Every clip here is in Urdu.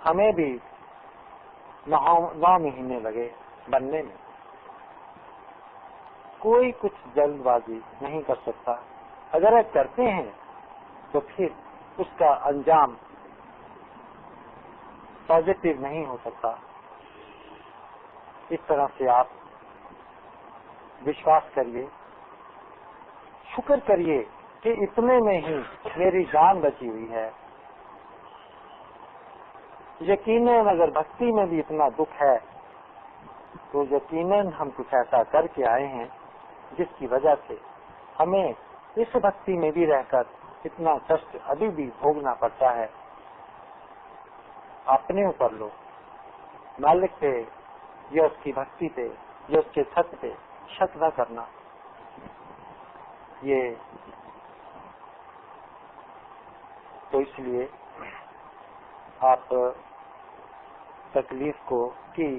ہمیں بھی 9 مہینے لگے بننے میں. کوئی کچھ جلد بازی نہیں کر سکتا. اگر آپ کرتے ہیں تو پھر اس کا انجام پازیٹو نہیں ہو سکتا. اس طرح سے آپ وشواس کریے، شکر کریے کہ اتنے میں ہی میری جان بچی ہوئی ہے. یقیناً اگر بھکتی میں بھی اتنا دکھ ہے تو یقیناً ہم کچھ ایسا کر کے آئے ہیں جس کی وجہ سے ہمیں اس بھکتی میں بھی رہ کر اتنا کشٹ ابھی بھی بھوگنا پڑتا ہے. اپنے اوپر لو، مالک پہ یا اس کی بھکتی پہ یا اس کے ست پہ شک نہ کرنا. یہ تو اس لیے آپ تکلیف کو کی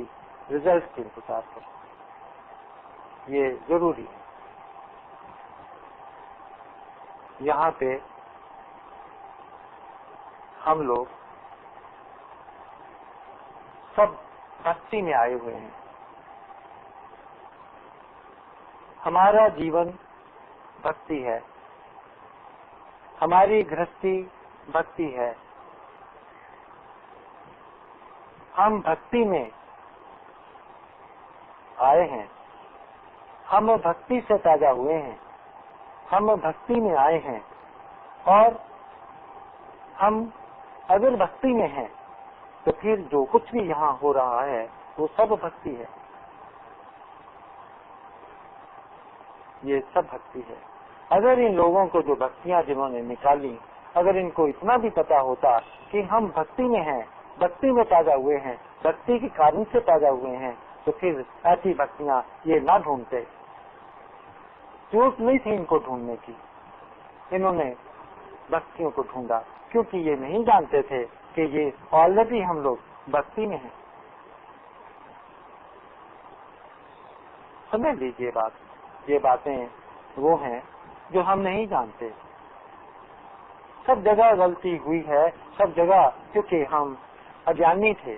رزلٹ کے انتظار کریں، یہ ضروری ہے. یہاں پہ ہم لوگ سب بھکتی میں آئے ہوئے ہیں. ہمارا جیون بھکتی ہے، ہماری گرہستی بھکتی ہے. ہم بھکتی میں آئے ہیں، ہم بھکتی سے پیدا ہوئے ہیں، ہم بھکتی میں آئے ہیں، اور ہم اگر بھکتی میں ہیں تو پھر جو کچھ بھی یہاں ہو رہا ہے وہ سب بھکتی ہے. یہ سب بھکتی ہے. اگر ان لوگوں کو جو بھکتیاں جنہوں نے نکالی، اگر ان کو اتنا بھی پتا ہوتا کہ ہم بھکتی میں ہیں، بھکتی میں پیدا ہوئے ہیں، بھکتی کے کارن سے پیدا ہوئے ہیں، تو پھر ایسی بھکتیاں یہ نہ ڈھونڈتے. ضرورت نہیں تھی ان کو ڈھونڈنے کی. انہوں نے بھکتیوں کو ڈھونڈا کیونکہ یہ نہیں جانتے تھے کہ یہ آلریڈی ہم لوگ بھکتی میں ہیں. سمجھ لیجیے بات، یہ باتیں وہ ہیں جو ہم نہیں جانتے. سب جگہ غلطی ہوئی ہے، سب جگہ کیونکہ ہم اجانی تھے.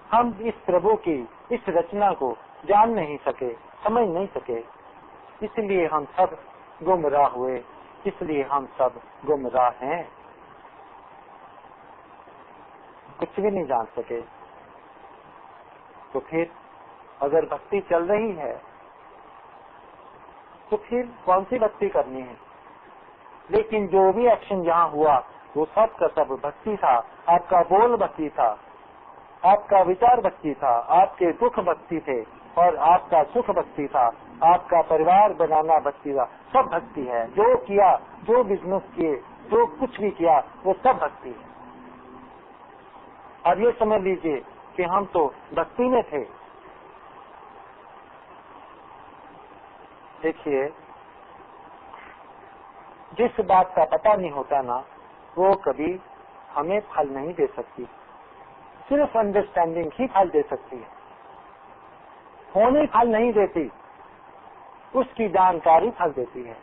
ہم اس پربھو کی اس رچنا کو جان نہیں سکے، سمجھ نہیں سکے. اس لیے ہم سب گمراہ ہوئے، اس لیے ہم سب گمراہ ہیں. کچھ بھی نہیں جان سکے. تو پھر اگر بھکتی چل رہی ہے تو پھر کون سی بھکتی کرنی ہے؟ لیکن جو بھی ایکشن یہاں ہوا وہ سب کا سب بھکتی تھا. آپ کا بول بھکتی تھا، آپ کا وچار بھکتی تھا، آپ کے دکھ بھکتی تھے، اور آپ کا سکھ بھکتی تھا، آپ کا پریوار بنانا بھکتی تھا. سب بھکتی ہے. جو کیا، جو بزنس کیے، جو کچھ بھی کیا، وہ سب بھکتی ہے. اب یہ سمجھ لیجئے کہ ہم تو بھکتی میں تھے. دیکھیے، جس بات کا پتہ نہیں ہوتا نا وہ کبھی ہمیں پھل نہیں دے سکتی. صرف انڈرسٹینڈنگ ہی پھل دے سکتی ہے، ہونے پھل نہیں دیتی. اس کی جانکاری پھل دیتی ہے.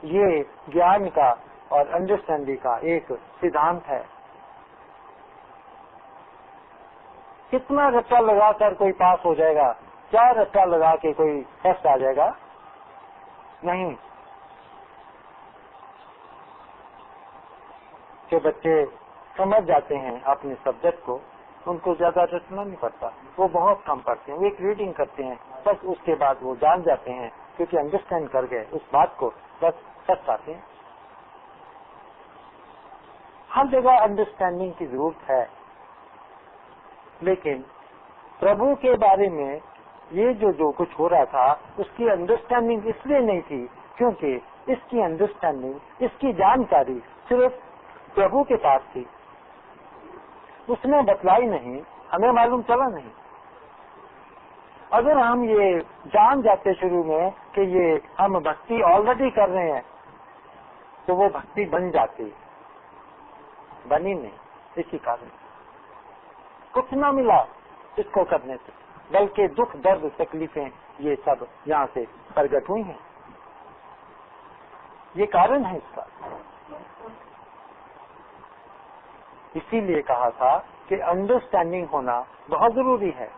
یہ گیان کا اور انڈرسٹینڈنگ کا ایک سدھانت ہے. کتنا رٹا لگا کر کوئی پاس ہو جائے گا؟ کیا رٹا لگا کے کوئی فرسٹ آ جائے گا؟ نہیں. جو بچے سمجھ جاتے ہیں اپنے سبجیکٹ کو، ان کو زیادہ رٹنا نہیں پڑتا. وہ بہت کم پڑھتے ہیں، وہ ایک ریڈنگ کرتے ہیں بس. اس کے بعد وہ جان جاتے ہیں کیونکہ انڈرسٹینڈ کر گئے اس بات کو، بس سچ آتے ہیں. ہر جگہ انڈرسٹینڈنگ کی ضرورت ہے. لیکن پربھو کے بارے میں یہ جو کچھ ہو رہا تھا اس کی انڈرسٹینڈنگ اس لیے نہیں تھی کیونکہ اس کی انڈرسٹینڈنگ، اس کی جانکاری صرف پربھو کے پاس تھی. اس نے بتلائی نہیں، ہمیں معلوم چلا نہیں. اگر ہم یہ جان جاتے شروع میں کہ یہ ہم بھکتی آلریڈی کر رہے ہیں تو وہ بھکتی بن جاتی. بنی نہیں. اسی کارن کچھ نہ ملا اس کو کرنے سے، بلکہ دکھ درد تکلیفیں یہ سب یہاں سے پرگٹ ہوئی ہیں. یہ کارن ہے اس کا. اسی لیے کہا تھا کہ انڈرسٹینڈنگ ہونا بہت ضروری ہے.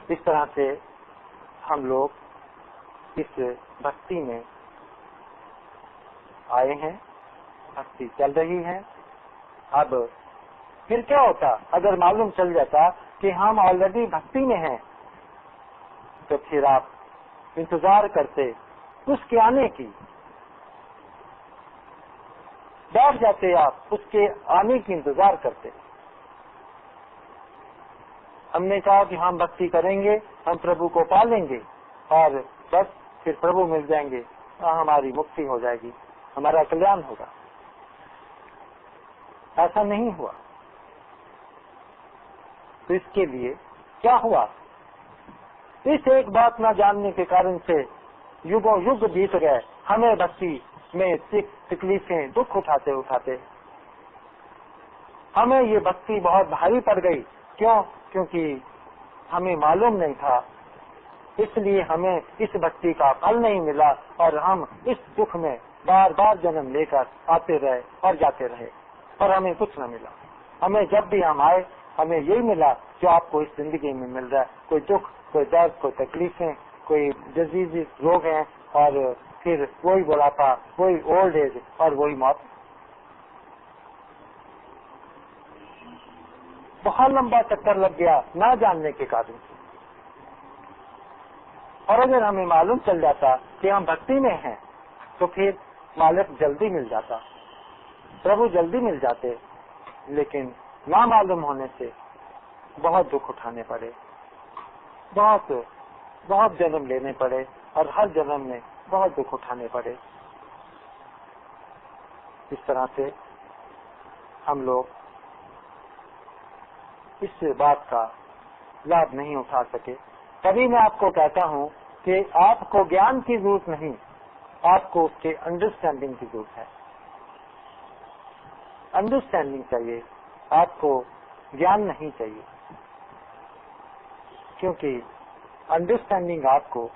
اس طرح سے ہم لوگ اس بھکتی میں آئے ہیں، بھکتی چل رہی ہے. اب پھر کیا ہوتا اگر معلوم چل جاتا کہ ہم آلریڈی بھکتی میں ہیں؟ تو پھر آپ انتظار کرتے اس کے آنے کی، بیٹھ جاتے، آپ اس کے آنے کی انتظار کرتے. ہم نے کہا کہ ہم بھکتی کریں گے، ہم پربھو کو پالیں گے اور بس پھر پربھو مل جائیں گے، ہماری مکتی ہو جائے گی، ہمارا کلیان ہوگا. ایسا نہیں ہوا. تو اس کے لیے کیا ہوا؟ اس ایک بات نہ جاننے کے کارن سے یگوں یگ بیت گئے، ہمیں بھکتی میں تکلیفیں دکھ اٹھاتے اٹھاتے ہمیں یہ بھکتی بہت بھاری پڑ گئی. کیوں؟ کیونکہ ہمیں معلوم نہیں تھا، اس لیے ہمیں اس بھکتی کا پھل نہیں ملا اور ہم اس دکھ میں بار بار جنم لے کر آتے رہے اور جاتے رہے اور ہمیں کچھ نہ ملا. ہمیں جب بھی ہم آئے ہمیں یہی ملا جو آپ کو اس زندگی میں مل رہا ہے، کوئی دکھ، کوئی درد، کوئی تکلیفیں، کوئی ڈیزیز، روگ ہیں، اور پھر وہی بڑھاپا، وہی اولڈ ایج اور وہی موت. بہت لمبا چکر لگ گیا نہ جاننے کے کارن سے. اور اگر ہمیں معلوم چل جاتا کہ ہم بھکتی میں ہیں تو پھر مالک جلدی مل جاتا، پربھو جلدی مل جاتے. لیکن نہ معلوم ہونے سے بہت دکھ اٹھانے پڑے، بہت بہت جنم لینے پڑے اور ہر جنم میں بہت دکھ اٹھانے پڑے. اس طرح سے ہم لوگ اس بات کا لابھ نہیں اٹھا سکے. کبھی میں آپ کو کہتا ہوں کہ آپ کو گیان کی ضرورت نہیں، آپ کو اس کے انڈرسٹینڈنگ کی ضرورت ہے. انڈرسٹینڈنگ چاہیے، آپ کو گیان نہیں چاہیے. کیونکہ انڈرسٹینڈنگ آپ کو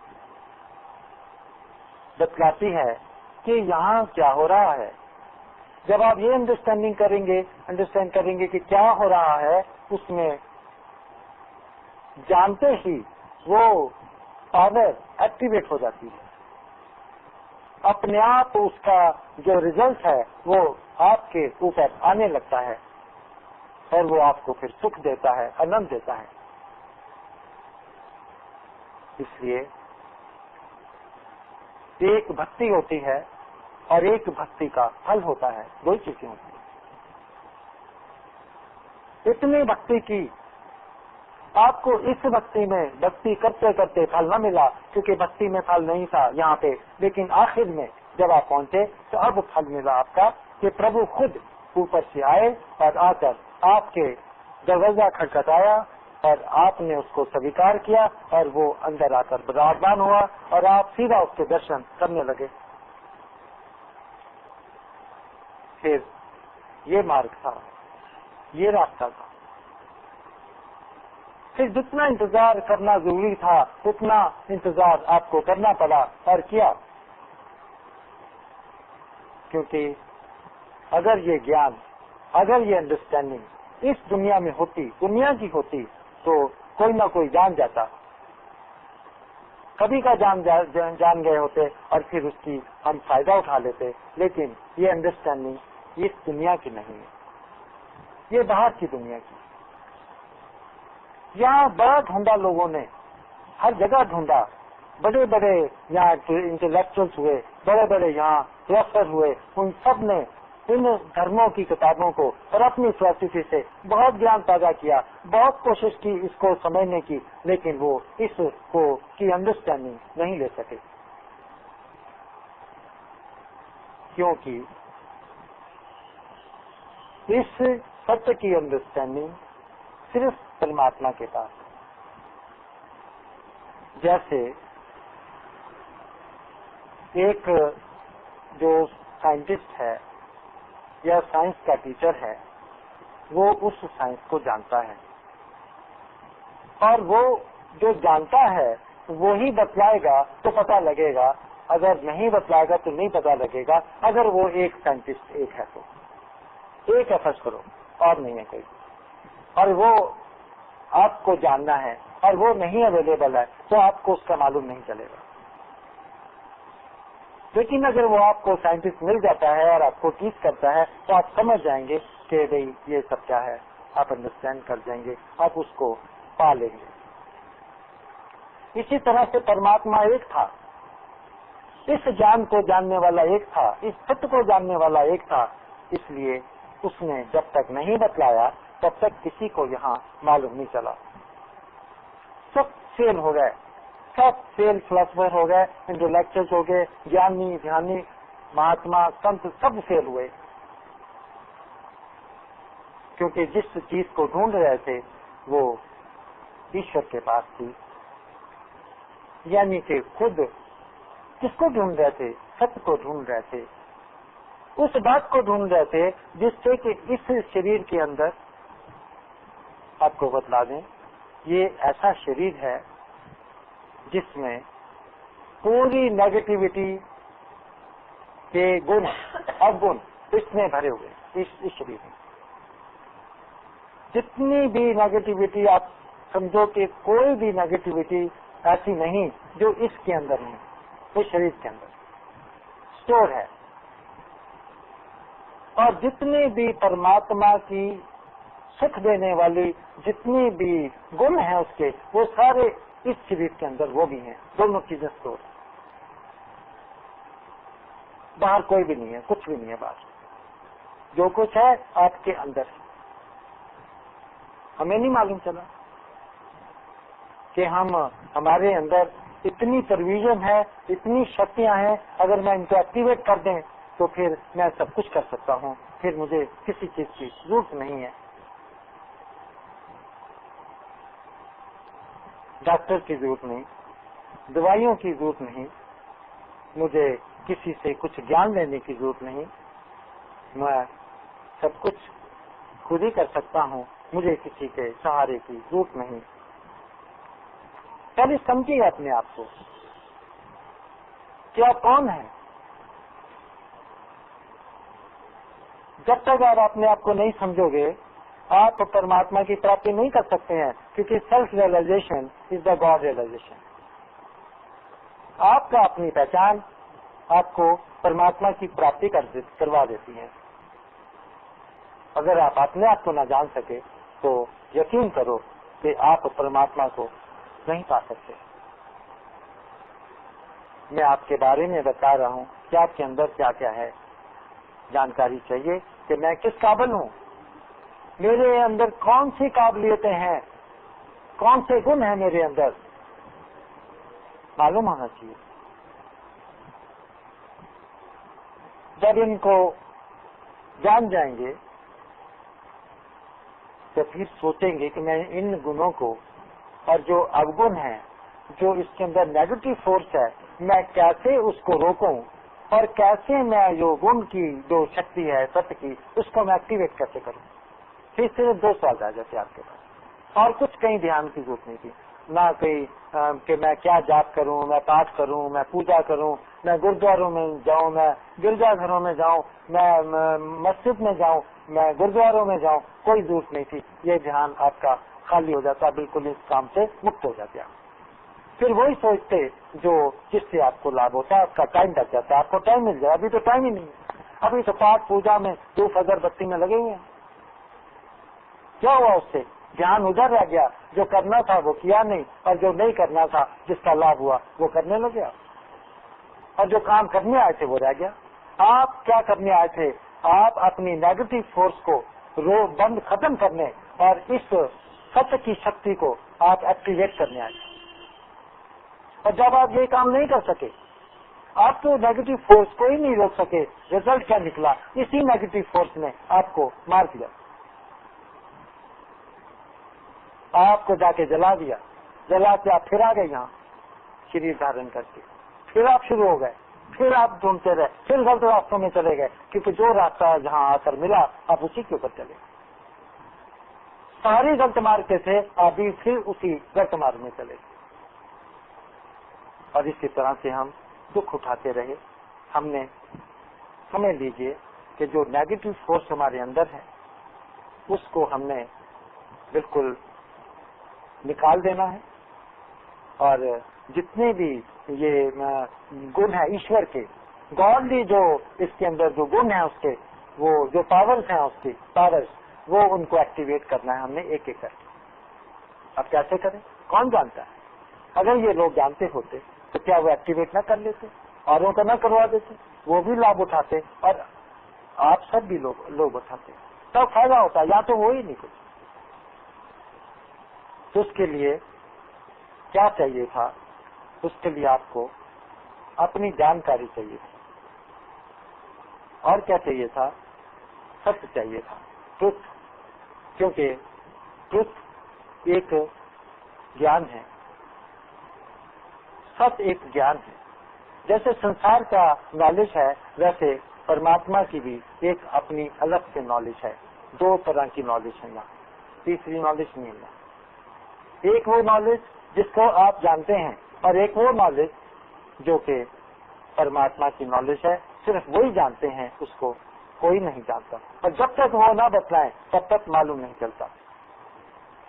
بتلاتی ہے کہ یہاں کیا ہو رہا ہے. جب آپ یہ انڈرسٹینڈ کریں گے کہ کیا ہو رہا ہے، اس میں جانتے ہی وہ پاور ایکٹیویٹ ہو جاتی ہے. اپنے آپ اس کا جو ریزلٹ ہے وہ آپ کے اوپر آنے لگتا ہے اور وہ آپ کو پھر سکھ دیتا ہے، آنند دیتا ہے. اس لیے ایک بھکتی ہوتی ہے اور ایک بھکتی کا پھل ہوتا ہے، دو چیزیں ہوتی ہیں. اتنی بھکتی کی، آپ کو اس بھکتی میں بھکتی کرتے کرتے پھل نہ ملا کیونکہ بھکتی میں پھل نہیں تھا یہاں پہ، لیکن آخر میں جب آپ پہنچے تو اب پھل ملا آپ کا کہ پربھو خود اوپر سے آئے اور آ کر آپ کے دروازہ کھٹکھٹایا اور آپ نے اس کو سویکار کیا اور وہ اندر آ کر بردمان ہوا اور آپ سیدھا اس کے درشن کرنے لگے. پھر یہ مارگ تھا، یہ راستہ تھا. پھر جتنا انتظار کرنا ضروری تھا اتنا انتظار آپ کو کرنا پڑا اور کیا. کیونکہ اگر یہ گیان، اگر یہ انڈرسٹینڈنگ اس دنیا میں ہوتی، دنیا کی ہوتی، تو کوئی نہ کوئی جان جاتا، کبھی کا جان گئے ہوتے اور پھر اس کی ہم فائدہ اٹھا لیتے. لیکن یہ انڈرسٹینڈنگ اس دنیا کی نہیں ہے، یہ باہر کی دنیا کی. یہاں بڑا ڈھونڈا لوگوں نے، ہر جگہ ڈھونڈا. بڑے بڑے یہاں انٹلیکچوئلس ہوئے، بڑے بڑے یہاں پروفیسر ہوئے، ان سب نے ان دھرموں کی کتابوں کو اور اپنی فلسفی سے بہت گیان پیدا کیا، بہت کوشش کی اس کو سمجھنے کی، لیکن وہ اس کو کی انڈرسٹینڈنگ نہیں لے سکے. کیونکہ اس ستیہ کی انڈرسٹینڈنگ صرف پرماتما کے پاس ہے. جیسے ایک جو سائنٹسٹ ہے یا سائنس کا ٹیچر ہے، وہ اس سائنس کو جانتا ہے اور وہ جو جانتا ہے وہی بتلائے گا تو پتہ لگے گا اگر نہیں بتلائے گا تو نہیں پتا لگے گا. اگر وہ ایک سائنٹسٹ ایک ہے تو ایک ہے فرض کرو اور نہیں ہے کوئی, اور وہ آپ کو جاننا ہے اور وہ نہیں اویلیبل ہے تو آپ کو اس کا معلوم نہیں چلے گا. لیکن اگر وہ آپ کو سائنٹسٹ مل جاتا ہے اور آپ کو ٹیچ کرتا ہے تو آپ سمجھ جائیں گے کہ بھئی یہ سب کیا ہے, آپ انڈرسٹینڈ کر جائیں گے, آپ اس کو پا لیں گے. اسی طرح سے پرماتما ایک تھا, اس جان کو جاننے والا ایک تھا, اس ستیہ کو جاننے والا ایک تھا. اس لیے اس نے جب تک نہیں بتلایا تب تک کسی کو یہاں معلوم نہیں چلا. سب فیل ہو گئے, سب فیل فلاسفر ہو گئے, انٹلیکچوئل ہو گئے, جانی دھیانی مہاتما سنت سب فیل ہوئے, کیونکہ جس چیز کو ڈھونڈ رہے تھے وہ ایشور کے پاس تھی. یعنی کہ خود کس کو ڈھونڈ رہے تھے؟ ستیہ کو ڈھونڈ رہے تھے, اس بات کو ڈھونڈ رہے تھے جس سے کہ اس شریر کے اندر, آپ کو بتلا دیں, یہ ایسا شریر ہے جس میں پوری نیگیٹیوٹی کے گن اوگن اس میں بھرے ہوئے. اس شریر میں جتنی بھی نیگیٹیوٹی, آپ سمجھو کہ کوئی بھی نیگیٹیوٹی ایسی نہیں جو اس کے اندر نہیں, اس شریر کے اندر اسٹور ہے. اور جتنی بھی پرماتما کی سکھ دینے والی جتنی بھی گن ہیں اس کے, وہ سارے اس شریر کے اندر وہ بھی ہیں. دونوں چیزیں اسٹور ہیں, باہر کوئی بھی نہیں ہے, کچھ بھی نہیں ہے باہر. جو کچھ ہے آپ کے اندر ہے. ہمیں نہیں معلوم چلا کہ ہمارے اندر اتنی پرویژن ہے, اتنی شکتیاں ہیں, اگر میں ان کو ایکٹیویٹ کر دیں تو پھر میں سب کچھ کر سکتا ہوں, پھر مجھے کسی چیز کی ضرورت نہیں ہے. ڈاکٹر کی ضرورت نہیں, دوائیوں کی ضرورت نہیں, مجھے کسی سے کچھ گیان لینے کی ضرورت نہیں, میں سب کچھ خود ہی کر سکتا ہوں, مجھے کسی کے سہارے کی ضرورت نہیں. پہلے سمجھیے اپنے آپ کو کہ آپ کون ہیں. جب تک آپ اپنے آپ کو نہیں سمجھو گے آپ پرماتما کی پراپتی نہیں کر سکتے ہیں, کیونکہ self realization is the God realization. آپ کا اپنی پہچان آپ کو پرماتما کی پراپتی کروا دیتی ہے. اگر آپ اپنے آپ کو نہ جان سکے تو یقین کرو کہ آپ پرماتما کو نہیں پا سکتے. میں آپ کے بارے میں بتا رہا ہوں کہ آپ کے اندر کیا کیا ہے. جانکاری چاہیے کہ میں کس قابل ہوں, میرے اندر کون سی قابلیتیں ہیں, کون سے گن ہیں میرے اندر, معلوم ہونا چاہیے. جب ان کو جان جائیں گے تو پھر سوچیں گے کہ میں ان گنوں کو اور جو اوگن ہیں, جو اس کے اندر نیگیٹو فورس ہے, میں کیسے اس کو روکوں اور کیسے میں جو گن کی جو شکتی ہے ستیہ کی اس کو میں ایکٹیویٹ کیسے کروں. پھر صرف 2 سوال آ جاتے آپ کے پاس, اور کچھ کہیں دھیان کی ضرورت نہیں تھی. نہ کہیں کہ میں کیا جاپ کروں, میں پاٹھ کروں, میں پوجا کروں, میں گرودواروں میں جاؤں, میں گرجا گھروں میں جاؤں, میں مسجد میں جاؤں, میں گرودواروں میں جاؤں, کوئی ضرورت نہیں تھی. یہ دھیان آپ کا خالی ہو جاتا, بالکل اس کام سے مکت ہو جاتے آپ. پھر وہی سوچتے جو جس سے آپ کو لابھ ہوتا ہے, آپ کا ٹائم بچ جاتا ہے, آپ کو ٹائم مل جائے. ابھی تو ٹائم ہی نہیں ہے, ابھی تو پاٹھ پوجا میں دھوپ اگربتی میں لگے ہوئے ہیں. کیا ہوا اس سے؟ دھیان ادھر رہ گیا, جو کرنا تھا وہ کیا نہیں, اور جو نہیں کرنا تھا جس کا لابھ ہوا وہ کرنے لگ گیا, اور جو کام کرنے آئے تھے وہ رہ گیا. آپ کیا کرنے آئے تھے؟ آپ اپنی نیگیٹو فورس کو بند ختم کرنے اور اس ستیہ کی شکتی کو آپ ایکٹیویٹ کرنے آئے. اور جب آپ یہ کام نہیں کر سکے, آپ تو نیگیٹو فورس کو ہی نہیں روک سکے, رزلٹ کیا نکلا؟ اسی نیگیٹو فورس نے آپ کو مار دیا, آپ کو جا کے جلا دیا. جلا کے آپ پھر آ گئے یہاں شریر دھارن کر کے, پھر آپ شروع ہو گئے, پھر آپ ڈھونڈتے رہے, پھر غلط راستوں میں چلے گئے, کیونکہ جو راستہ جہاں آ کر ملا آپ اسی کے اوپر چلے. ساری غلط مارگ تھے, آپ بھی پھر اسی غلط مارگ میں چلے. اور اسی طرح سے ہم دکھ اٹھاتے رہے. ہم نے سمجھ لیجئے کہ جو نیگیٹو فورس ہمارے اندر ہے اس کو ہم نے بالکل نکال دینا ہے، اور جتنے بھی یہ گن ہیں ایشور کے، گاڈلی جو اس کے اندر جو گن ہیں اس کے، وہ جو پاورز ہیں اس کی پاورز، وہ ان کو ایکٹیویٹ کرنا ہے ہم نے ایک ایک کر کے. اب کیسے کریں کون جانتا ہے؟ اگر یہ لوگ جانتے ہوتے تو کیا وہ ایکٹیویٹ نہ کر لیتے، اوروں کو نہ کروا دیتے، وہ بھی لابھ اٹھاتے اور آپ سب بھی لوگ اٹھاتے، تب فائدہ ہوتا. یا تو وہ ہی نہیں کچھ. تو اس کے لیے کیا چاہیے تھا؟ اس کے لیے آپ کو اپنی جانکاری چاہیے تھی. اور کیا چاہیے تھا؟ سچ چاہیے تھا، ٹروتھ. کیونکہ ٹروتھ ایک گیان ہے، سچ ایک گیان ہے. جیسے سنسار کا نالج ہے ویسے پرماتما کی بھی ایک اپنی الگ سے نالج ہے. دو طرح کی نالج ہے یہاں، تیسری نالج نہیں ہے. ایک وہ نالج جس کو آپ جانتے ہیں اور ایک وہ نالج جو کہ پرماتما کی نالج ہے، صرف وہی جانتے ہیں، اس کو کوئی نہیں جانتا. اور جب تک وہ نہ بتلائیں تب تک معلوم نہیں چلتا.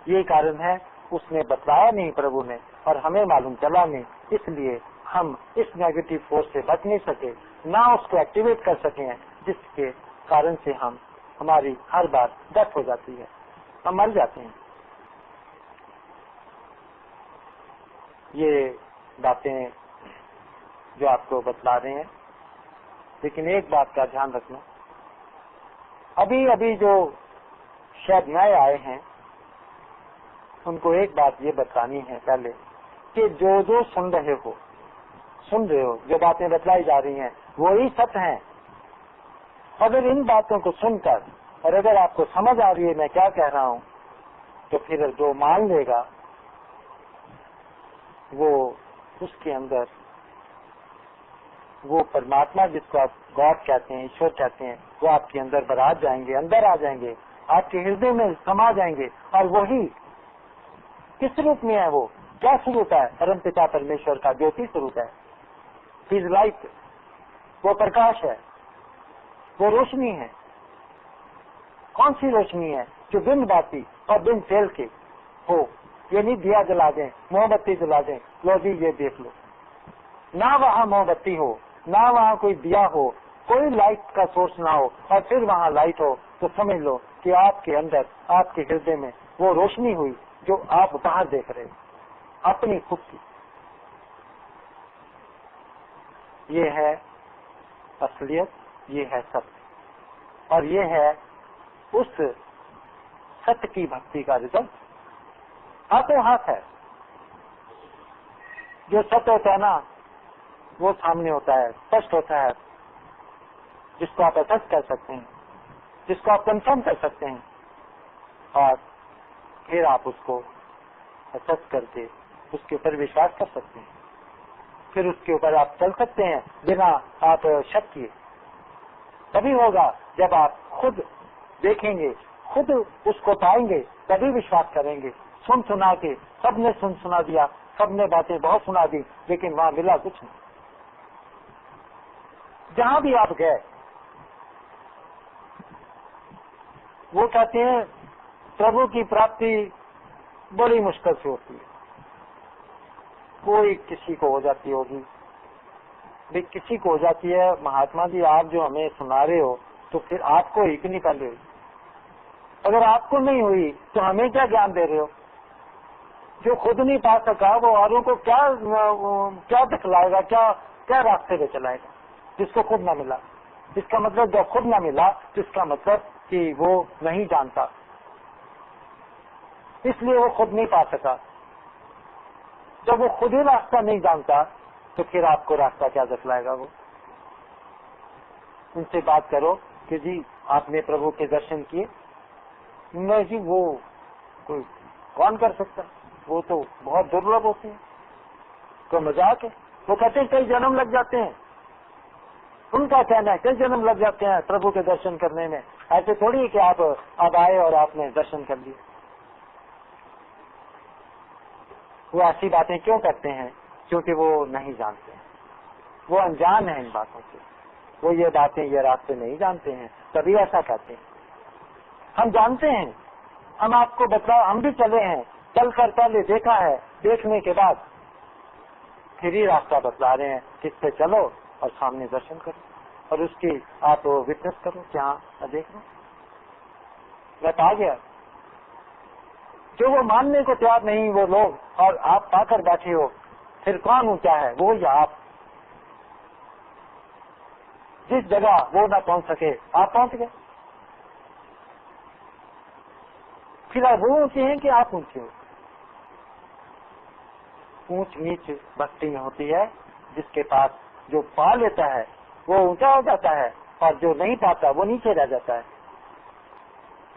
یہ کارن ہے اس نے بتلایا نہیں پربھو نے، اور ہمیں معلوم چلا نہیں. اس لیے ہم اس نیگیٹو فورس سے بچ نہیں سکے، نہ اس کو ایکٹیویٹ کر سکے ہیں، جس کے کارن سے ہماری ہر بار ڈیتھ ہو جاتی ہے، ہم مر جاتے ہیں. یہ باتیں جو آپ کو بتلا رہے ہیں، لیکن ایک بات کا دھیان رکھنا، ابھی جو شاید نئے آئے ہیں ان کو ایک بات یہ بتانی ہے پہلے کہ جو سن رہے ہو جو باتیں بتلائی جا رہی ہیں وہی سچ ہیں. اگر ان باتوں کو سن کر اور اگر آپ کو سمجھ آ رہی ہے میں کیا کہہ رہا ہوں، تو پھر جو مان لے گا وہ اس کے اندر وہ پرماتما جس کو آپ گاڈ کہتے ہیں، ایشور کہتے ہیں، وہ آپ کے اندر برات جائیں گے، اندر آ جائیں گے، آپ کے ہردے میں سما جائیں گے. اور وہی کس روپ میں ہے؟ وہ کیا سوروپ ہے؟ پرم پتا پرمیشور کا جوتی سوروپ ہے. ہز لائٹ، وہ پرکاش ہے، وہ روشنی ہے. کون سی روشنی ہے؟ جو بن باتی اور بن تیل کے ہو. یہ نہیں دیا جلا دیں، موم بتی جلا دیں، لو جی یہ دیکھ لو. نہ وہاں موم بتی ہو، نہ وہاں کوئی دیا ہو، کوئی لائٹ کا سورس نہ ہو، اور پھر وہاں لائٹ ہو، تو سمجھ لو کہ آپ کے اندر، آپ کے ہردے میں وہ روشنی ہوئی جو آپ باہر دیکھ رہے ہیں اپنی خود کی. یہ ہے اصلیت، یہ ہے ستیہ، اور یہ ہے اس ستیہ کی بھکتی کا رزلٹ. ہاتھوں ہاتھ ہے. جو ستیہ ہوتا ہے نا وہ سامنے ہوتا ہے، اسپشٹ ہوتا ہے، جس کو آپ اسس کر سکتے ہیں، جس کو آپ کنفرم کر سکتے ہیں، اور پھر آپ اس کو اسس کر کے اس کے اوپر وشواس کر سکتے ہیں. پھر اس کے اوپر آپ چل سکتے ہیں بنا آپ شک کیے. تبھی ہوگا جب آپ خود دیکھیں گے، خود اس کو پائیں گے، تبھی وشواس کریں گے. سنا کے سب نے سنا دیا، سب نے باتیں بہت سنا دی، لیکن وہاں ملا کچھ نہیں. جہاں بھی آپ گئے وہ کہتے ہیں پربھو کی پراپتی بڑی مشکل سے ہوتی ہے. کوئی کسی کو ہو جاتی ہوگی، بھی کسی کو ہو جاتی ہے. مہاتما جی آپ جو ہمیں سنا رہے ہو تو پھر آپ کو ہی کہ نہیں پہلے ہوئی؟ اگر آپ کو نہیں ہوئی تو ہمیں کیا جان دے رہے ہو؟ جو خود نہیں پا سکا وہ اوروں کو کیا دکھلائے گا، کیا راستے پہ چلائے گا جس کو خود نہ ملا؟ اس کا مطلب جب خود نہ ملا تو اس کا مطلب کہ وہ نہیں جانتا، اس لیے وہ خود نہیں پا سکا. جب وہ خود ہی راستہ نہیں جانتا تو پھر آپ کو راستہ کیا دکھلائے گا؟ وہ ان سے بات کرو کہ جی آپ نے پربھو کے درشن کیے. نہیں جی وہ کوئی کون کر سکتا، وہ تو بہت درلبھ ہوتے ہیں. تو مذاق ہے. وہ کہتے ہیں کئی جنم لگ جاتے ہیں. ان کا کہنا ہے کئی جنم لگ جاتے ہیں پربھو کے درشن کرنے میں. ایسے تھوڑی کہ آپ اب آئے اور آپ نے درشن کر لیے. وہ ایسی باتیں کیوں کرتے ہیں؟ کیونکہ وہ نہیں جانتے ہیں. وہ انجان ہیں ان باتوں سے، وہ یہ باتیں یہ راستے نہیں جانتے ہیں، تبھی ایسا کہتے ہیں۔ ہم جانتے ہیں، ہم آپ کو ہم بھی چلے ہیں، چل کر پہلے دیکھا ہے، دیکھنے کے بعد پھر ہی راستہ بتلا رہے ہیں کہ اس پہ چلو اور سامنے درشن کرو اور اس کی آپ وٹنس کرو کہ ہاں دیکھ لو میں پا گیا۔ جو وہ ماننے کو تیار نہیں وہ لوگ، اور آپ پا کر بیٹھے ہو، پھر کون اونچا ہے، وہ یا آپ؟ جس جگہ وہ نہ پہنچ سکے آپ پہنچ گئے، پھر وہ اونچے ہیں کہ آپ اونچے ہو؟ اونچ نیچ بستی میں ہوتی ہے، جس کے پاس جو پا لیتا ہے وہ اونچا ہو جاتا ہے اور جو نہیں پاتا وہ نیچے رہ جاتا ہے۔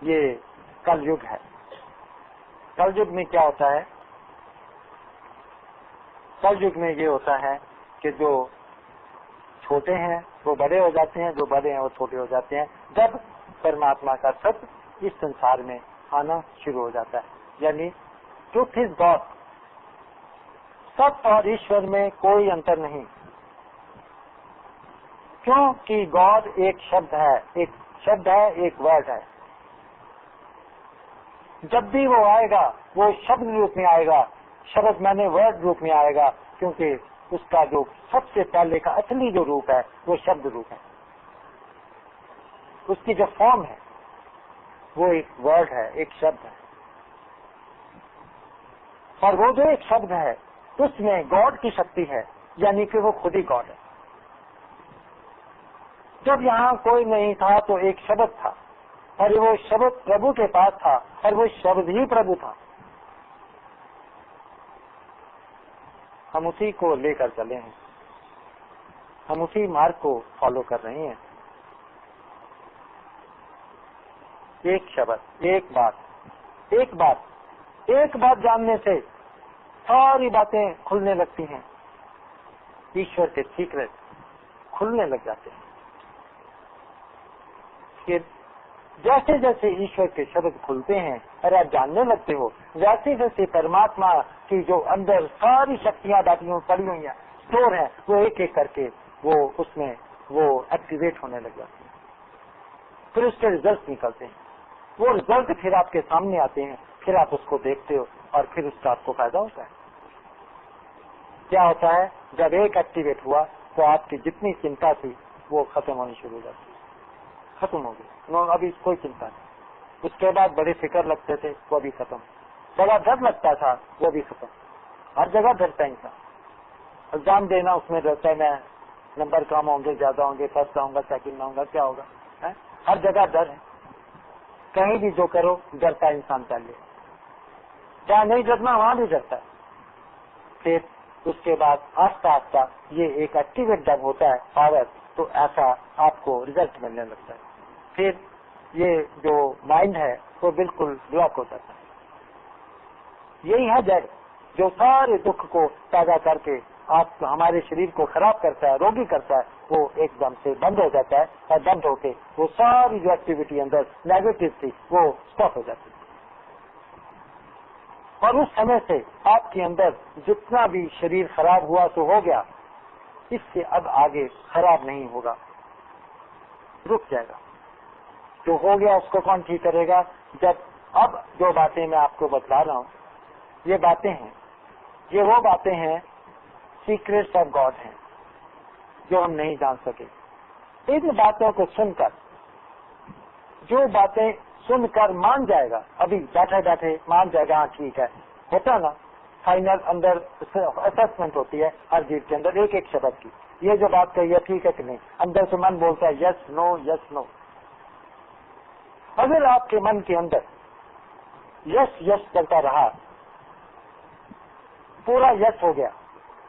یہ کل یگ ہے۔ کل یگ میں کیا ہوتا ہے؟ کل یگ میں یہ ہوتا ہے کہ جو چھوٹے ہیں وہ بڑے ہو جاتے ہیں، جو بڑے ہیں وہ چھوٹے ہو جاتے ہیں، جب پرماتما کا ست اس سنسار میں آنا شروع ہو جاتا ہے، یعنی ٹروتھ از گاڈ۔ ست اور ایشور میں کوئی انتر نہیں، کیوں کہ گاڈ ایک شبد ہے، ایک ورڈ ہے۔ جب بھی وہ آئے گا وہ شبد روپ میں آئے گا، شبد میں نے ورڈ روپ میں آئے گا، کیونکہ اس کا جو سب سے پہلے کا اصلی جو روپ ہے وہ شبد روپ ہے، اس کی جو فارم ہے وہ ایک ورڈ ہے، ایک شبد ہے، اور وہ جو ایک شبد ہے اس میں گاڈ کی شکتی ہے، یعنی کہ وہ خود ہی گاڈ ہے۔ جب یہاں کوئی نہیں تھا تو ایک شبد تھا، اور وہ شبد پربھو کے پاس تھا، اور وہ شبد ہی پربھو تھا۔ ہم اسی کو لے کر چلے ہیں، ہم اسی مارگ کو فالو کر رہے ہیں۔ ایک شبد، ایک بات جاننے سے ساری باتیں کھلنے لگتی ہیں، ایشور کے سیکرٹ کھلنے لگ جاتے ہیں۔ کہ جیسے جیسے ایشور کے شبد کھلتے ہیں اور آپ جاننے لگتے ہو، ویسے ویسے پرماتما کی جو اندر ساری شکتیاں پڑی ہوئی ہیں، اسٹور ہیں، وہ ایک ایک کر کے وہ اس میں وہ ایکٹیویٹ ہونے لگ جاتے ہیں، پھر اس کے ریزلٹ نکلتے ہیں، وہ ریزلٹ پھر آپ کے سامنے آتے ہیں، پھر آپ اس کو دیکھتے ہو اور پھر اس کا آپ کو فائدہ ہوتا ہے۔ کیا ہوتا ہے؟ جب ایک ایکٹیویٹ ہوا تو آپ کی جتنی چنتا تھی وہ ختم ہونی شروع ہو جاتی ہے، ختم ہو گئی، ابھی کوئی چنتا نہیں۔ اس کے بعد بڑے فکر لگتے تھے وہ بھی ختم، بڑا ڈر لگتا تھا وہ بھی ختم۔ ہر جگہ ڈرتا ہے انسان، ایگزام دینا اس میں ڈرتا ہے، میں نمبر کم ہوں گے، زیادہ ہوں گے، فرسٹ آؤں گا، سیکنڈ آؤں گا، کیا ہوگا؟ ہر جگہ ڈر ہے، کہیں بھی جو کرو ڈرتا ہے انسان پہلے، جہاں نہیں ڈرنا وہاں بھی ڈرتا ہے۔ پھر اس کے بعد آہستہ آہستہ یہ ایک ایکٹیویٹ جب ہوتا ہے پاور، تو ایسا آپ کو ریزلٹ ملنے لگتا ہے، پھر یہ جو مائنڈ ہے وہ بالکل بلاک ہو جاتا ہے۔ یہی ہے جڑ جو سارے دکھ کو پیدا کر کے آپ ہمارے شریر کو خراب کرتا ہے، روگی کرتا ہے، وہ ایک دم سے بند ہو جاتا ہے، اور بند ہو کے وہ ساری جو ایکٹیویٹی اندر نیگیٹو تھی وہ اسٹاپ ہو جاتی ہے، اور اس سمے سے آپ کے اندر جتنا بھی شریر خراب ہوا تو ہو گیا، اس سے اب آگے خراب نہیں ہوگا، رک جائے گا۔ جو ہو گیا اس کو کون ٹھیک کرے گا؟ جب اب جو باتیں میں آپ کو بتلا رہا ہوں یہ باتیں ہیں، یہ وہ باتیں ہیں سیکریٹس آف گاڈ ہیں جو ہم نہیں جان سکے۔ ان باتوں کو سن کر، جو باتیں سن کر مان جائے گا، ابھی بیٹھے بیٹھے مان جائے گا، ہاں ٹھیک ہے، ہوتا نا فائنل اندر اسسمنٹ ہوتی ہے ہر جیت کے اندر ایک ایک شبد کی، یہ جو بات کہی ہے ٹھیک ہے کہ نہیں، اندر سے من بولتا ہے یس نو یس نو۔ اگر آپ کے من کے اندر یس یس کرتا رہا، پورا یس ہو گیا،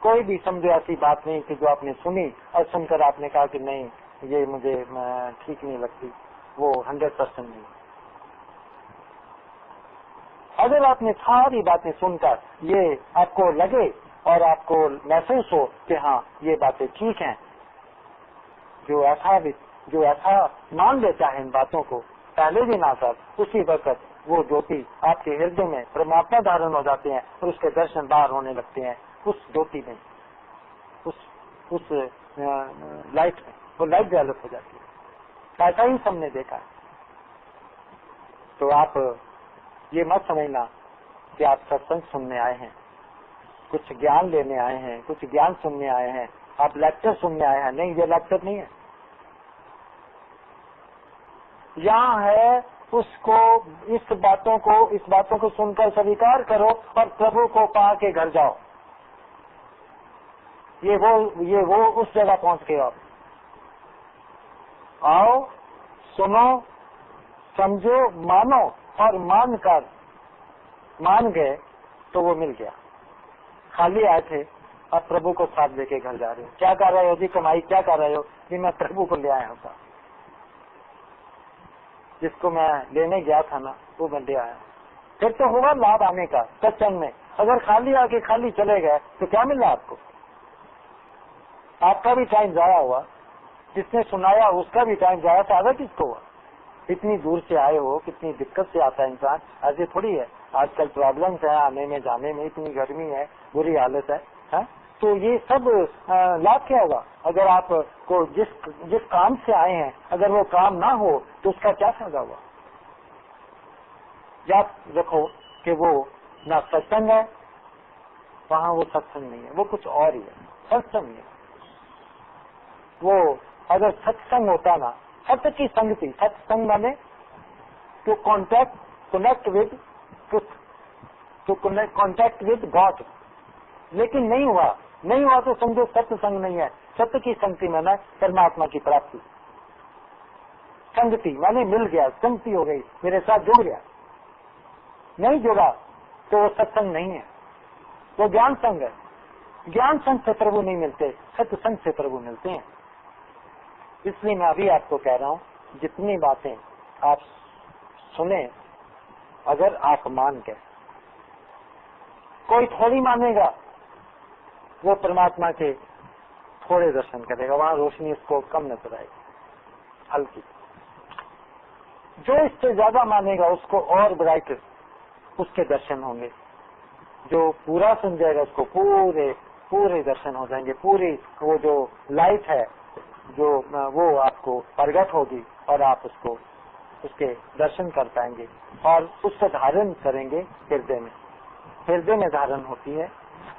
کوئی بھی سمجھو ایسی بات نہیں کہ جو آپ نے سنی اور سن کر آپ نے کہا کہ نہیں یہ مجھے ٹھیک نہیں لگتی، وہ 100% نہیں۔ اگر آپ نے ساری باتیں سن کر یہ آپ کو لگے اور آپ کو محسوس ہو کہ ہاں یہ باتیں ٹھیک ہیں، جو ایسا مان لیتا ہے ان باتوں کو پہلے بھی نہ کر، اسی وقت وہ جوتی آپ کے ہردے میں پرماتما دھارن ہو جاتے ہیں اور اس کے درشن باہر ہونے لگتے ہیں، اس جوتی میں، اس لائٹ میں، وہ لائٹ ڈیولپ ہو جاتی ہے. ایسا ہی ہم نے دیکھا ہے. تو آپ یہ مت سمجھنا کہ آپ ستسنگ سننے آئے ہیں، کچھ گیان لینے آئے ہیں، کچھ گیان سننے آئے ہیں، آپ لیکچر سننے آئے ہیں. نہیں، یہ لیکچر نہیں ہے. یہاں ہے اس باتوں کو سن کر سویکار کرو اور پربھو کو پا کے گھر جاؤ. یہ وہ اس جگہ پہنچ گئے. آپ آؤ، سنو، سمجھو، مانو، اور مان گئے تو وہ مل گیا. خالی آئے تھے، اب پربھو کو ساتھ لے کے گھر جا رہے ہو. کیا کر رہے ہو جی؟ کمائی کیا کر رہے ہو جی؟ میں پربھو کو لے آیا ہوں. جس کو میں لینے گیا تھا نا، وہ میں لے آیا. پھر تو ہوا لابھ آنے کا ستسنگ میں. اگر خالی آ کے خالی چلے گئے تو کیا ملا آپ کو؟ آپ کا بھی ٹائم ضائع ہوا، جس نے سنایا اس کا بھی ٹائم ضائع. فائدہ کس کو ہوا؟ اتنی دور سے آئے ہو، کتنی دقت سے آتا ہے انسان. ایسے تھوڑی ہے، آج کل پرابلمس ہیں آنے میں جانے میں، اتنی گرمی ہے، بری حالت ہے. تو یہ سب لابھ کیا ہوگا اگر آپ کو جس کام سے آئے ہیں اگر وہ کام نہ ہو تو اس کا کیا فائدہ ہوا؟ یاد رکھو کہ وہ نہ ستسنگ ہے، وہاں وہ ستسنگ نہیں ہے، وہ کچھ اور ہی ہے. ستسنگ ہے وہ. اگر ستسنگ ہوتا نا، ست کی سنگتی، ستسنگ والے ٹو کانٹیکٹ ود گاڈ. لیکن نہیں ہوا تو سمجھو ست سنگ نہیں ہے. ست کی سنگتی میں نا پرماتما کی پراپتی. سنگتی میں نے مل گیا، سنگتی ہو گئی، میرے ساتھ جڑ گیا. نہیں جڑا تو وہ ستسنگ نہیں ہے، وہ گیان سنگ ہے. گیان سنگ سے پربھو نہیں ملتے، ست سنگ سے پربھو ملتے ہیں. اس لیے میں ابھی آپ کو کہہ رہا ہوں، جتنی باتیں آپ سنیں، اگر آپ مان گئے، کوئی تھوڑی مانے گا، وہ پرماتما کے تھوڑے درشن کرے گا، وہاں روشنی اس کو کم نظر آئے گی، ہلکی. جو اس سے زیادہ مانے گا اس کو اور برائٹ اس کے درشن ہوں گے. جو پورا سمجھے گا اس کو پورے درشن ہو جائیں گے. پوری وہ جو لائٹ ہے جو وہ آپ کو پرگٹ ہوگی اور آپ اس کے درشن کر پائیں گے اور اس کو دھارن کریں گے. ہردے میں دھارن ہوتی ہے.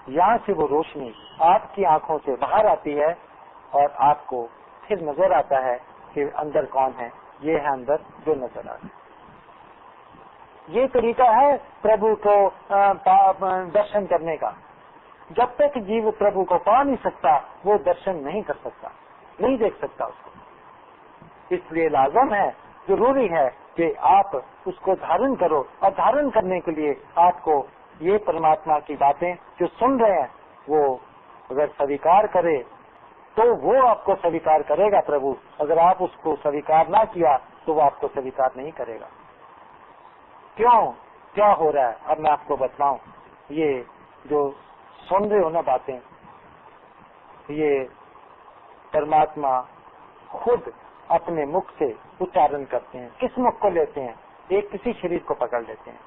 یہاں سے وہ روشنی آپ کی آنکھوں سے باہر آتی ہے اور آپ کو پھر نظر آتا ہے کہ اندر کون ہے. یہ ہے اندر جو نظر آتا ہے. یہ طریقہ ہے پربھو کو درشن کرنے کا. جب تک جیو پربھو کو پا نہیں سکتا وہ درشن نہیں کر سکتا، نہیں دیکھ سکتا اس کو. اس لیے لازم ہے، ضروری ہے کہ آپ اس کو دھارن کرو. اور دھارن کرنے کے لیے آپ کو یہ پرماتما کی باتیں جو سن رہے ہیں وہ اگر سویکار کرے تو وہ آپ کو سویکار کرے گا پربھو. اگر آپ اس کو سویکار نہ کیا تو وہ آپ کو سویکار نہیں کرے گا. کیا ہو رہا ہے اب میں آپ کو بتلاؤں. یہ جو سن رہے ہو نا باتیں، یہ پرماتما خود اپنے مکھ سے اچارن کرتے ہیں. کس مکھ کو لیتے ہیں؟ ایک کسی شریر کو پکڑ لیتے ہیں،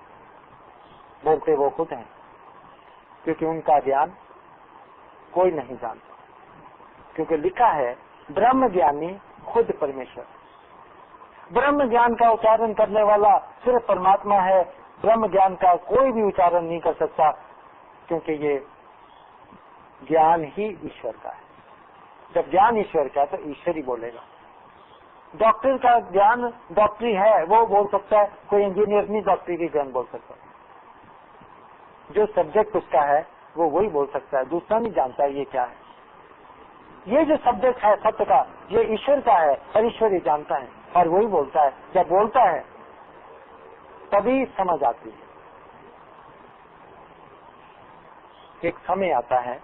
بولتے وہ خود ہیں، کیونکہ ان کا گیان کوئی نہیں جانتا. کیونکہ لکھا ہے برہم گیانی خود پرمیشور. برہم گیان کا اچارن کرنے والا صرف پرماتما ہے. برہم گیان کا کوئی بھی اچارن نہیں کر سکتا، کیونکہ یہ گیان ہی ایشور کا ہے. جب گیان ایشور کا ہے تو ایشور ہی بولے گا. ڈاکٹر کا گیان ڈاکٹری ہے، وہ بول سکتا ہے. کوئی انجینئر نہیں ڈاکٹری کی گیان بول سکتا. جو سبجیکٹ اس کا ہے وہ وہی بول سکتا ہے، دوسرا نہیں جانتا یہ کیا ہے. یہ جو سبجیکٹ ہے ستیہ کا، یہ ایشور کا ہے اور ایشور ہی جانتا ہے اور وہی بولتا ہے. جب بولتا ہے تبھی سمجھ آتی ہے. ایک سمے آتا ہے،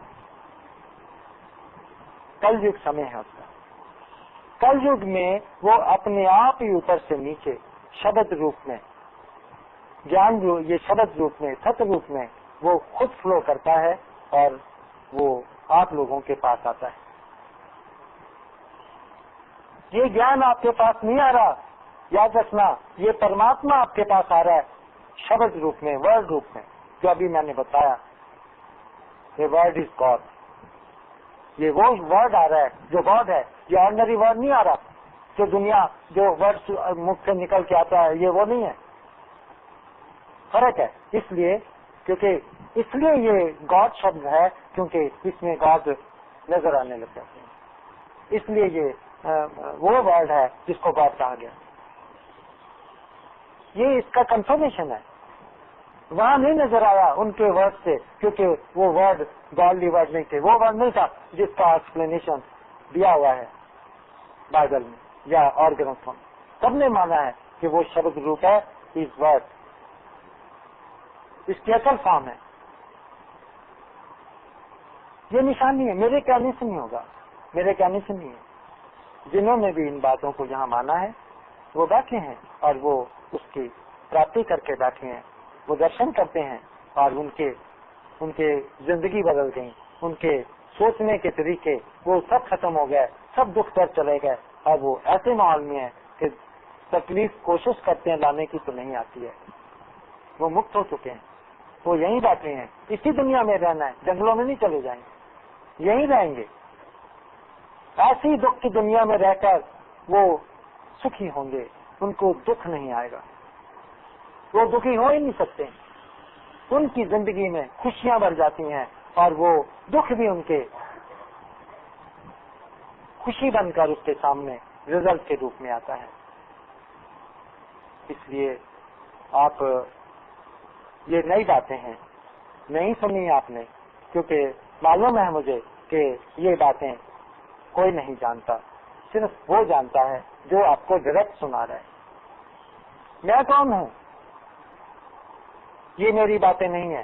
کل یگ سمے ہے اس کا. کل یگ میں وہ اپنے آپ ہی اوپر سے نیچے شبد روپ میں گیان، یہ شبد روپ میں، ست روپ میں وہ خود فلو کرتا ہے اور وہ آپ لوگوں کے پاس آتا ہے. یہ گیان آپ کے پاس نہیں آ رہا، یاد رکھنا، یہ پرماتما آپ کے پاس آ رہا ہے شبد روپ میں، ورڈ روپ میں، جو ابھی میں نے بتایا. یہ ورڈ از گاڈ. یہ وہ ورڈ آ رہا ہے جو گاڈ ہے، یہ آرڈنری ورڈ نہیں آ رہا جو دنیا جو ورڈ منہ سے نکل کے آتا ہے، یہ وہ نہیں ہے، فرق ہے۔ اس لیے یہ گاڈ شبد ہے کیونکہ اس میں گاڈ نظر آنے لگ جاتے ہیں، اس لیے یہ وہ ورڈ ہے جس کو گاڈ کہا گیا۔ یہ اس کا کنفرمیشن ہے، وہاں نہیں نظر آیا ان کے ورڈ سے کیونکہ وہ ورڈ گاڈلی ورڈ نہیں تھے، وہ ورڈ نہیں تھا جس کا ایکسپلینیشن دیا ہوا ہے بائبل میں یا اور گرنتھوں میں۔ سب نے مانا ہے کہ وہ شبد روپ ہے، اس ورڈ اس کی اصل فارم ہے۔ یہ نشانی ہے، میرے کہنے سے نہیں ہوگا، میرے کہنے سے نہیں ہے۔ جنہوں نے بھی ان باتوں کو یہاں مانا ہے وہ بیٹھے ہیں اور وہ اس کی پراپتی کر کے بیٹھے ہیں، وہ درشن کرتے ہیں اور ان کے زندگی بدل گئی، ان کے سوچنے کے طریقے وہ سب ختم ہو گئے، سب دکھ در چلے گئے اور وہ ایسے ماحول میں ہے کہ تکلیف کوشش کرتے ہیں لانے کی تو نہیں آتی ہے، وہ مکت ہو چکے ہیں، وہ یہیں بیٹھے ہیں، اسی دنیا میں رہنا ہے، جنگلوں میں نہیں چلے جائیں گے، یہیں رہیں گے، ایسی دکھ کی دنیا میں رہ کر وہ سکھی ہوں گے، ان کو دکھ نہیں آئے گا، وہ دکھی ہو ہی نہیں سکتے، ان کی زندگی میں خوشیاں بڑھ جاتی ہیں اور وہ دکھ بھی ان کے خوشی بن کر اس کے سامنے رزلٹ کے روپ میں آتا ہے۔ اس لیے آپ یہ نئی باتیں ہیں، نہیں سنی آپ نے، کیونکہ معلوم ہے مجھے کہ یہ باتیں کوئی نہیں جانتا، صرف وہ جانتا ہے جو آپ کو ڈائریکٹ سنا رہا ہے۔ میں کون ہوں؟ یہ میری باتیں نہیں ہیں،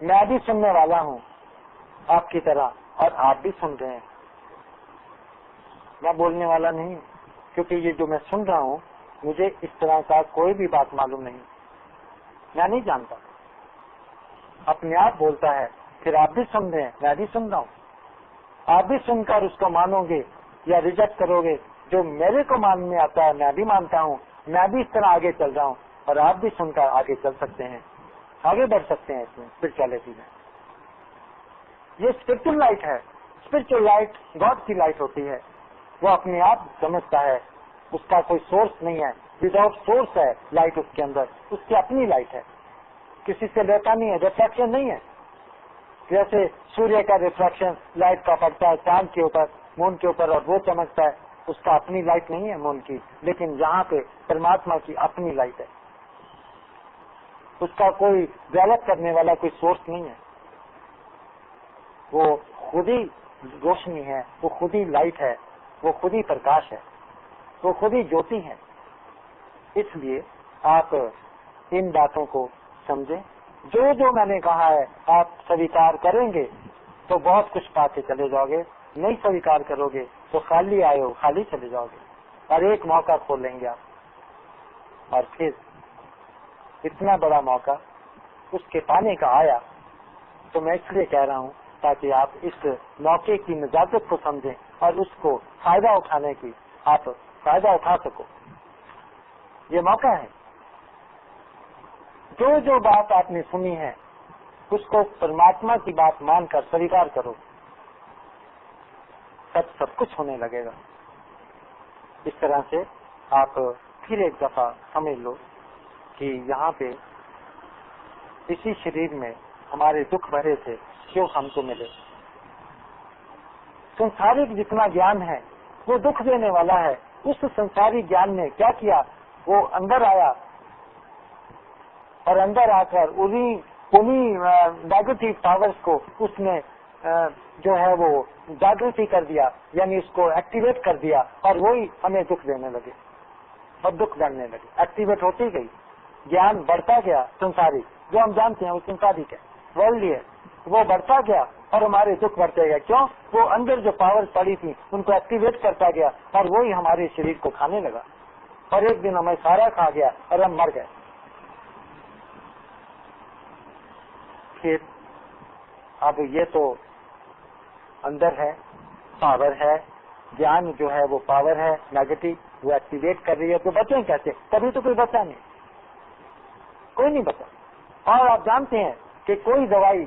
میں بھی سننے والا ہوں آپ کی طرح اور آپ بھی سن رہے ہیں، میں بولنے والا نہیں ہوں، کیونکھ یہ جو میں سن رہا ہوں مجھے اس طرح کا کوئی بھی بات معلوم نہیں، میں نہیں جانتا، اپنے آپ بولتا ہے، پھر آپ بھی سن رہے ہیں، میں بھی سن رہا ہوں، آپ بھی سن کر اس کو مانو گے یا ریجیکٹ کرو گے، جو میرے کو مان میں آتا ہے میں بھی مانتا ہوں، میں بھی اس طرح آگے چل رہا ہوں اور آپ بھی سن کر آگے چل سکتے ہیں، آگے بڑھ سکتے ہیں اس میں اسپرچولیٹی میں۔ یہ اسپرچل لائٹ ہے، اسپرچل لائٹ گاڈ کی لائٹ ہوتی ہے، وہ اپنے آپ سمجھتا ہے، اس کا کوئی سورس نہیں ہے، وداؤٹ سورس ہے لائٹ اس کے اندر، اس کی اپنی لائٹ ہے، کسی سے لیتا نہیں ہے، ریفلیکشن نہیں ہے، جیسے سوریہ کا ریفلیکشن لائٹ کا پڑتا ہے چاند کے اوپر، مون کے اوپر اور وہ چمکتا ہے، اس کا اپنی لائٹ نہیں ہے مون کی، لیکن یہاں پہ پرماتما کی اپنی لائٹ ہے، اس کا کوئی ڈیولپ کرنے والا کوئی سورس نہیں ہے، وہ خود ہی روشنی ہے، وہ خود ہی لائٹ ہے، وہ خود ہی پرکاش ہے، وہ خود ہی جوتی ہے۔ اس لیے آپ ان باتوں کو سمجھیں، جو میں نے کہا ہے آپ سویکار کریں گے تو بہت کچھ پا کے چلے جاؤ گے، نہیں سویکار کرو گے تو خالی آئے ہو خالی چلے جاؤ گے، اور ایک موقع کھو لیں گے آپ، اور پھر اتنا بڑا موقع اس کے پانے کا آیا تو میں اس لیے کہہ رہا ہوں تاکہ آپ اس موقع کی نجات کو سمجھیں اور اس کو فائدہ اٹھانے کی آپ فائدہ اٹھا سکو، یہ موقع ہے۔ جو بات آپ نے سنی ہے اس کو پرماتما کی بات مان کر سویکار کرو، سب کچھ ہونے لگے گا۔ اس طرح سے آپ پھر ایک دفعہ سمجھ لو کہ یہاں پہ اسی شریر میں ہمارے دکھ بھرے تھے جو ہم کو ملے، سنسارک جتنا گیان ہے وہ دکھ دینے والا ہے، اس سنساری گیان نے کیا کیا، وہ اندر آیا اور اندر آ کر انہیں نیگیٹو پاورز کو اس نے جو ہے وہ جاگرتی کر دیا، یعنی اس کو ایکٹیویٹ کر دیا، اور وہی ہمیں دکھ دینے لگے اور دکھ بڑھنے لگے، ایکٹیویٹ ہوتی گئی، گیان بڑھتا گیا، سنساری جو ہم جانتے ہیں وہ سنساری ہے، ورلڈلی ہے، وہ بڑھتا گیا اور ہمارے دکھ بڑھتے گئے، کیوں؟ وہ اندر جو پاور پڑی تھی ان کو ایکٹیویٹ کرتا گیا اور وہی ہمارے شریر کو کھانے لگا، اور ایک دن ہمیں سارا کھا گیا اور ہم مر گئے۔ پھر اب یہ تو اندر ہے، پاور ہے، گیان جو ہے وہ پاور ہے نیگیٹو، وہ ایکٹیویٹ کر رہی ہے، تو بچیں کیسے؟ کبھی تو کوئی بچا نہیں، کوئی نہیں بچا، اور آپ جانتے ہیں کہ کوئی دوائی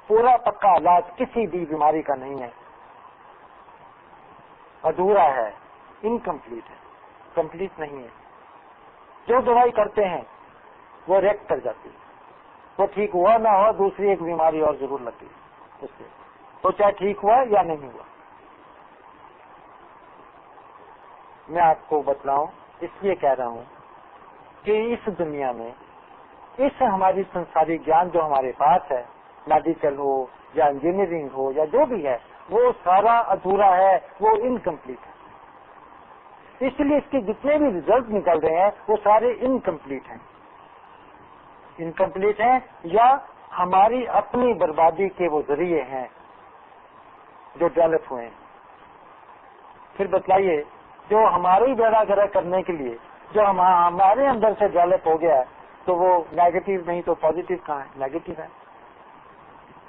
پورا پکا علاج کسی بھی بیماری کا نہیں ہے، ادھورا ہے، انکمپلیٹ ہے، کمپلیٹ نہیں ہے. جو دوائی کرتے ہیں وہ ریکٹ کر جاتی ہے، وہ ٹھیک ہوا نہ ہوا دوسری ایک بیماری اور ضرور لگ گئی اس سے، تو چاہے ٹھیک ہوا یا نہیں ہوا. میں آپ کو بتلاؤں اس لیے کہہ رہا ہوں کہ اس دنیا میں اس ہماری سنساری گیان جو ہمارے پاس ہے، میڈیکل ہو یا انجینئرنگ ہو یا جو بھی ہے، وہ سارا ادھورا ہے، وہ انکمپلیٹ ہے. اس لیے اس کے جتنے بھی ریزلٹ نکل رہے ہیں وہ سارے انکمپلیٹ ہیں. انکمپلیٹ ہیں یا ہماری اپنی بربادی کے وہ ذریعے ہیں جو ڈیولپ ہوئے ہیں. پھر بتلائیے جو ہماری بیڑا گرک کرنے کے لیے جو ہمارے اندر سے ڈیولپ ہو گیا ہے تو وہ نیگیٹو نہیں تو پازیٹو کہاں ہے؟ نیگیٹو ہے.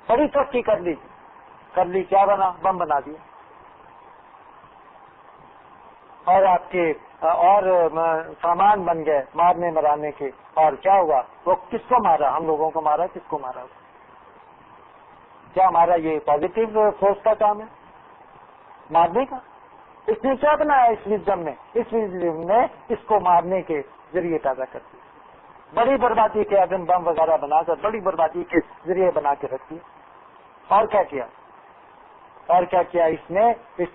بڑی ترقی کر لی کیا بنا؟ بم بنا دیا. اور آپ کے اور سامان بن گئے مارنے مرانے کے. اور کیا ہوا؟ وہ کس کو مارا؟ ہم لوگوں کو مارا. کس کو مارا؟ کیا ہمارا یہ پازیٹو فورس کا کام ہے مارنے کا؟ اس نے کیا بنایا اس وزڈم میں؟ اس وزڈم نے اس کو مارنے کے ذریعے پیدا کر دیا. بڑی بربادی کے ایٹم بم وغیرہ بنا کر بڑی بربادی کے ذریعے بنا کے رکھ دیا. اور کیا کیا؟ اور کیا کیا اس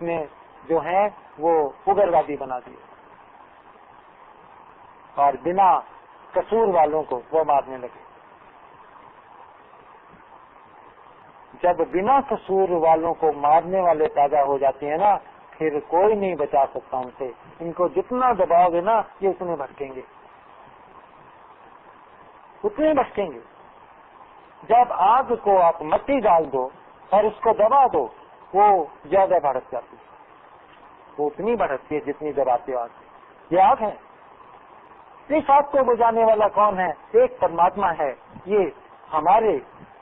نے جو ہے وہ اگروادی بنا دیا اور بنا قصور والوں کو وہ مارنے لگے. جب بنا قصور والوں کو مارنے والے پیدا ہو جاتے ہیں نا، پھر کوئی نہیں بچا سکتا ان سے. ان کو جتنا دباؤ گے نا یہ اتنے بھٹکیں گے، اتنے بھٹکیں گے. جب آگ کو آپ مٹی ڈال دو اور اس کو دبا دو وہ زیادہ بھڑک جاتی ہے. وہ اتنی بھڑکتی ہے جتنی دباتے ہو آگ. یہ آگ ہے. اس آگ کو بجھانے والا کون ہے؟ ایک پرماتما ہے. یہ ہمارے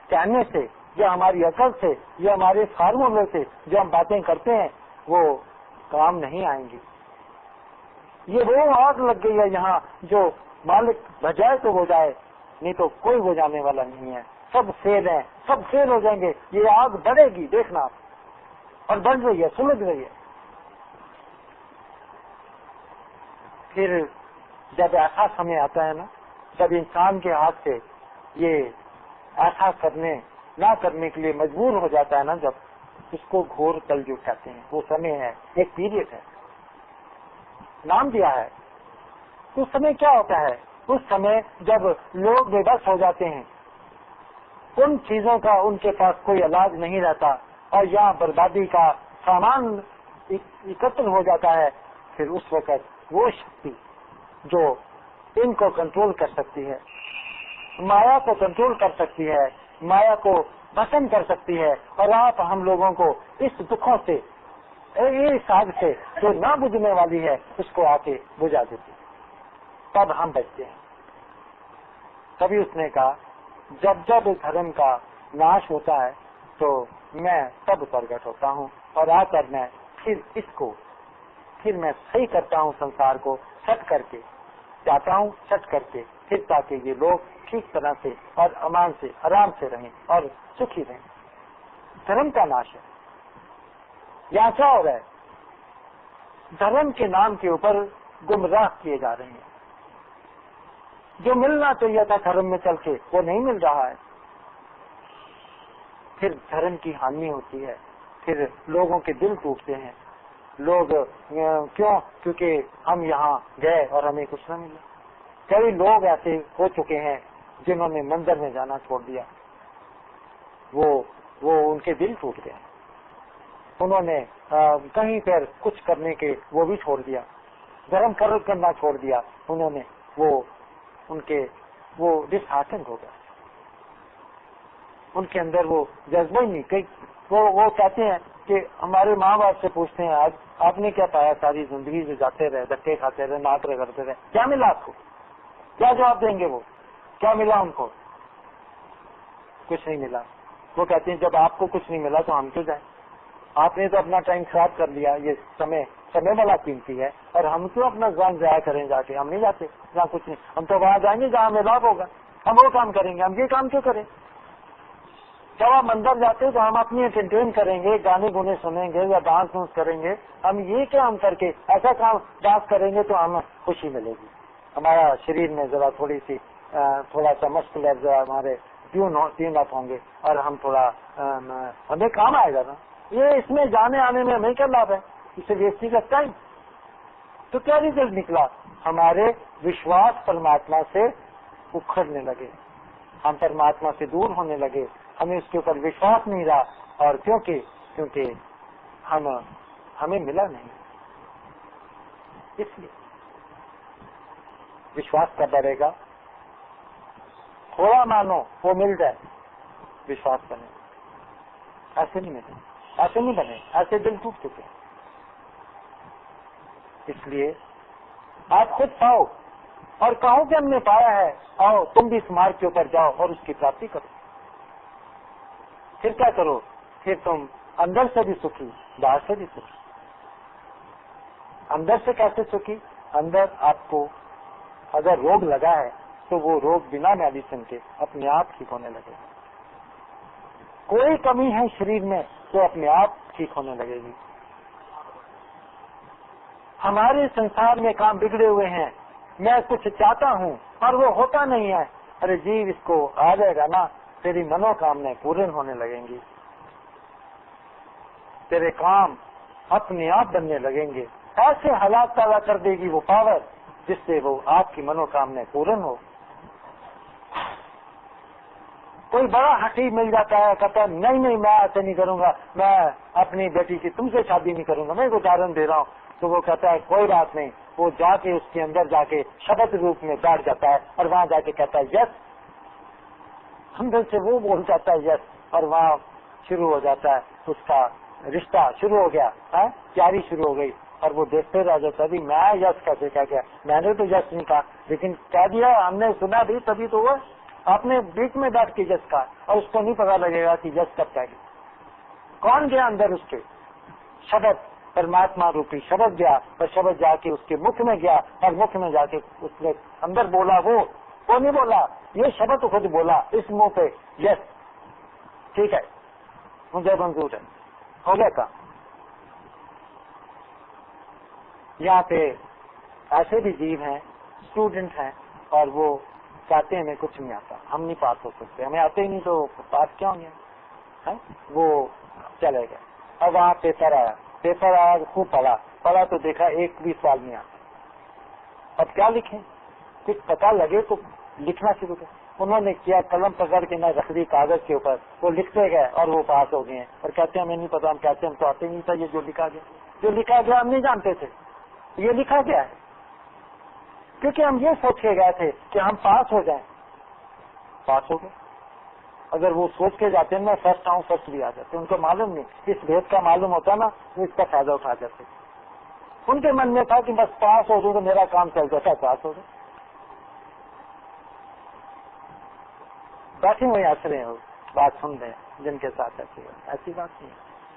کہنے سے یا ہماری عقل سے یا ہمارے فارمولے سے جو ہم باتیں کرتے ہیں وہ کام نہیں آئیں گی. یہ وہ آگ لگ گئی ہے یہاں جو مالک بجائے تو بجائے، نہیں تو کوئی بجھانے والا نہیں ہے. سب فیل ہیں، سب فیل ہو جائیں گے. یہ آگ بڑھے گی دیکھنا آپ، اور بڑھ رہی ہے، سلجھ رہی ہے. پھر جب ایسا سمے آتا ہے نا، جب انسان کے ہاتھ سے یہ ایسا نہ کرنے کے لیے مجبور ہو جاتا ہے نا، جب اس کو گھور کلجگ کہتے ہیں. وہ سمے ہے، ایک پیریڈ ہے، نام دیا ہے. اس سمے کیا ہوتا ہے؟ اس سمے جب لوگ بے بس ہو جاتے ہیں، ان چیزوں کا ان کے پاس کوئی علاج نہیں رہتا اور یہاں بربادی کا سامان اکٹھا ہو جاتا ہے. پھر اس وقت وہ شکتی جو ان کو کنٹرول کر سکتی ہے، مایا کو کنٹرول کر سکتی ہے، مایا کو بھسم کر سکتی ہے، اور آپ ہم لوگوں کو اس دکھوں سے، اس آگ سے جو نہ بجھنے والی ہے اس کو آ کے بجھا دیتی. تب ہم بچتے ہیں. تبھی اس نے کہا جب جب دھرم کا ناش ہوتا ہے تو میں تب پرگٹ ہوتا ہوں اور آ کر میں پھر میں صحیح کرتا ہوں سنسار کو سٹ کر کے جاتا ہوں، سٹ کر کے پھر تاکہ یہ لوگ ٹھیک طرح سے اور امان سے آرام سے رہیں اور سکھی رہیں. دھرم کا ناش ہے. یہاں کیا ہو رہا ہے؟ دھرم کے نام کے اوپر گمراہ کیے جا رہے ہیں. جو ملنا چاہیے تھا دھرم میں چل کے وہ نہیں مل رہا ہے. پھر دھرم کی ہانی ہوتی ہے، پھر لوگوں کے دل ٹوٹتے ہیں. لوگ کیوں؟ کیونکہ ہم یہاں گئے اور ہمیں کچھ نہ ملا. کئی لوگ ایسے ہو چکے ہیں جنہوں نے مندر میں جانا چھوڑ دیا. وہ ان کے دل ٹوٹ گئے. انہوں نے کہیں پر کچھ کرنے کے وہ بھی چھوڑ دیا. دھرم کرنا چھوڑ دیا انہوں نے. وہ ڈسہارٹنڈ ہو گیا. ان کے اندر وہ جذبہ ہی نہیں. وہ کہتے ہیں کہ ہمارے ماں باپ سے پوچھتے ہیں آج آپ نے کیا پایا؟ ساری زندگی سے جاتے رہے، دھکے کھاتے رہے، ناکرے کرتے رہے، کیا ملا آپ کو؟ کیا جواب دیں گے وہ؟ کیا ملا ان کو؟ کچھ نہیں ملا. وہ کہتے ہیں جب آپ کو کچھ نہیں ملا تو ہم کیوں جائیں؟ آپ نے تو اپنا ٹائم خراب کر لیا. یہ سمے والا قیمتی ہے، اور ہم کیوں اپنا زبان ضائع کریں جا کے؟ ہم نہیں جاتے جہاں کچھ نہیں. ہم تو وہاں جائیں گے جہاں ہمیں لابھ ہوگا. ہم وہ کام کریں گے. ہم یہ کام کیوں کریں؟ جب ہم اندر جاتے تو ہم اپنی انٹرٹین کریں گے، گانے گونے سنیں گے یا ڈانس وانس کریں گے. ہم یہ کام کر کے ایسا کام ڈانس کریں گے تو ہمیں خوشی ملے گی. ہمارا شریر میں ذرا تھوڑا سا مسکولر ذرا ہمارے ٹیون اپ ہوں گے اور ہم تھوڑا ہمیں کام آئے گا نا. یہ اس میں جانے آنے میں ہمیں کیا لابھ ہے؟ اسے ویسٹنگ آف ٹائم. تو کیا ریزلٹ نکلا؟ ہمارے وشواس پرماتما سے اکھڑنے لگے، ہم پرماتما سے دور ہونے لگے، ہمیں اس کے اوپر وشواس نہیں رہا. اور کیونکہ ہمیں ملا نہیں، اس لیے وشواس کب بڑھے گا؟ تھوڑا مانو وہ مل جائے، وشواس بنے. ایسے نہیں ملے، ایسے نہیں بنے، ایسے دل ٹوٹ چکے. اس لیے آپ خود پاؤ اور کہو کہ ہم نے پایا ہے، آؤ تم بھی اس مارگ کے اوپر جاؤ اور اس کی پراپتی کرو. پھر کیا کرو؟ پھر تم اندر سے بھی سکھی، باہر سے بھی سکھی. اندر سے کیسے سکھی؟ اندر آپ کو اگر روگ لگا ہے تو وہ روگ بنا میڈیسن کے اپنے آپ ٹھیک ہونے لگے گا. کوئی کمی ہے شریر میں تو اپنے آپ ٹھیک ہونے لگے گی. ہمارے سنسار میں کام بگڑے ہوئے ہیں، میں کچھ چاہتا ہوں اور وہ ہوتا نہیں ہے. ارے جی اس کو آ جائے گا نا، تیری منو کامنے پورن ہونے لگیں گی، تیرے کام اپنے آپ بننے لگیں گے. ایسے حالات پیدا کر دے گی وہ پاور جس سے وہ آپ کی منو کامنے پورن ہو. کوئی بڑا حقیق مل جاتا ہے، کہتا ہے نہیں میں ایسے نہیں کروں گا، میں اپنی بیٹی کی تم سے شادی نہیں کروں گا. میں ایک ادارن دے رہا ہوں. تو وہ کہتا ہے کوئی بات نہیں، وہ جا کے اس کے اندر جا کے شبد روپ میں بیٹھ جاتا ہے اور وہاں جا کے کہتا ہے یس. اندر سے وہ بول جاتا ہے یس، اور وہاں شروع ہو جاتا ہے اس کا رشتہ شروع ہو گیا، تیاری شروع ہو گئی. اور وہ دیکھتے رہ جاتا ہے میں یس کیسے کہہ گیا، میں نے تو یس نہیں کہا، لیکن کہہ دیا، ہم نے سنا بھی تبھی تو وہ آپ نے بیچ میں بیٹھ کے یس کہا اور اس کو نہیں پتا لگے گا کہ یس کب کہہ گیا. کون گیا اندر؟ اس کے شبد، پرماتما روپی شبد گیا، اور شبد جا کے اس کے مکھ میں گیا اور مکھ میں جا کے اس نے اندر بولا. وہ نہیں بولا، یہ شبد خود بولا اس منہ پہ یس ٹھیک ہے مجھے منظور ہے، ہو گیا کام. یہاں پہ ایسے بھی جیو ہیں، اسٹوڈنٹ ہیں، اور وہ کہتے ہیں ہمیں کچھ نہیں آتا، ہم نہیں پاس ہو سکتے، ہمیں آتے ہی نہیں تو پاس کیا ہوں گے. وہ چلے گئے. اب وہاں پیپر آیا، خوب پڑھا تو دیکھا ایک بھی سوال نہیں آتا. اب کیا لکھیں؟ کچھ پتا لگے تو لکھنا شروع کر. انہوں نے کیا، قلم پکڑ کے نہ رکھ دی کاغذ کے اوپر، وہ لکھتے گئے اور وہ پاس ہو گئے ہیں. اور کہتے ہیں ہمیں نہیں پتا، ہم کہتے ہیں ہم تو آتے نہیں تھا، یہ جو لکھا گیا ہم نہیں جانتے تھے یہ لکھا گیا ہے. کیونکہ ہم یہ سوچ کے گئے تھے کہ ہم پاس ہو جائیں، پاس ہو گئے. اگر وہ سوچ کے جاتے ہیں میں فرسٹ آؤں، فرسٹ بھی آ جاتے. ان کو معلوم نہیں، اس بھید کا معلوم ہوتا نا وہ اس کا فائدہ اٹھا جاتے. ان کے من میں تھا کہ بس پاس ہو جاؤں تو میرا کام چل جاتا ہے، پاس ہو جائے. بیٹھے ہوئے ہنس رہے ہیں، بات سن رہے ہیں جن کے ساتھ ایسی بات نہیں.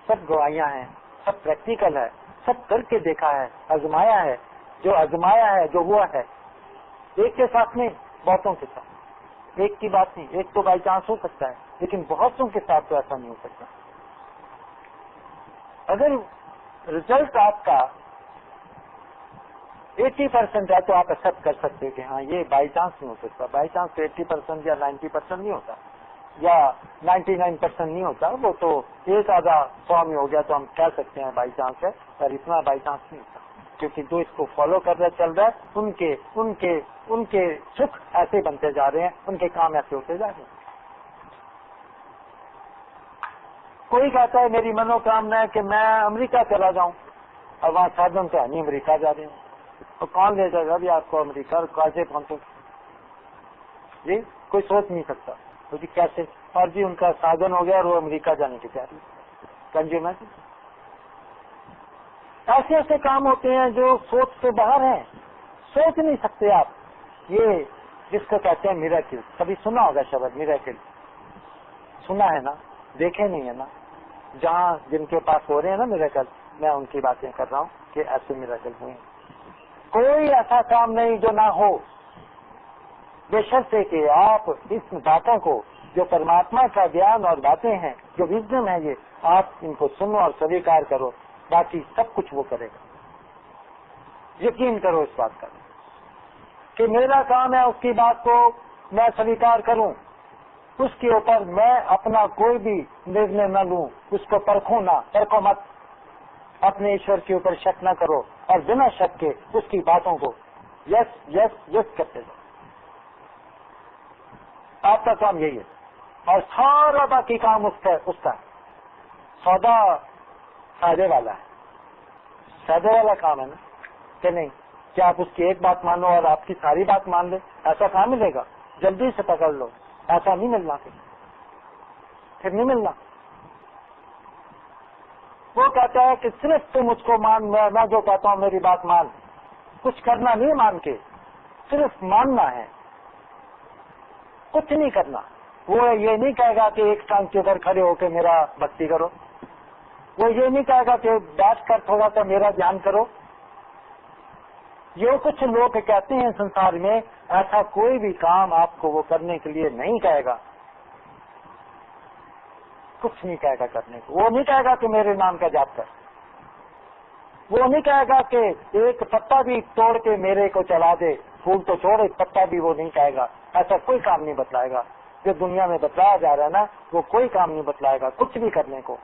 سب گواہیاں ہیں، سب پریکٹیکل ہے، سب کر کے دیکھا ہے، آزمایا ہے. جو آزمایا ہے، جو ہوا ہے، ایک کے ساتھ نہیں، بہتوں کے ساتھ. ایک کی بات نہیں، ایک تو بائی چانس ہو سکتا ہے، لیکن بہتوں کے ساتھ تو ایسا نہیں ہو سکتا. اگر رزلٹ آپ کا 80% ہے تو آپ ایکسپٹ کر سکتے ہیں کہ ہاں یہ بائی چانس نہیں ہو سکتا. بائی چانس تو 80% یا 90% نہیں ہوتا، یا 99% نہیں ہوتا. وہ تو ایک آدھا 100 میں ہو گیا تو ہم کہہ سکتے ہیں بائی چانس ہے، پر اتنا بائی چانس نہیں ہوتا. کیونکہ جو اس کو فالو کر رہا چل رہا ہے ان کے سکھ ایسے بنتے جا رہے ہیں، ان کے کام ایسے ہوتے جا رہے ہیں. کوئی کہتا ہے میری منو کامنا ہے کہ میں امریکہ چلا جاؤں، اور وہاں سادن سے نہیں امریکہ جا رہے ہیں. تو کون لے جائے گا بھی آپ کو امریکہ؟ کیسے پہنچو جی؟ کوئی سوچ نہیں سکتا تو جی کیسے. اور جی ان کا سادن ہو گیا اور وہ امریکہ جانے کی تیاری. کنزیومر ایسے کام ہوتے ہیں جو سوچ سے باہر ہیں، سوچ نہیں سکتے آپ. یہ جس کو کہتے ہیں میراکل. کبھی سنا ہوگا شبد میراکل؟ سنا ہے نا، دیکھے نہیں ہے نا. جہاں جن کے پاس ہو رہے ہیں نا میراکل، میں ان کی باتیں کر رہا ہوں کہ ایسے میراکل ہوئے. کوئی ایسا کام نہیں جو نہ ہو، بے شرط کہ آپ اس باتوں کو جو پرماتما کا گیان اور باتیں ہیں، جو وزڈم ہے، یہ آپ ان کو سنو اور سویکار کرو، باقی سب کچھ وہ کرے گا۔ یقین کرو اس بات کا کہ میرا کام ہے اس کی بات کو میں سویکار کروں، اس کے اوپر میں اپنا کوئی بھی نرنے نہ لوں، اس کو پرکھوں نہ، پرکھو مت، اپنے ایشور کے اوپر شک نہ کرو اور بنا شک کے اس کی باتوں کو یس یس یس کرتے جاؤ۔ آپ کا کام یہی ہے، اور سارا باقی کام اس کا سودا فائدے والا ہے، فائدے والا کام ہے نا، کہ نہیں؟ کیا آپ اس کی ایک بات مانو اور آپ کی ساری بات مان لیں؟ ایسا کہاں ملے گا؟ جلدی سے پکڑ لو، ایسا نہیں ملنا، پھر نہیں ملنا۔ وہ کہتا ہے کہ صرف تم مجھ کو مان، میں جو کہتا ہوں میری بات مان، کچھ کرنا نہیں مان کے، صرف ماننا ہے، کچھ نہیں کرنا۔ وہ یہ نہیں کہے گا کہ ایک ٹانگ کے ادھر کھڑے ہو کے میرا بھکتی کرو، وہ یہ نہیں کہے گا کہ بیٹھ کر تھوڑا سا میرا دھیان کرو۔ یہ کچھ لوگ کہتے ہیں سنسار میں، ایسا کوئی بھی کام آپ کو وہ کرنے کے لیے نہیں کہے گا، کچھ نہیں کہے گا کرنے کو۔ وہ نہیں کہے گا کہ میرے نام کا جپ کر، وہ نہیں کہے گا کہ ایک پتا بھی توڑ کے میرے کو چلا دے، پھول تو چھوڑے پتا بھی وہ نہیں کہے گا۔ ایسا کوئی کام نہیں بتلائے گا جو دنیا میں بتلایا جا رہا ہے نا، وہ کوئی کام نہیں بتلائے گا کچھ بھی کرنے کو۔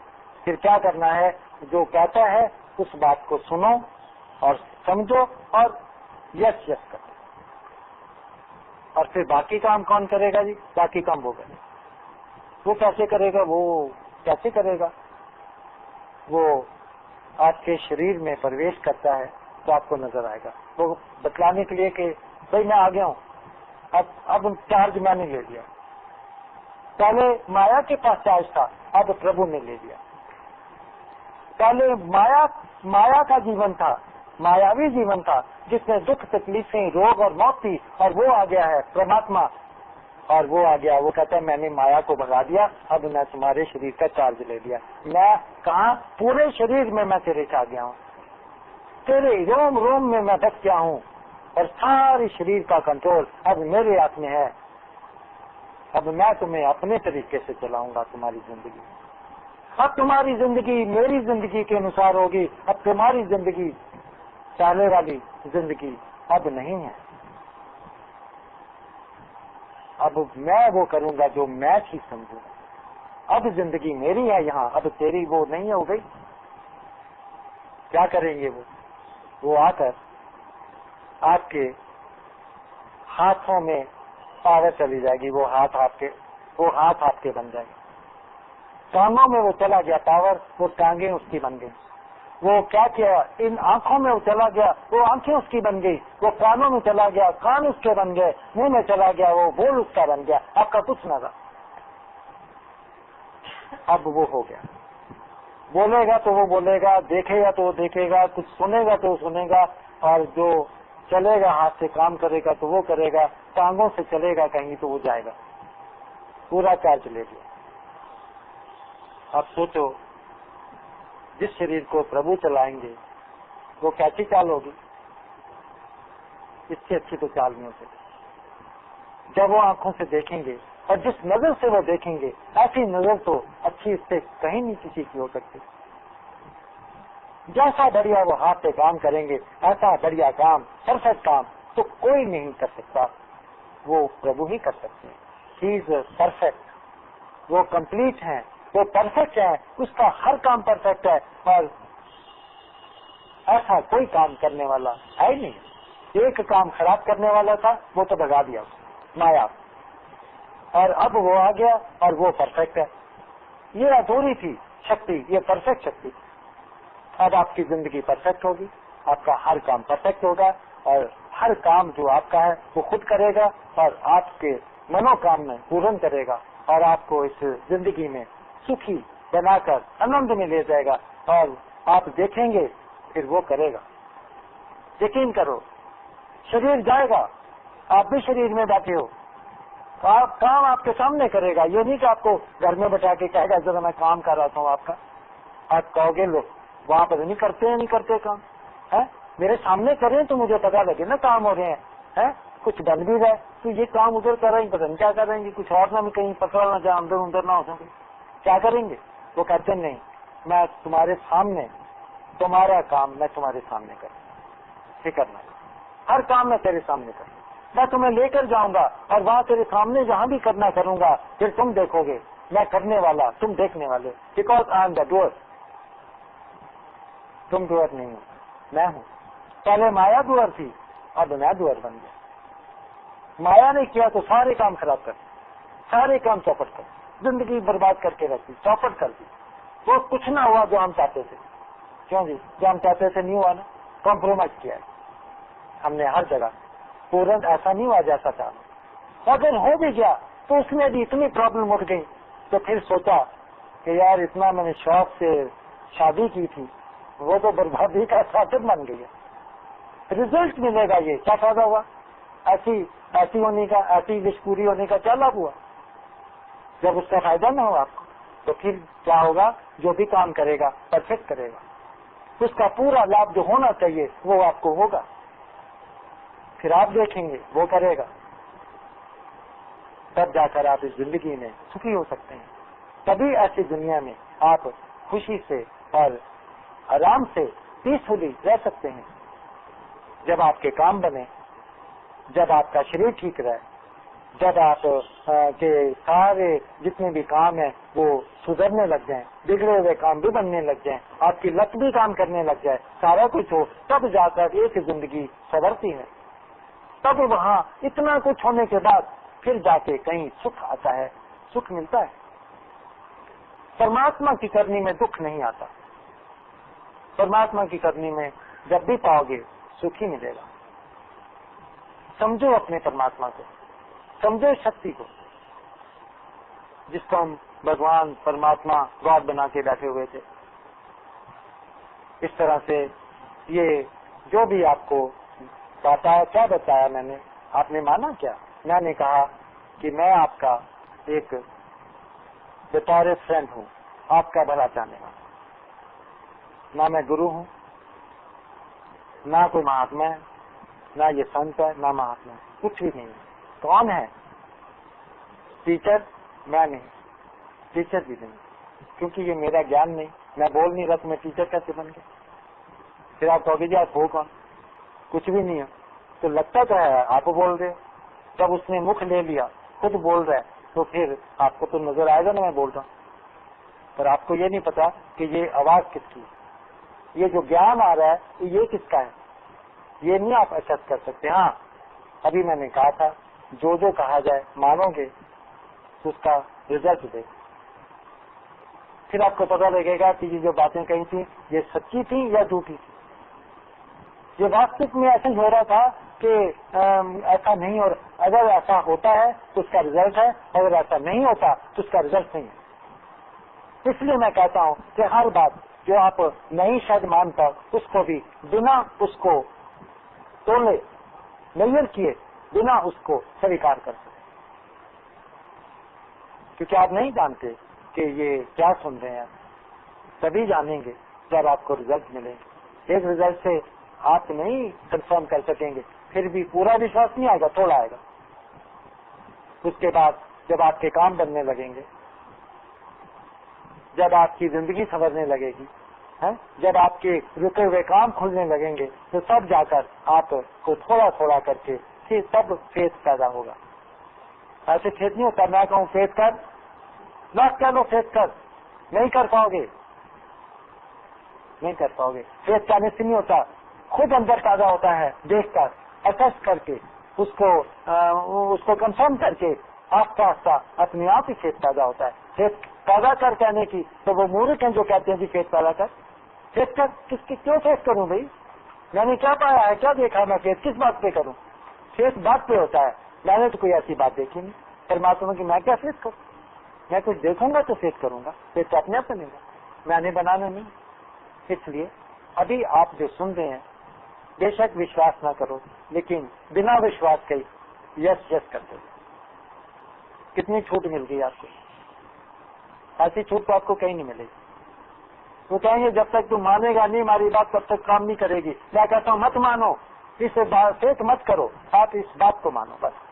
پھر کیا کرنا ہے؟ جو کہتا ہے اس بات کو سنو اور سمجھو اور یس یس کرو، اور پھر باقی کام کون کرے گا جی؟ باقی کام وہ کرے گا۔ وہ کیسے کرے گا؟ وہ کیسے کرے گا؟ وہ آپ کے شریر میں پرویش کرتا ہے تو آپ کو نظر آئے گا، وہ بتلانے کے لیے کہ بھائی میں آ گیا ہوں، اب چارج میں نے لے لیا۔ پہلے مایا کے پاس چارج تھا، اب پربھو نے لے لیا۔ پہلے مایا کا جیون تھا، مایاوی جیون تھا، جس میں دکھ تکلیفیں روگ اور موت تھی، اور وہ آ گیا ہے پرماتما، اور وہ آ گیا، وہ کہتا ہے میں نے مایا کو بھگا دیا، اب میں تمہارے شریر کا چارج لے لیا۔ میں کہاں؟ پورے شریر میں میں تیرے چاہ گیا ہوں، تیرے روم روم میں میں بس گیا ہوں، اور سارے شریر کا کنٹرول اب میرے ہاتھ میں ہے۔ اب میں تمہیں اپنے طریقے سے چلاؤں گا تمہاری زندگی۔ اب تمہاری زندگی میری زندگی کے انوسار ہوگی، اب تمہاری زندگی پہلے والی زندگی اب نہیں ہے۔ اب میں وہ کروں گا جو میں ٹھیک سمجھوں، اب زندگی میری ہے یہاں، اب تیری وہ نہیں ہو گئی۔ کیا کریں گے وہ آ کر آپ کے ہاتھوں میں پاور چلی جائے گی، وہ ہاتھ آپ کے بن جائے گا۔ کانوں میں وہ چلا گیا پاور، وہ ٹانگیں اس کی بن گئی۔ وہ کیا ان آنکھوں میں وہ چلا گیا، وہ آنکھیں اس کی بن گئی۔ وہ کانوں میں چلا گیا، کان اس کے بن گئے۔ منہ میں چلا گیا، وہ بول اس کا بن گیا۔ آپ کا کچھ نہ رہا، اب وہ ہو گیا۔ بولے گا تو وہ بولے گا، دیکھے گا تو وہ دیکھے گا، کچھ سنے گا تو وہ سنے گا، اور جو چلے گا ہاتھ سے کام کرے گا تو وہ کرے گا، ٹانگوں سے چلے گا کہیں تو وہ جائے گا، پورا چارج لے گیا۔ اب سوچو، جس شریر کو پربھو چلائیں گے وہ کیسی چال ہوگی؟ اس سے اچھی تو چال نہیں ہو سکتی۔ جب وہ آنکھوں سے دیکھیں گے اور جس نظر سے وہ دیکھیں گے، ایسی نظر تو اچھی اس سے کہیں نہیں کسی کی ہو سکتی۔ جیسا بڑھیا وہ ہاتھ سے کام کریں گے، ایسا بڑھیا کام، پرفیکٹ کام تو کوئی نہیں کر سکتا، وہ پربھو ہی کر سکتے ہیں۔ ہی از پرفیکٹ، وہ کمپلیٹ ہیں، وہ پرفیکٹ ہے، اس کا ہر کام پرفیکٹ ہے، اور ایسا کوئی کام کرنے والا ہے ہی نہیں۔ ایک کام خراب کرنے والا تھا، وہ تو بھگا دیا مایا، اور اب وہ آ گیا اور وہ پرفیکٹ ہے۔ یہ ادھوری تھی شکتی، یہ پرفیکٹ شکتی۔ اب آپ کی زندگی پرفیکٹ ہوگی، آپ کا ہر کام پرفیکٹ ہوگا، اور ہر کام جو آپ کا ہے وہ خود کرے گا، اور آپ کے منو کام میں پورن کرے گا، اور آپ کو اس زندگی میں سکھی بنا کر آنند میں لے جائے گا، اور آپ دیکھیں گے پھر وہ کرے گا۔ یقین کرو، شریر جائے گا، آپ بھی شریر میں بیٹھے ہو، آپ کام آپ کے سامنے کرے گا۔ یہ نہیں کہ آپ کو گھر میں بٹھا کے کہے گا ذرا میں کام کر رہا ہوں آپ کا، آپ کہو گے لوگ وہاں پر نہیں کرتے کام ہے، میرے سامنے کریں تو مجھے پتا لگے نا کام ہو رہے ہیں، کچھ بن بھی رہے تو یہ کام ادھر کر رہے ہیں، پتہ نہیں کیا کر رہے ہیں کہ کچھ اور نہ کہیں پکڑا نہ جائے، اندر اندر نہ ہو سکے، کیا کریں گے؟ وہ کہتے ہیں نہیں، میں تمہارے سامنے، تمہارا کام میں تمہارے سامنے کروں، فکر نہ کروں، ہر کام میں تیرے سامنے کروں، میں تمہیں لے کر جاؤں گا اور وہاں تیرے سامنے جہاں بھی کرنا کروں گا، پھر تم دیکھو گے، میں کرنے والا، تم دیکھنے والے، because I am the doer, تم ڈوئر نہیں ہو، میں ہوں۔ پہلے مایا ڈوئر تھی، اب میں ڈوئر بن گیا۔ مایا نے کیا تو سارے کام خراب کر دیے، سارے کام چوپٹ کر دی، زندگی برباد کر کے رکھ دی، چوپٹ کر دی، وہ کچھ نہ ہوا جو ہم چاہتے تھے۔ کیوں جی؟ جو ہم چاہتے تھے نہیں ہوا نا، کمپرومائز کیا ہے ہم نے ہر جگہ، پورن ایسا نہیں ہوا جیسا چاہا، اگر ہو بھی گیا تو اس میں بھی اتنی پرابلم اٹھ گئی، تو پھر سوچا کہ یار اتنا میں نے شوق سے شادی کی تھی، وہ تو بربادی کا ساتھ بن گئی ہے، ریزلٹ ملے گا، یہ کیا فائدہ ہوا؟ ایسی ہونے کا، ایسی وش پوری ہونے کا کیا لابھ ہوا؟ جب اس کا فائدہ نہ ہو آپ کو، تو پھر کیا ہوگا؟ جو بھی کام کرے گا پرفیکٹ کرے گا، اس کا پورا لابھ جو ہونا چاہیے وہ آپ کو ہوگا، پھر آپ دیکھیں گے وہ کرے گا، تب جا کر آپ اس زندگی میں سکھی ہو سکتے ہیں۔ تبھی ایسی دنیا میں آپ خوشی سے اور آرام سے پیسفلی رہ سکتے ہیں، جب آپ کے کام بنے، جب آپ کا شریر ٹھیک رہے، جب آپ کے سارے جتنے بھی کام ہیں وہ سدھرنے لگ جائیں، بگڑے ہوئے کام بھی بننے لگ جائیں، آپ کی لت بھی کام کرنے لگ جائے، سارا کچھ ہو، تب جا کر ایک زندگی سنورتی ہے۔ تب وہاں اتنا کچھ ہونے کے بعد پھر جا کے کہیں سکھ آتا ہے، سکھ ملتا ہے۔ پرماتما کی کرنی میں دکھ نہیں آتا، پرماتما کی کرنی میں جب بھی پاؤ گے سکھ ہی ملے گا۔ سمجھو اپنے پرماتما کو، سمجھو شکتی کو، جس کو ہم بھگوان پرماتما گاڈ بنا کے بیٹھے ہوئے تھے۔ اس طرح سے یہ جو بھی آپ کو بتایا، کیا بتایا میں نے، آپ نے مانا کیا؟ میں نے کہا کہ میں آپ کا ایک بطور فرینڈ ہوں، آپ کا بھلا چاہنے والا، نہ میں گرو ہوں، نہ کوئی مہاتما ہے، نہ یہ سنت ہے، نہ مہاتما ہے، کچھ بھی نہیں ہے۔ کون ہے ٹیچر؟ میں نہیں، ٹیچر بھی نہیں، کیونکہ یہ میرا گیان نہیں، میں بول نہیں رہا تو میں ٹیچر کیسے بن گیا؟ پھر آپ کہو گے جی آپ ہو کون؟ کچھ بھی نہیں ہے، تو لگتا تو ہے آپ بول رہے، جب اس نے مکھ لے لیا، خود بول رہا ہے، تو پھر آپ کو تو نظر آئے گا نا میں بول رہا ہوں، پر آپ کو یہ نہیں پتا کہ یہ آواز کس کی ہے، یہ جو گیان آ رہا ہے یہ کس کا ہے، یہ نہیں آپ اچھت کر سکتے۔ ہاں ابھی میں نے کہا تھا جو کہا جائے مانو گے تو اس کا رزلٹ دے، پھر آپ کو پتہ لگے گا کہ یہ جو باتیں کہی تھیں یہ سچی تھی یا جھوٹی تھی۔ یہ واقعات میں ایسا ہی ہو رہا تھا کہ ایسا نہیں، اور اگر ایسا ہوتا ہے تو اس کا رزلٹ ہے، اگر ایسا نہیں ہوتا تو اس کا رزلٹ نہیں ہے۔ اس لیے میں کہتا ہوں کہ ہر بات جو آپ نہیں شاید مانتا، اس کو بھی بنا اس کو تولے میئر کیے، بنا اس کو سویکار کر سکتے، کیونکہ آپ نہیں جانتے کہ یہ کیا سن رہے ہیں، تبھی جانیں گے جب آپ کو رزلٹ ملے گا۔ ایک رزلٹ سے آپ نہیں کنفرم کر سکیں گے، پھر بھی پورا وشواس نہیں آئے گا، تھوڑا آئے گا۔ اس کے بعد جب آپ کے کام بننے لگیں گے، جب آپ کی زندگی سنورنے لگے گی، جب آپ کے رکے ہوئے کام کھلنے لگیں گے، تو تب جا کر آپ کو تھوڑا تھوڑا کر کے پھر تب فیتھ پیدا ہوگا۔ ایسے فیتھ نہیں ہوتا میں کہوں فیتھ کر، لاکھ کہہ لو فیتھ کر، نہیں کر پاؤ گے، نہیں کر پاؤ گے۔ فیتھ کرنے سے نہیں ہوتا، خود اندر پیدا ہوتا ہے، دیکھ کر، اسیس کر کے، اس کو کنفرم کر کے، آہستہ آہستہ اپنے آپ ہی فیتھ پیدا ہوتا ہے۔ فیتھ پیدا کر کہنے کی تو وہ مورخ ہیں جو کہتے ہیں کہ فیتھ پیدا کر، فیتھ کر کس کی کیوں فیتھ کروں بھائی؟ میں نے کیا پایا ہے، کیا دیکھا، میں فیتھ کس بات پہ کروں؟ فیتھ بات پہ ہوتا ہے، میں نے تو کوئی ایسی بات دیکھی نہیں، پرماتما کی میں کیا فیتھ کروں؟ میں کچھ دیکھوں گا تو فیتھ کروں گا، فیتھ تو اپنے آپ بنے گا، میں نے بنانا نہیں۔ اس لیے ابھی آپ جو سن رہے ہیں بے شک وشواس نہ کرو، لیکن بنا وشواس کے یس یس کرتے ہو۔ کتنی چھوٹ مل گئی آپ کو، ایسی چھوٹ تو آپ کو کہیں نہیں ملے گی۔ وہ کہیں گے جب تک تم مانے گا نہیں ہماری بات تب تک کام نہیں کرے گی۔ میں کہتا ہوں مت مانو، اس بات سے مت کرو، آپ اس بات کو مانو بس۔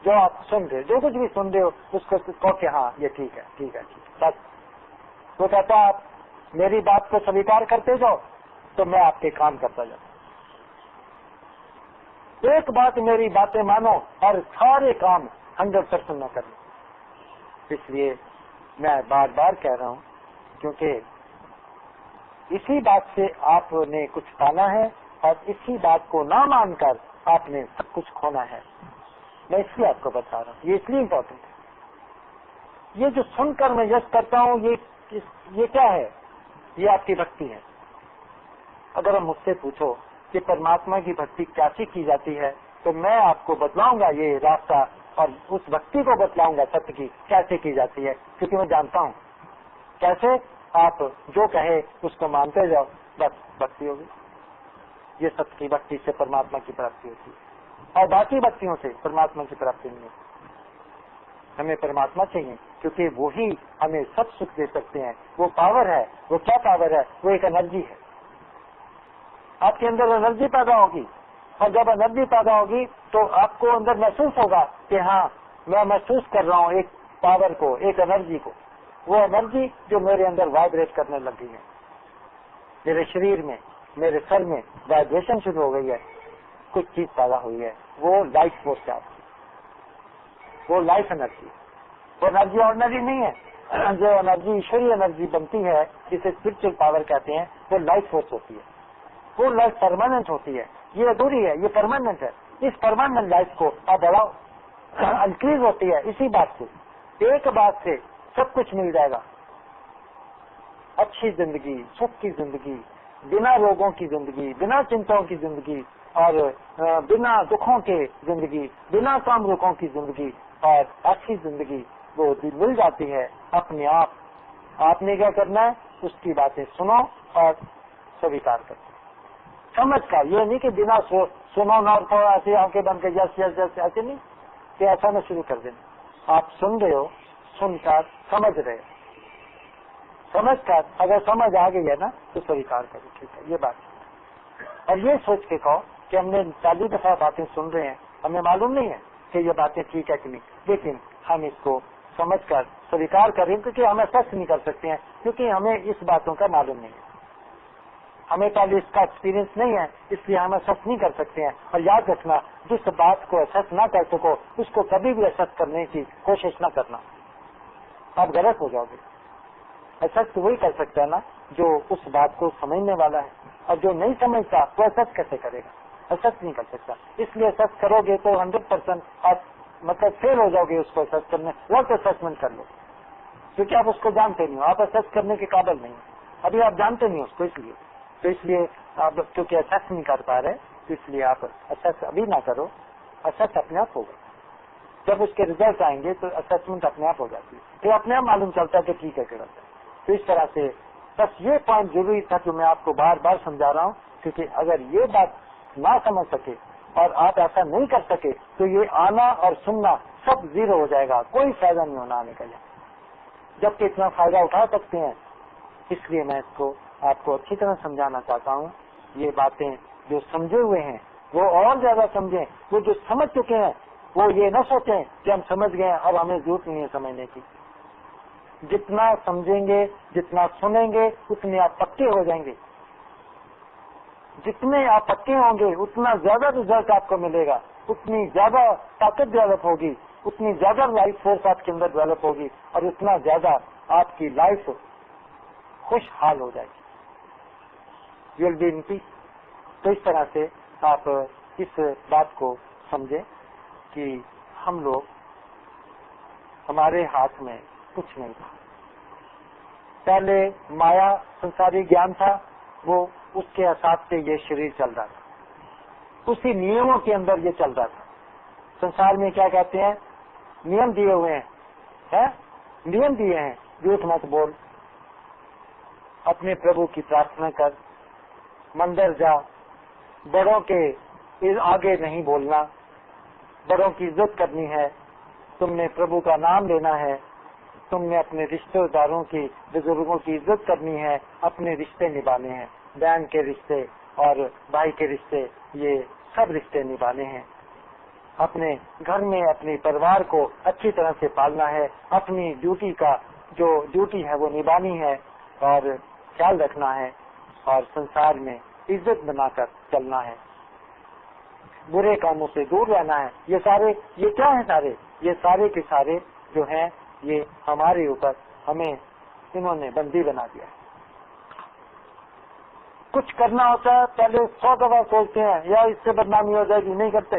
جو آپ سن رہے جو کچھ بھی سن رہے ہو اس کو کہو کہ ہاں یہ ٹھیک ہے ٹھیک ہے ٹھیک ہے، بس وہ کہتا ہے آپ میری بات کو سویکار کرتے جاؤ تو میں آپ کے کام کرتا جاؤں، ایک بات میری باتیں مانو اور سارے کام 100% نہ کروں۔ اس لیے میں بار بار کہہ رہا ہوں کیونکہ اسی بات سے آپ نے کچھ پانا ہے اور اسی بات کو نہ مان کر آپ نے سب کچھ کھونا ہے۔ میں اس لیے آپ کو بتا رہا ہوں، یہ اس لیے امپورٹنٹ ہے۔ یہ جو سن کر میں یس کرتا ہوں یہ کیا ہے؟ یہ آپ کی بھکتی ہے۔ اگر ہم مجھ سے پوچھو کہ پرماتما کی بھکتی کیسی کی جاتی ہے تو میں آپ کو بتلاؤں گا یہ راستہ اور اس بھکتی کو بتلاؤں گا ستیہ کی کیسے کی جاتی ہے، کیونکہ میں جانتا ہوں کیسے۔ آپ جو کہے اس کو مانتے جاؤ، بس بھکتی ہوگی۔ یہ ستیہ کی بھکتی سے پرماتما کی پراپتی ہوتی ہے اور باقی بھکتیوں سے پرماتما کی پراپتی نہیں ہوتی۔ ہمیں پرماتما چاہیے کیونکہ وہی ہمیں سب سکھ دے سکتے ہیں۔ وہ پاور ہے، وہ کیا پاور ہے؟ وہ ایک انرجی ہے۔ آپ کے اندر انرجی پیدا ہوگی اور جب انرجی پیدا ہوگی تو آپ کو اندر محسوس ہوگا کہ ہاں میں محسوس کر رہا ہوں ایک پاور کو، ایک انرجی کو۔ وہ انرجی جو میرے اندر وائبریٹ کرنے لگی ہے، میرے شریر میں، میرے سر میں وائبریشن شروع ہو گئی ہے، کچھ چیز پیدا ہوئی ہے، وہ لائف فورس ہے آپ کی، وہ لائف انرجی ہے۔ وہ انرجی آرڈنری نہیں ہے، جو انرجی ایشوری انرجی بنتی ہے جسے اسپرچل پاور کہتے ہیں، وہ لائف فورس ہوتی ہے، وہ لائف پرماننٹ ہوتی ہے۔ یہ ادھوری ہے، یہ پرماننٹ ہے۔ اس پرماننٹ لائف کو آپ بڑھاؤ، انکریز ہوتی ہے اسی بات سے۔ ایک بات سے سب کچھ مل جائے گا، اچھی زندگی، سکھ کی زندگی، بنا روگوں کی زندگی، بنا چنتاؤں کی زندگی اور بنا دکھوں کے زندگی، بنا کام روکوں کی زندگی اور اچھی زندگی وہ مل جاتی ہے اپنے آپ۔ آپ نے کیا کرنا ہے؟ اس کی باتیں سنو اور سویکار کرو، سمجھ کر۔ یہ نہیں کہ بنا سنو نہ اور تھوڑا ایسے آنکھیں بند کے یس یس یس ایسے نہیں کہ ایسا نہ شروع کر دینا۔ آپ سن رہے ہو، سن کر سمجھ رہے ہو، سمجھ کر اگر سمجھ آ گئی ہے نا تو سویکار کرو، ٹھیک ہے یہ بات۔ اور یہ سوچ کے کہو کہ ہم نے 40 دفعہ باتیں سن رہے ہیں، ہمیں معلوم نہیں ہے کہ یہ باتیں ٹھیک ہے کہ نہیں، لیکن ہم اس کو سمجھ کر سویکار کریں کیونکہ ہم ایسا نہیں کر سکتے ہیں کیونکہ ہمیں اس باتوں کا معلوم نہیں ہے، ہمیں پہلے اس کا ایکسپیرینس نہیں ہے، اس لیے ہم اسیس نہیں کر سکتے ہیں۔ اور یاد رکھنا، جس بات کو اسیس نہ کر سکو اس کو کبھی بھی اسیس کرنے کی کوشش نہ کرنا، آپ غلط ہو جاؤ گے۔ اسیس تو وہی کر سکتا ہے نا جو اس بات کو سمجھنے والا ہے، اور جو نہیں سمجھتا وہ اسیس کیسے کرے گا؟ اسیس نہیں کر سکتا۔ اس لیے اسیس کرو گے تو 100% آپ مطلب فیل ہو جاؤ گے اس کو اسیس کرنے۔ غلط اسیسمنٹ کر لو کیونکہ آپ اس کو جانتے نہیں ہو، آپ اسیس کرنے کے قابل نہیں ہیں، ابھی آپ جانتے نہیں اس کو، اس لیے آپ کیونکہ اسیس نہیں کر پا رہے تو اس لیے آپ اسیس ابھی نہ کرو، اسیس اپنے آپ ہوگا۔ جب اس کے ریزلٹ آئیں گے تو اسیسمنٹ اپنے آپ ہو جاتی ہے، تو اپنے آپ معلوم چلتا ہے کہ ٹھیک ہے کہ غلط ہے۔ تو اس طرح سے بس یہ پوائنٹ ضروری تھا جو میں آپ کو بار بار سمجھا رہا ہوں، کیونکہ اگر یہ بات نہ سمجھ سکے اور آپ ایسا نہیں کر سکے تو یہ آنا اور سننا سب زیرو ہو جائے گا، کوئی فائدہ نہیں ہونا آنے کا یہاں، جبکہ اتنا فائدہ اٹھا سکتے ہیں۔ اس لیے میں اس کو آپ کو اچھی طرح سمجھانا چاہتا ہوں، یہ باتیں جو سمجھے ہوئے ہیں وہ اور زیادہ سمجھیں، وہ جو سمجھ چکے ہیں وہ یہ نہ سوچیں کہ ہم سمجھ گئے اب ہمیں ضرورت نہیں ہے سمجھنے کی۔ جتنا سمجھیں گے، جتنا سنیں گے، اتنے آپ پکے ہو جائیں گے، جتنے آپ پکے ہوں گے اتنا زیادہ رزلٹ آپ کو ملے گا، اتنی زیادہ طاقت ڈیولپ ہوگی، اتنی زیادہ لائف فورس آپ کے اندر ڈیولپ ہوگی اور اتنا زیادہ آپ کی لائف خوشحال ہو جائے گی، یو ول بی ان پیس۔ تو اس طرح سے آپ اس بات کو سمجھیں کہ ہم لوگ، ہمارے ہاتھ میں کچھ نہیں تھا۔ پہلے مایا سنساری گیان تھا، وہ اس کے حساب سے یہ شریر چل رہا تھا، اسی نیموں کے اندر یہ چل رہا تھا۔ سنسار میں کیا کہتے ہیں؟ نیم دیے ہوئے ہیں، نیم دیے ہیں، جھوٹ مت بول، اپنے پربھو کی پرارتھنا کر، مندر جا، بڑوں کے آگے نہیں بولنا، بڑوں کی عزت کرنی ہے، تم نے پربھو کا نام لینا ہے، تم نے اپنے رشتہ داروں کی، بزرگوں کی عزت کرنی ہے، اپنے رشتے نبھانے ہیں، بہن کے رشتے اور بھائی کے رشتے، یہ سب رشتے نبھانے ہیں۔ اپنے گھر میں اپنی پریوار کو اچھی طرح سے پالنا ہے، اپنی ڈیوٹی کا جو ڈیوٹی ہے وہ نبھانی ہے اور خیال رکھنا ہے، اور سنسار میں عزت بنا کر چلنا ہے، برے کاموں سے دور رہنا ہے۔ یہ کیا ہے؟ یہ سارے کے سارے جو ہیں یہ ہمارے اوپر ہمیں انہوں نے بندی بنا دیا ہے۔ کچھ کرنا ہوتا ہے پہلے 100 دفعہ سوچتے ہیں یا اس سے بدنامی ہو جائے گی، نہیں کرتے۔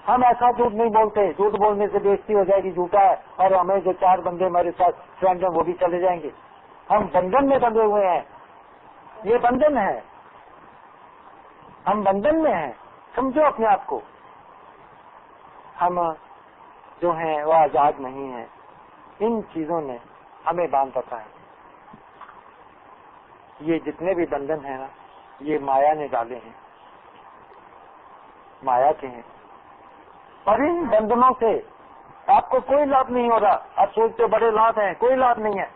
ہم ایسا جھوٹ نہیں بولتے، جھوٹ بولنے سے بےعزتی ہو جائے گی، جھوٹا ہے، اور ہمیں جو 4 بندے ہمارے ساتھ فرینڈ ہیں وہ بھی چلے جائیں گے۔ ہم بندھن میں بندھے ہوئے ہیں، یہ بندھن ہے، ہم بندھن میں ہیں، سمجھو اپنے آپ کو۔ ہم جو ہیں وہ آزاد نہیں ہیں، ان چیزوں نے ہمیں باندھ رکھا ہے۔ یہ جتنے بھی بندھن ہیں نا، یہ مایا نے ڈالے ہیں، مایا کے ہیں، اور ان بندھنوں سے آپ کو کوئی لابھ نہیں ہو رہا۔ آپ سوچتے بڑے لابھ ہیں، کوئی لابھ نہیں ہے،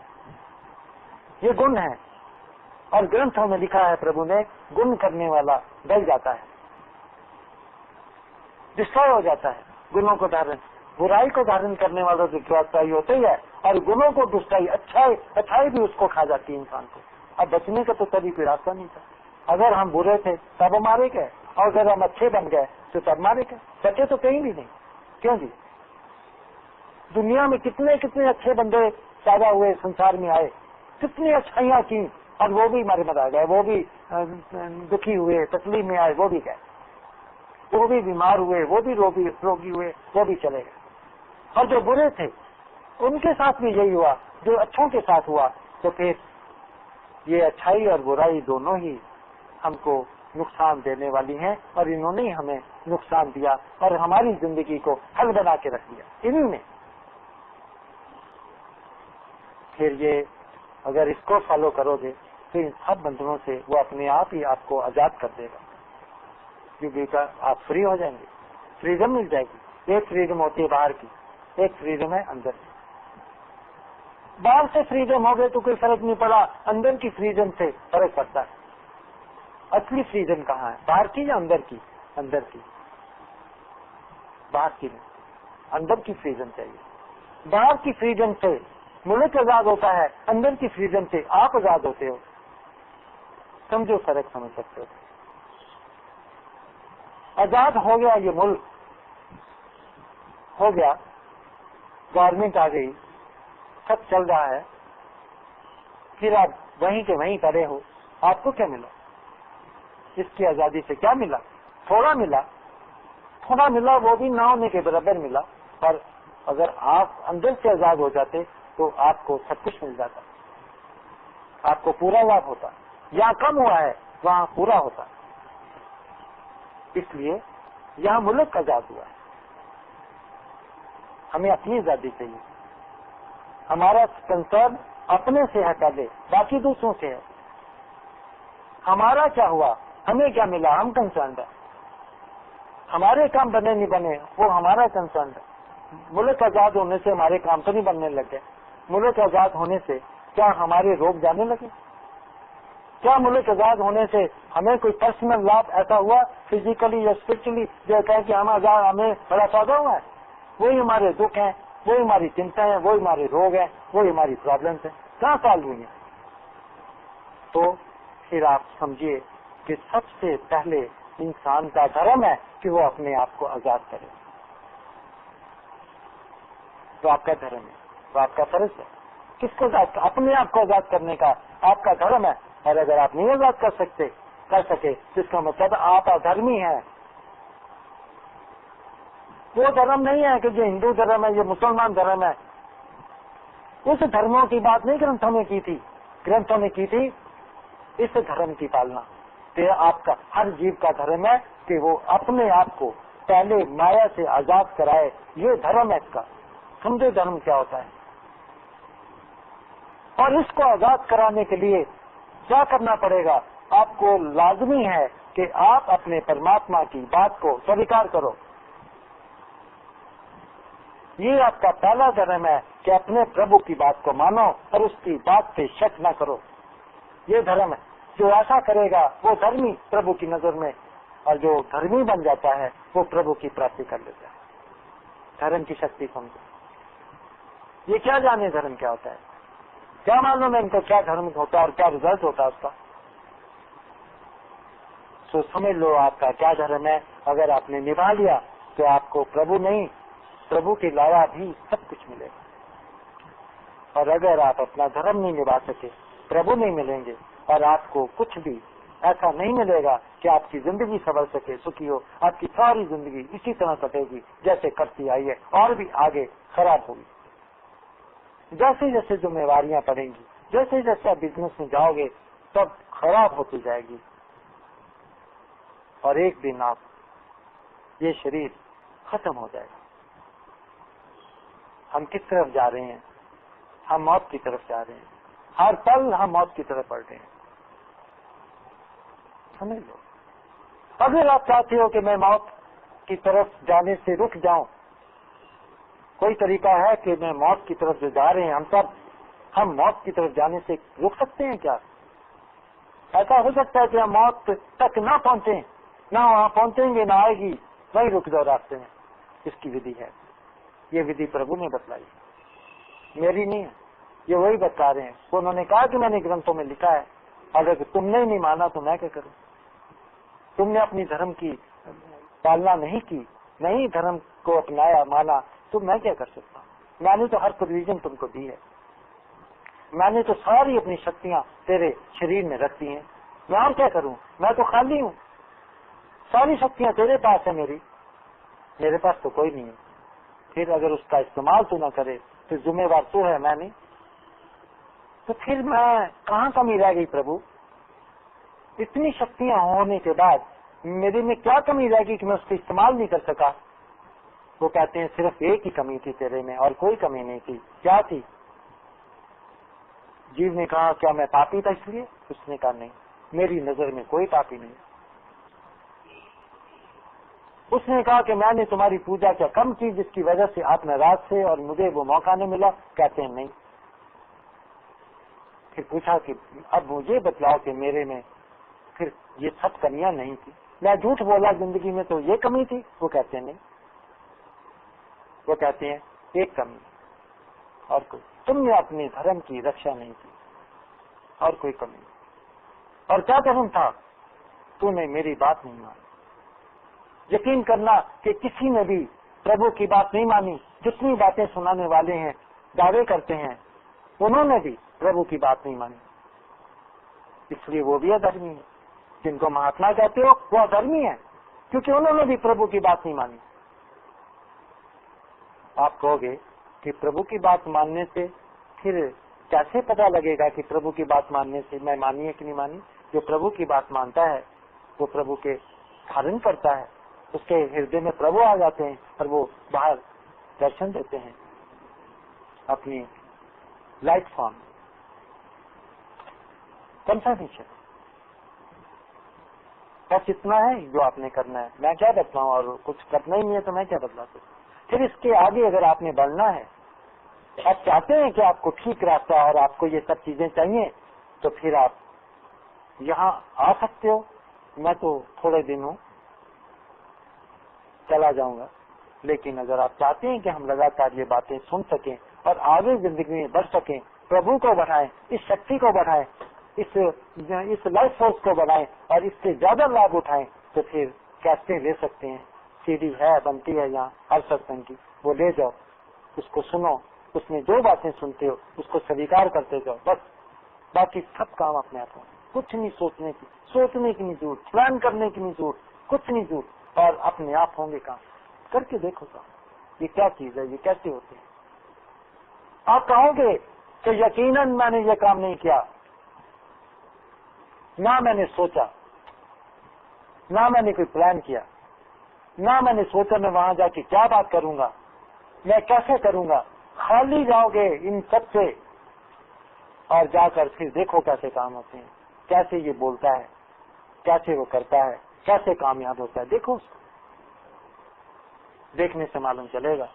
یہ گن ہے، اور گرنتھوں میں لکھا ہے پربھو نے، گن کرنے والا ڈل جاتا ہے، ڈسٹرائے ہو جاتا ہے۔ گنوں کو دھارن، برائی کو دھارن کرنے والا تو اچھائی ہوتا ہی ہے، اور گنوں کو دشٹائی، اچھائی بھی اس کو کھا جاتی ہے انسان کو۔ اب بچنے کا تو کبھی کوئی راستہ نہیں تھا۔ اگر ہم برے تھے تب ہمارے گئے، اور اگر ہم اچھے بن گئے تو تب مارے گئے، بچے تو کہیں بھی نہیں۔ کیوں جی؟ دنیا میں کتنے اچھے بندے پیدا ہوئے، سنسار میں آئے، کتنی اچھائیاں کی، اور وہ بھی مارے مر گئے، وہ بھی دکھی ہوئے، تکلیف میں آئے، وہ بھی گئے، وہ بھی بیمار ہوئے، وہ بھی روگی ہوئے، وہ بھی چلے گئے۔ اور جو برے تھے ان کے ساتھ بھی یہی ہوا، جو اچھوں کے ساتھ ہوا۔ تو پھر یہ اچھائی اور برائی دونوں ہی ہم کو نقصان دینے والی ہیں، اور انہوں نے ہمیں نقصان دیا اور ہماری زندگی کو حل بنا کے رکھ دیا انہی نے۔ پھر یہ اگر اس کو فالو کرو گے تو ان سب بندھنوں سے وہ اپنے آپ ہی آپ کو آزاد کر دے گا، کیونکہ آپ فری ہو جائیں گے، فریڈم مل جائے گی۔ ایک فریڈم ہوتی ہے باہر کی، ایک فریڈم ہے اندر کی۔ باہر سے فریڈم ہو گئے تو کوئی فرق نہیں پڑا، اندر کی فریڈم سے فرق پڑتا ہے۔ اصلی فریڈم کہاں ہے، باہر کی یا اندر کی؟ اندر کی، باہر کی نہیں، اندر کی فریڈم چاہیے۔ باہر کی فریڈم سے ملک آزاد ہوتا ہے، اندر کی فریڈم سے آپ آزاد ہوتے ہو۔ سمجھو فرق، سمجھ سکتے ہو۔ آزاد ہو گیا یہ ملک، ہو گیا، گورنمنٹ آ گئی، سب چل رہا ہے، پھر آپ وہیں کے وہیں پڑے ہو، آپ کو کیا ملا؟ اس کی آزادی سے کیا ملا؟ تھوڑا ملا، وہ بھی نہ ہونے کے برابر ملا۔ اور اگر آپ اندر سے آزاد ہو جاتے تو آپ کو سب کچھ مل جاتا، آپ کو پورا لابھ ہوتا۔ یہاں کم ہوا ہے، وہاں پورا ہوتا۔ اس لیے یہاں ملک آزاد ہوا ہے، ہمیں اپنی آزادی چاہیے۔ ہمارا کنسرن اپنے سے ہے، پہلے باقی دوسروں سے ہے۔ ہمارا کیا ہوا، ہمیں کیا ملا، ہم کنسرنڈ ہیں۔ ہمارے کام بنے نہیں بنے وہ ہمارا کنسرن ہے۔ ملک آزاد ہونے سے ہمارے کام تو نہیں بننے لگے، ملک آزاد ہونے سے کیا ہمارے روگ جانے لگے؟ کیا ملک آزاد ہونے سے ہمیں کوئی پرسنل لابھ ایسا ہوا فزیکلی یا اسپرچلی جو کہے کہ ہمیں بڑا فائدہ ہوا ہے؟ وہی ہمارے دکھ ہیں، وہی ہماری چنتا ہیں، وہی ہمارے روگ ہیں، وہی ہماری پرابلمس ہیں، کہاں سالو ہوئی ہیں؟ تو پھر آپ سمجھیے کہ سب سے پہلے انسان کا دھرم ہے کہ وہ اپنے آپ کو آزاد کرے، تو آپ کا دھرم ہے، تو آپ کا فرض ہے۔ کس کو اپنے آپ کو آزاد کرنے کا آپ کا دھرم ہے، اور اگر آپ نہیں آزاد کر سکے تو اس کا مطلب آپ ادھرمی ہیں۔ وہ دھرم نہیں ہے کہ جو ہندو دھرم ہے، یہ مسلمان دھرم ہے، اس دھرموں کی بات نہیں گرنتھوں نے کی تھی، گرنتھوں نے کی تھی اس دھرم کی پالنا۔ کہ آپ کا ہر جیو کا دھرم ہے کہ وہ اپنے آپ کو پہلے مایا سے آزاد کرائے، یہ دھرم ہے اس کا۔ سمجھے دھرم کیا ہوتا ہے؟ اور اس کو آزاد کرانے کے لیے کیا کرنا پڑے گا؟ آپ کو لازمی ہے کہ آپ اپنے پرماتما کی بات کو سویکار کرو۔ یہ آپ کا پہلا دھرم ہے کہ اپنے پربھو کی بات کو مانو اور اس کی بات پہ شک نہ کرو۔ یہ دھرم ہے، جو ایسا کرے گا وہ دھرمی پربھو کی نظر میں اور جو دھرمی بن جاتا ہے وہ پربھو کی پراپتی کر لیتا ہے. دھرم کی شکتی سمجھو. یہ کیا جانے دھرم کیا ہوتا ہے؟ کیا معلوم ہے ان کو کیا دھرم ہوتا ہے اور کیا رزلٹ ہوتا ہے اس کا؟ سو سمجھ لو آپ کا کیا دھرم ہے. اگر آپ نے نبھا لیا تو آپ کو پربھو نہیں، پربھو کے علاوہ بھی سب کچھ ملے گا. اور اگر آپ اپنا دھرم نہیں نبھا سکے، پربھو نہیں ملیں گے اور آپ کو کچھ بھی ایسا نہیں ملے گا کہ آپ کی زندگی سنور سکے، سکھی ہو. آپ کی ساری زندگی اسی طرح کٹے گی جیسے کرتی آئی ہے اور بھی آگے خراب ہوگی. جیسے جیسے ذمہ داریاں پڑیں گی، جیسے جیسے آپ بزنس میں جاؤ گے تب خراب ہوتی جائے گی. اور ایک دن آپ یہ شریر ختم ہو جائے گا. ہم کس طرف جا رہے ہیں؟ ہم موت کی طرف جا رہے ہیں. ہر پل ہم موت کی طرف بڑھ رہے ہیں. سمجھ لو. اگر آپ چاہتے ہو کہ میں موت کی طرف جانے سے رک جاؤں، کوئی طریقہ ہے کہ میں موت کی طرف جو جا رہے ہیں ہم موت کی طرف جانے سے رک سکتے ہیں کیا؟ ایسا ہو سکتا ہے کہ ہم موت تک نہ پہنچیں، نہ وہاں پہنچیں گے نہ آئے گی، وہیں رک جاؤ راستے میں. اس کی ودھی ہے. یہ ودھی پربھو نے بتلائی، میری نہیں ہے. یہ وہی بتا رہے ہیں. انہوں نے کہا کہ میں نے گرنتھوں میں لکھا ہے. اگر تم نے نہیں مانا تو میں کیا کروں؟ تم نے اپنی دھرم کی پالنا نہیں کی، نہیں دھرم کو اپنایا مانا، تو میں کیا کر سکتا ہوں؟ میں نے تو ہر پرویژن تم کو دی ہے. میں نے تو ساری اپنی شکتیاں تیرے شریر میں رکھ دی ہیں. میں اور کیا کروں؟ میں تو خالی ہوں. ساری شکتیاں تیرے پاس ہیں، میرے پاس تو کوئی نہیں ہے. پھر اگر اس کا استعمال تو نہ کرے تو ذمہ دار تو ہے، میں نہیں. تو پھر میں کہاں کمی رہ گئی پربھو؟ اتنی شکتیاں ہونے کے بعد میرے میں کیا کمی رہ گئی کہ میں اس کا استعمال نہیں کر سکا؟ وہ کہتے ہیں صرف ایک ہی کمی تھی تیرے میں اور کوئی کمی نہیں تھی. کیا تھی؟ جیو نے کہا کیا میں پاپی تھا اس لیے؟ اس نے کہا نہیں، میری نظر میں کوئی پاپی نہیں. اس نے کہا کہ میں نے تمہاری پوجا کیا کم کی جس کی وجہ سے آپ ناراض تھے اور مجھے وہ موقع نہیں ملا؟ کہتے ہیں نہیں. پھر پوچھا کہ اب مجھے بتلاؤ کہ میرے میں پھر یہ سب کمیاں نہیں تھی، میں جھوٹ بولا زندگی میں تو یہ کمی تھی؟ وہ کہتے ہیں نہیں. وہ کہتے ہیں ایک کمی اور کوئی، تم نے اپنے دھرم کی رکشا نہیں کی اور کوئی کمی نہیں. اور کیا دھرم تھا؟ تو نے میری بات نہیں مانی. یقین کرنا کہ کسی نے بھی پربھو کی بات نہیں مانی. جتنی باتیں سنانے والے ہیں، دعوے کرتے ہیں، انہوں نے بھی پربھو کی بات نہیں مانی. اس لیے وہ بھی ادھرمی ہے. جن کو مہاتما کہتے ہو وہ ادھرمی ہے کیونکہ انہوں نے بھی پربھو کی بات نہیں مانی. آپ کہو گے کہ پربھو کی بات ماننے سے پھر کیسے پتا لگے گا کہ پربھو کی بات ماننے سے میں مانی ہے کہ نہیں مانی؟ جو پربھو کی بات مانتا ہے وہ پربھو کے دھارن کرتا ہے، اس کے ہردے میں پربھو آ جاتے ہیں اور وہ باہر درشن دیتے ہیں اپنی لائٹ فارم. کنفرمیشن بس اتنا ہے جو آپ نے کرنا ہے. میں کیا بتلاؤں؟ اور کچھ کرنا ہی نہیں ہے تو میں کیا بتلا سکتا؟ پھر اس کے آگے اگر آپ نے بڑھنا ہے، آپ چاہتے ہیں کہ آپ کو ٹھیک راستہ اور آپ کو یہ سب چیزیں چاہیے، تو پھر آپ یہاں آ سکتے ہو. میں تو تھوڑے دن ہوں، چلا جاؤں گا. لیکن اگر آپ چاہتے ہیں کہ ہم لگاتار یہ باتیں سن سکیں اور آگے زندگی میں بڑھ سکیں، پربھو کو بڑھائیں، اس شکتی کو بڑھائیں، اس لائف فورس کو بڑھائیں اور اس سے زیادہ لابھ اٹھائیں، تو پھر کیسے لے سکتے ہیں. سی ڈی ہے، بنتی ہے یہاں ہر ستسنگ کی، وہ لے جاؤ، اس کو سنو، اس میں جو باتیں سنتے ہو اس کو سویکار کرتے جاؤ. بس باقی سب کام اپنے آپ ہوں. کچھ نہیں سوچنے کی نہیں ضرورت، پلان کرنے کی نہیں ضرورت، کچھ نہیں ضرورت، اور اپنے آپ ہوں گے کام. کر کے دیکھو تو یہ کیا چیز ہے، یہ کیسے ہوتے ہیں. آپ کہو گے کہ یقیناً میں نے یہ کام نہیں کیا، نہ میں نے سوچا، نہ میں نے کوئی پلان کیا، نہ میں نے سوچا میں وہاں جا کے کیا بات کروں گا، میں کیسے کروں گا. خالی جاؤ گے ان سب سے اور جا کر پھر دیکھو کیسے کام ہوتے ہیں، کیسے یہ بولتا ہے، کیسے وہ کرتا ہے، کیسے کامیاب ہوتا ہے. دیکھو اس کو، دیکھنے سے معلوم چلے گا.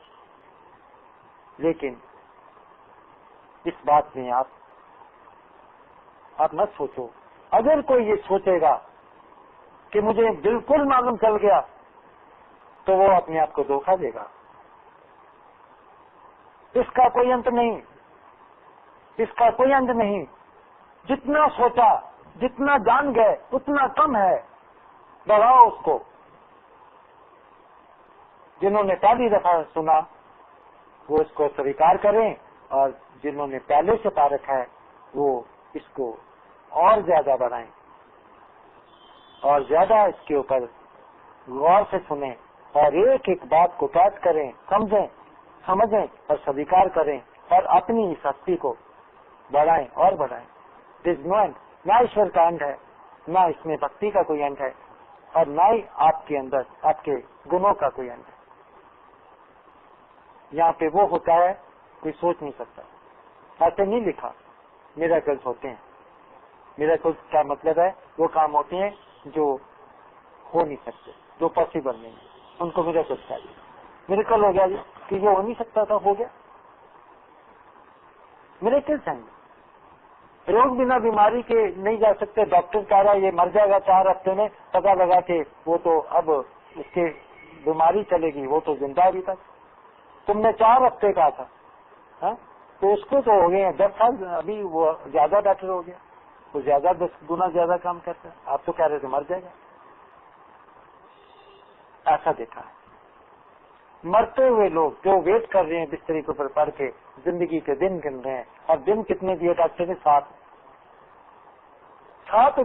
لیکن اس بات میں آپ مت سوچو. اگر کوئی یہ سوچے گا کہ مجھے بالکل معلوم چل گیا، تو وہ اپنے آپ کو دھوکہ دے گا. اس کا کوئی انت نہیں، اس کا کوئی انت نہیں. جتنا سوچا، جتنا جان گئے اتنا کم ہے، بڑھاؤ اس کو. جنہوں نے پہلی دفعہ سنا وہ اس کو سویکار کریں، اور جنہوں نے پہلے سے پا رکھا ہے وہ اس کو اور زیادہ بڑھائیں اور زیادہ اس کے اوپر غور سے سنیں، اور ایک ایک بات کو قید کریں، سمجھیں اور سویکار کریں، اور اپنی اس ہستی کو بڑھائیں اور بڑھائیں. نہ ایشور کا انت ہے، نہ اس میں بھکتی کا کوئی انت ہے، اور نہ ہی آپ کے اندر آپ کے گنوں کا کوئی انت ہے. یہاں پہ وہ ہوتا ہے کوئی سوچ نہیں سکتا. ایسے نہیں لکھا میراکلز ہوتے ہیں. میراکلز کا مطلب ہے وہ کام ہوتے ہیں جو ہو نہیں سکتے، جو پاسبل نہیں ہے، ان کو میراکلز کہتے ہیں. میریکل ہو گیا جی کہ یہ ہو نہیں سکتا تھا، ہو گیا. میراکلز ہیں. لوگ بنا بیماری کے نہیں جا سکتے. ڈاکٹر کہہ رہا ہے یہ مر جائے گا 4 ہفتے میں، پتا لگا کہ وہ تو اب اس کی بیماری چلے گی، وہ تو زندہ ابھی تک. تم نے 4 ہفتے کہا تھا، ہاں؟ تو اس کو تو ہو گئے ہیں 10 سال. ابھی وہ زیادہ بیٹر ہو گیا، وہ زیادہ 10 گنا زیادہ کام کرتا ہے. آپ تو کہہ رہے تھے مر جائے گا. ایسا دیکھا ہے. مرتے ہوئے لوگ جو ویٹ کر رہے ہیں بستری کے اوپر پڑھ کے، زندگی کے دن گن رہے ہیں. اور دن کتنے دیے ڈاکٹر نے؟ 7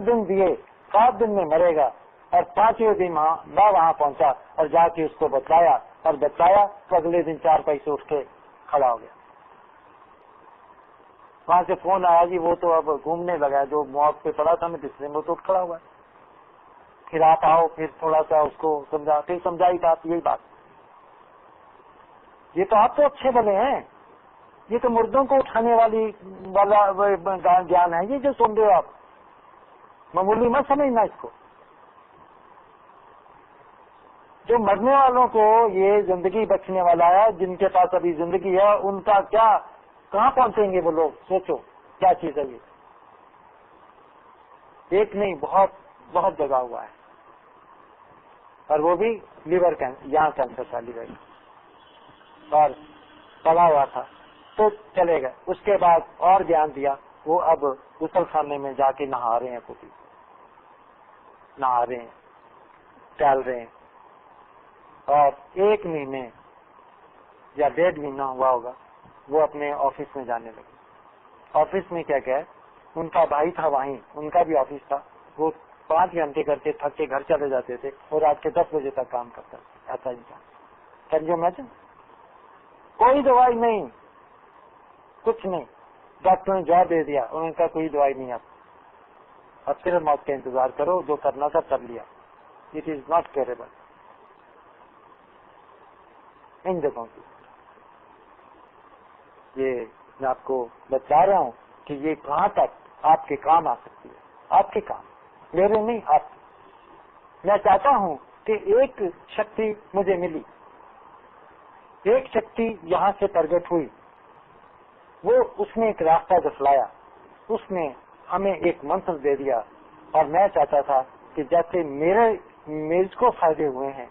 دن دیے. 7 دن میں مرے گا، اور 5ویں دن وہاں پہنچا اور جا کے اس کو بتلایا تو اگلے دن 4 پیسے اٹھ کے کھڑا ہو گیا. وہاں سے فون آیا جی وہ تو اب گھومنے لگا، جو موت پہ پڑا تھا میں بستری میں تو اٹھ کھڑا ہوا ہے. پھر آپ آؤ، پھر تھوڑا سا اس کو سمجھا، پھر سمجھائی بات، یہی بات. یہ تو آپ تو اچھے بنے ہیں، یہ تو مردوں کو اٹھانے والا گیان ہے یہ جو سن رہے ہو آپ. معمولی مت سمجھنا اس کو. جو مرنے والوں کو یہ زندگی بخشنے والا ہے، جن کے پاس ابھی زندگی ہے، ان کا کیا، کہاں پہنچیں گے وہ لوگ؟ سوچو کیا چیز ہے یہ. ایک نہیں، بہت بہت جگہ ہوا ہے. اور وہ بھی لیور کینسر، یہاں کینسر تھا لیور اور پڑا ہوا تھا تو چلے گئے. اس کے بعد اور گیان دیا. وہ اب غسل خانے میں جا کے نہا رہے ہیں، کبھی نہا رہے ہیں، ٹہل رہے ہیں. اور 1 مہینے یا 1.5 مہینہ ہوا ہوگا وہ اپنے آفس میں جانے لگے. آفس میں کیا گئے، ان کا بھائی تھا وہیں، ان کا بھی آفس تھا. وہ 5 گھنٹے کرتے تھک کے گھر چلے جاتے تھے اور رات کے 10 بجے تک کام کرتا تھا. ایسا انسان. Can you imagine? کوئی دوائی نہیں، کچھ نہیں. ڈاکٹر نے جواب دے دیا، انہوں نے کہا کوئی دوائی نہیں. اب صرف موت کا انتظار کرو، جو کرنا تھا کر لیا. It is not کیئریبل. ان جگہوں کی یہ میں آپ کو بتا رہا ہوں کہ یہ کہاں تک آپ کے کام آ سکتی ہے. آپ کے کام، میرے نہیں، آپ. میں چاہتا ہوں کہ ایک شکتی مجھے ملی، ایک شکتی یہاں سے پرگٹ ہوئی. وہ اس نے ایک راستہ دکھلایا، اس نے ہمیں ایک منتر دے دیا. اور میں چاہتا تھا کہ جیسے میرے کو فائدے ہوئے ہیں،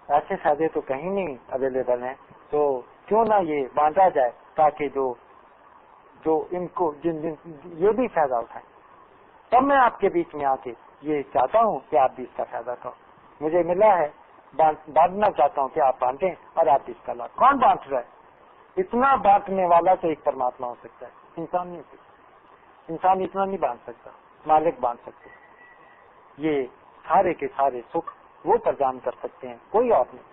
ایسے فائدے تو کہیں نہیں اویلیبل ہیں. تو کیوں نہ یہ بانٹا جائے تاکہ جو ان کو یہ بھی فائدہ اٹھائیں. تب میں آپ کے بیچ میں آ کے یہ چاہتا ہوں کہ آپ بھی اس کا فائدہ کرو. مجھے ملا ہے، بانٹنا چاہتا ہوں کہ آپ بانٹیں اور آپ بھی اس کا لابھ. کون بانٹ رہا ہے؟ اتنا بانٹنے والا تو ایک پرماتما ہو سکتا ہے، انسان نہیں ہو سکتا. انسان اتنا نہیں بانٹ سکتا، مالک بانٹ سکتے. یہ سارے کے سارے سکھ وہ پردان کر سکتے ہیں، کوئی اور نہیں.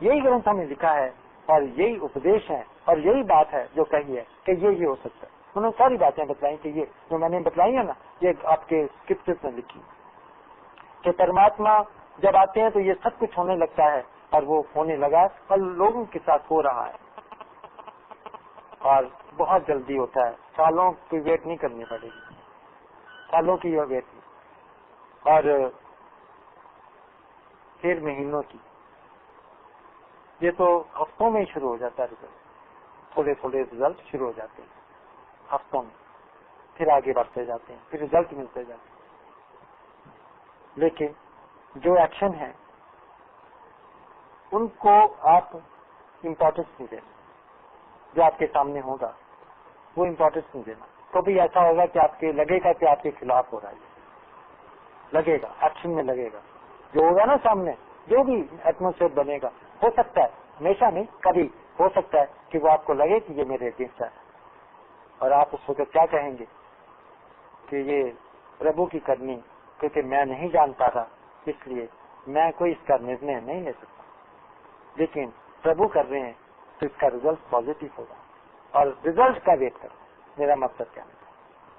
یہی گرنتھ میں لکھا ہے اور یہی اپدیش ہے اور یہی بات ہے جو کہی ہے کہ یہ ہو سکتا ہے. انہوں نے ساری باتیں بتلائی کہ یہ جو میں نے بتلائی ہے نا، یہ آپ کے اسکرپچر میں لکھی کہ پرماتما جب آتے ہیں تو یہ سب کچھ ہونے لگتا ہے، اور وہ ہونے لگا اور لوگوں کے ساتھ ہو رہا ہے اور بہت جلدی ہوتا ہے. سالوں کی ویٹ نہیں کرنی پڑے گی، سالوں کی ویٹ نہیں، اور پھر مہینوں کی. یہ تو ہفتوں میں ہی شروع ہو جاتا ہے رزلٹ. تھوڑے تھوڑے رزلٹ شروع ہو جاتے ہیں ہفتوں میں، پھر آگے بڑھتے جاتے ہیں، پھر رزلٹ ملتے جاتے ہیں. لیکن جو ایکشن ہے ان کو آپ امپورٹنس نہیں دینا. جو آپ کے سامنے ہوگا وہ امپورٹنس نہیں دینا. تو بھی ایسا ہوگا کہ آپ کے لگے گا کہ آپ کے خلاف ہو رہا ہے, لگے گا, ایکشن میں لگے گا. جو ہوگا نا سامنے, جو بھی ایٹموسفیئر بنے گا, ہو سکتا ہے, ہمیشہ نہیں, کبھی ہو سکتا ہے کہ وہ آپ کو لگے کہ یہ میرے اگینسٹ ہے, اور آپ اس وقت کیا کہیں گے کہ یہ پربھو کی کرنی, کیونکہ میں نہیں جانتا تھا اس لیے میں کوئی اس کا نرنے نہیں لے سکتا, لیکن پربھو کر رہے ہیں تو اس کا ریزلٹ پازیٹو ہوگا, اور ریزلٹ کا ویٹ کرو. میرا مقصد کیا ہے,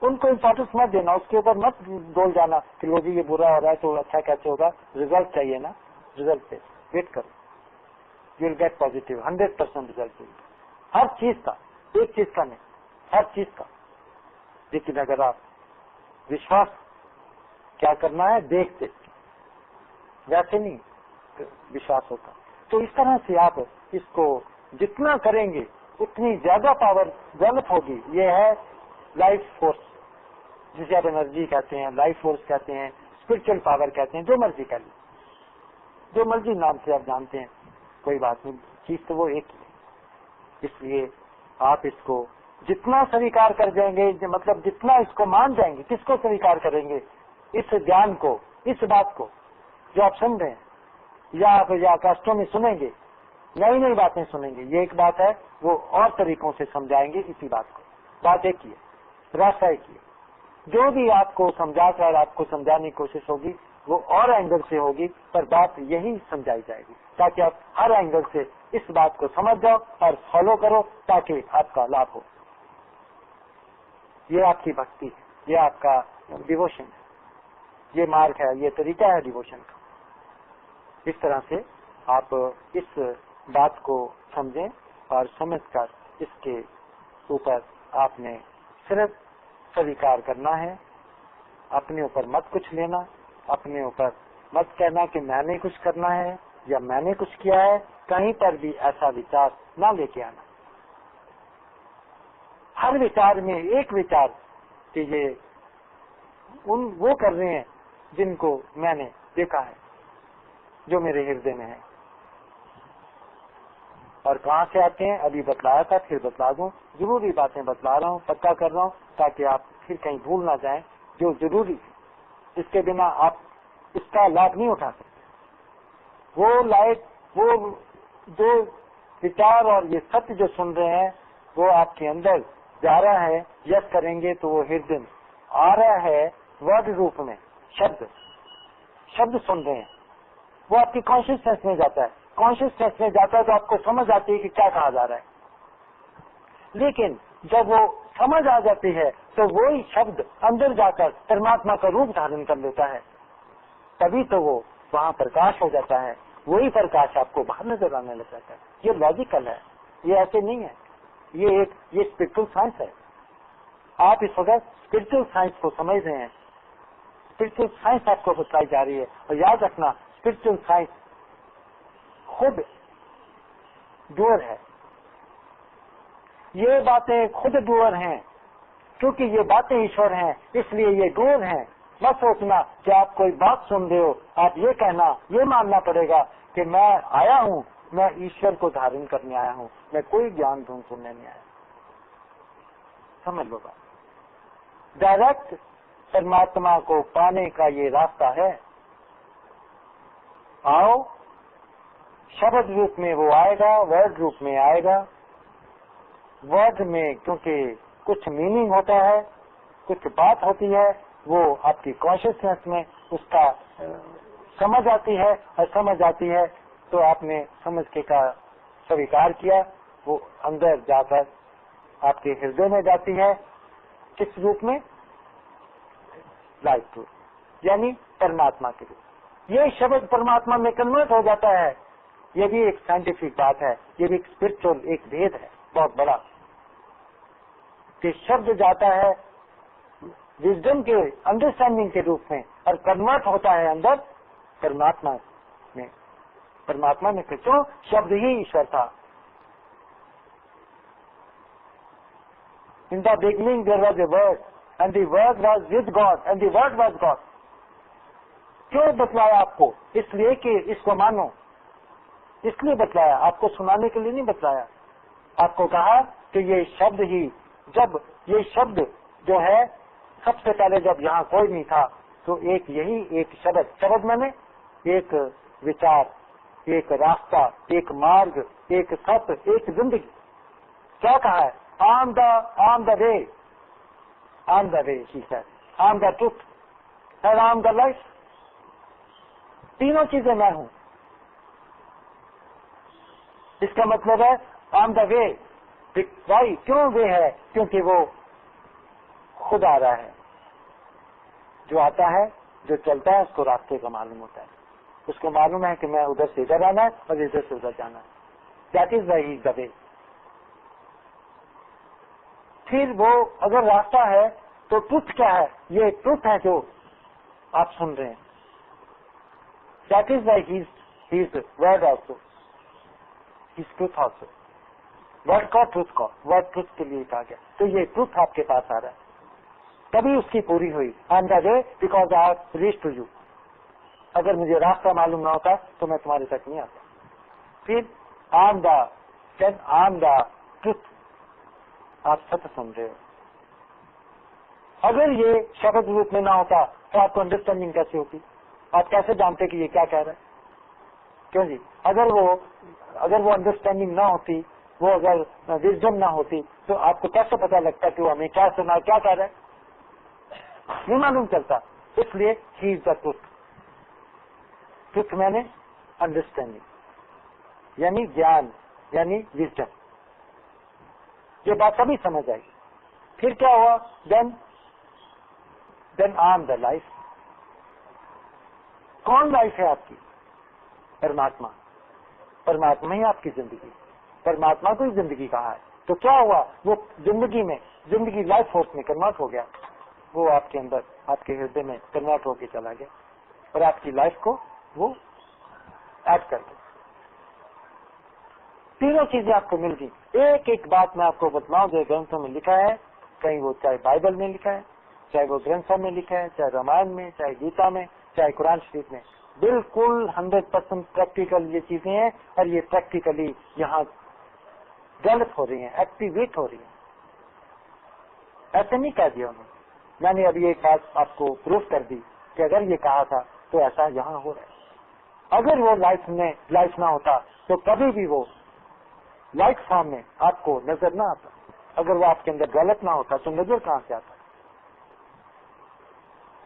ان کو امپورٹنس مت دینا, اس کے اوپر مت ڈول جانا کہ لو جی یہ برا ہو رہا ہے تو اچھا کیسے ہوگا. ریزلٹ چاہیے نا, ریزلٹ پہ ویٹ کرو, you will get positive 100% result. ہر چیز کا, ایک چیز کا نہیں, ہر چیز کا. لیکن اگر آپ وشواس کیا کرنا ہے دیکھتے, ویسے نہیں وشواس ہوتا. تو اس طرح سے آپ اس کو جتنا کریں گے اتنی زیادہ پاور ڈیولپ ہوگی. یہ ہے لائف فورس, جسے آپ انرجی کہتے ہیں, لائف فورس کہتے ہیں, اسپرچل پاور کہتے ہیں, جو مرضی کہہ لیں, جو مرضی نام سے آپ جانتے ہیں, کوئی بات نہیں, چیز تو وہ ایک ہی ہے. اس لیے آپ اس کو جتنا سویکار کر جائیں گے, مطلب جتنا اس کو مان جائیں گے. کس کو سویکار کریں گے؟ اس جان کو, اس بات کو جو آپ سن رہے ہیں, یا آپ یا کاسٹوں میں سنیں گے, نئی نئی باتیں سنیں گے. یہ ایک بات ہے, وہ اور طریقوں سے سمجھائیں گے اسی بات کو. بات ایک ہی ہے, راستہ ایک ہی ہے. جو بھی آپ کو سمجھا کر آپ کو سمجھانے کی کوشش ہوگی وہ اور اینگل سے ہوگی, پر بات یہی سمجھائی جائے گی تاکہ آپ ہر اینگل سے اس بات کو سمجھ جاؤ اور فالو کرو تاکہ آپ کا لابھ ہو. یہ آپ کی بھکتی ہے, یہ آپ کا ڈیووشن ہے, یہ مارگ ہے, یہ طریقہ ہے ڈیووشن کا. اس طرح سے آپ اس بات کو سمجھیں اور سمجھ کر اس کے اوپر آپ نے صرف سویکار کرنا ہے. اپنے اوپر مت کچھ لینا, اپنے اوپر مت کہنا کہ میں نے کچھ کرنا ہے یا میں نے کچھ کیا ہے. کہیں پر بھی ایسا وچار نہ لے کے آنا. ہر وچار میں ایک وچار کہ یہ وہ کر رہے ہیں جن کو میں نے دیکھا ہے, جو میرے ہردے میں ہے. اور کہاں سے آتے ہیں ابھی بتلایا تھا, پھر بتلا دوں. ضروری باتیں بتلا رہا ہوں, پکا کر رہا ہوں تاکہ آپ پھر کہیں بھول نہ جائیں جو ضروری ہے. اس کے بنا آپ اس کا لابھ نہیں اٹھا سکتے. وہ لائٹ, وہ جو وچار اور یہ ستیہ جو سن رہے ہیں وہ آپ کے اندر جا رہا ہے. یس کریں گے تو وہ ہردے میں آ رہا ہے ورڈ روپ میں, شبد سن رہے ہیں, وہ آپ کی کانشیسنیس میں جاتا ہے. کانشیسنیس میں جاتا ہے تو آپ کو سمجھ آتی ہے کہ کیا کہا جا رہا ہے. لیکن جب وہ سمجھ آ جاتی ہے تو وہی شبد اندر جا کر پرماتما کا روپ دھارن کر لیتا ہے. تبھی تو وہ وہاں پرکاش ہو جاتا ہے. وہی پرکاش آپ کو باہر نظر آنے لگ جاتا ہے. یہ لاجیکل ہے, یہ ایسے نہیں ہے. یہ اسپرچل سائنس ہے. آپ اس وقت اسپرچل سائنس کو سمجھ رہے ہیں. اسپرچل سائنس آپ کو بتائی جا رہی ہے. اور یاد رکھنا, اسپرچل سائنس خود ڈوئر ہے. یہ باتیں خود ڈوئر ہیں, کیونکہ یہ باتیں ایشور ہیں اس لیے یہ ڈوئر ہیں. مت سوچنا کہ آپ کوئی بات سن رہے ہو, آپ یہ کہنا, یہ ماننا پڑے گا کہ میں آیا ہوں, میں ایشور کو دھارن کرنے آیا ہوں, میں کوئی گیان دھن سننے نہیں آیا. سمجھ لو بات. ڈائریکٹ پرماتما کو پانے کا یہ راستہ ہے. آؤ, شبد روپ میں وہ آئے گا, ورڈ روپ میں آئے گا. ورڈ میں کیونکہ کچھ میننگ ہوتا ہے, کچھ بات ہوتی ہے, وہ آپ کی کانشیسنیس میں اس کا سمجھ آتی ہے, اور سمجھ آتی ہے تو آپ نے سمجھ کے کا سویکار کیا. وہ اندر جا کر آپ کے ہردے میں جاتی ہے. کس روپ میں؟ لائف روپ, یعنی پرماتما کے روپ. یہ شبد پرماتما میں کنورٹ ہو جاتا ہے. یہ بھی ایک سائنٹیفک بات ہے, یہ بھی ایک اسپرچل ایک بھید ہے بہت بڑا, کہ شبد جاتا ہے وزڈم کے انڈرسٹینڈنگ کے روپ میں اور کنورٹ ہوتا ہے اندر پرماتما میں. پرماتما میں کیوں؟ شبد ہی ایشور تھا. In the beginning there was a word, and the word was with God, and the word was God. کیوں بتلایا آپ کو؟ اس لیے کہ اس کو مانو، اس لیے بتلایا، آپ کو سنانے کے لیے نہیں بتلایا. آپ کو کہا کہ یہ شبد ہی، جب یہ شبد جو ہے سب سے پہلے جب یہاں کوئی نہیں تھا تو یہی ایک شبد میں نے ایک وچار، ایک راستہ، ایک مارگ، ایک ست، ایک زندگی. کیا کہا ہے؟ On the way, on the way ہی ہے، on the truth and on the life. تینوں چیزیں میں ہوں. اس کا مطلب ہے آن دا وے. وائی کیوں وے ہے؟ کیونکہ وہ خود آ رہا ہے. جو آتا ہے، جو چلتا ہے، اس کو راستے کا معلوم ہوتا ہے. اس کو معلوم ہے کہ میں ادھر سے ادھر آنا ہے اور ادھر سے ادھر جانا ہے. دیٹ از دا وے. پھر وہ اگر راستہ ہے تو ٹروتھ کیا ہے؟ یہ ٹروتھ ہے جو آپ سن رہے ہیں. That is why has word also, has truth also. Word کا ٹروتھ کا، ورڈ ٹروتھ کے لیے کہا گیا. تو یہ ٹروتھ آپ کے پاس آ رہا ہے. کبھی اس کی پوری ہوئی. On the way because I reach to you. اگر مجھے راستہ معلوم نہ ہوتا تو میں تمہارے تک نہیں آتا. پھر آن دا ٹروتھ، آپ سچ سن رہے ہو. اگر یہ شبد روپ میں نہ ہوتا تو آپ کو انڈرسٹینڈنگ کیسے ہوتی؟ آپ کیسے جانتے کہ یہ کیا کہہ رہا ہے؟ کیوں جی؟ اگر وہ انڈرسٹینڈنگ نہ ہوتی، وہ اگر وزڈم نہ ہوتی تو آپ کو کیسے پتا لگتا کہ وہ ہمیں کیا سنا، کیا کہہ رہا ہے؟ نہیں معلوم چلتا. اس لیے ہی از دا ٹروتھ. ٹروتھ میں نے انڈرسٹینڈنگ یعنی جان، یعنی وزڈم. یہ بات سبھی سمجھ آئی. پھر کیا ہوا؟ دین آن دا لائف. کون لائف ہے آپ کی؟ پرماتما. پرماتما ہی آپ کی زندگی. پرماتما کو ہی زندگی کہا ہے. تو کیا ہوا؟ وہ زندگی لائف فورس میں کنورٹ ہو گیا. وہ آپ کے اندر، آپ کے ہردے میں کنورٹ ہو کے چلا گیا اور آپ کی لائف کو وہ ایڈ کر دیا. تینوں چیزیں آپ کو مل گئی. ایک ایک بات میں آپ کو بتلاؤں جو گرنتھوں میں لکھا ہے. کہیں وہ چاہے بائبل میں لکھا ہے، چاہے وہ گرنتھوں میں لکھا ہے، چاہے رامائن میں، چاہے گیتا میں، چاہے قرآن شریف میں. بالکل 100% پریکٹیکل یہ چیزیں ہیں اور یہ پریکٹیکلی یہاں ڈیولپ ہو رہی ہیں، ایکٹیویٹ ہو رہی ہیں. ایسے نہیں کہہ دیا انہوں نے. میں نے ابھی ایک بات آپ کو پروف کر دی کہ اگر یہ کہا تھا تو ایسا یہاں ہو رہا ہے. اگر وہ لائف نہ ہوتا تو کبھی بھی وہ لائف فارم میں آپ کو نظر نہ آتا. اگر وہ آپ کے اندر ڈیولپ نہ ہوتا تو نظر کہاں سے آتا؟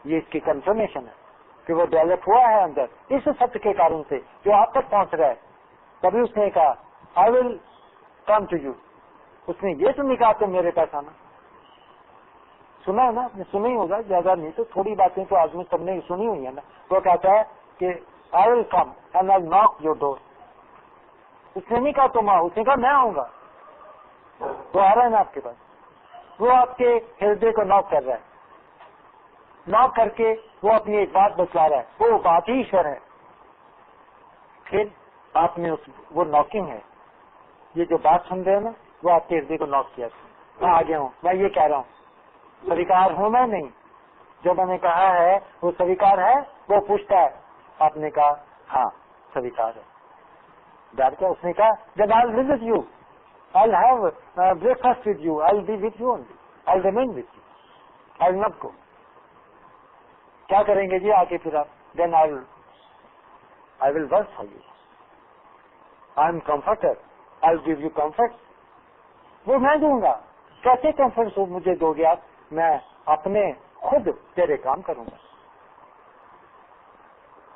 یہ اس کی کنفرمیشن ہے کہ وہ ڈیولپ ہوا ہے اندر اس ستیہ کے کارن سے جو آپ تک پہنچ رہا ہے. کبھی اس نے کہا آئی ول کم ٹو یو. اس نے یہ تو نہیں کہا تم میرے پاس آنا. سنا ہے نا، آپ نے سنا ہی ہوگا، زیادہ نہیں تو تھوڑی باتیں تو آدمی سب نے سنی ہوئی ہیں نا. وہ کہتا ہے کہ آئی ول کم اینڈ آئی ناک یور ڈور. اس نے نہیں کہا تم آؤ، اس نے کہا میں آؤں گا. وہ آ رہا ہے نا آپ کے پاس. وہ آپ کے ہردے کو ناک کر رہا ہے. ناک کر کے وہ اپنی ایک بات بتلا رہا ہے. وہ بات ہی ایشور ہے. پھر آپ نے وہ ناکنگ ہے، یہ جو بات سن رہے ہیں نا، وہ آپ کے ہردے کو ناک کیا. میں آ گیا ہوں، میں یہ کہہ رہا ہوں سویکار ہوں میں نہیں. جو میں نے کہا ہے وہ سویکار ہے. وہ پوچھتا ہے، آپ نے کہا ہاں سویکار ہے. ڈر کیا؟ اس نے کہا جب I visit you, I have breakfast with you, I be with you only, I remain with you, I not go. کیا کریں گے جی آگے پھر آپ؟ Then I will work for you. I am comforter, I will give you comfort. وہ میں دوں گا. کیسے کمفرٹ مجھے دو گے آپ؟ میں اپنے خود تیرے کام کروں گا.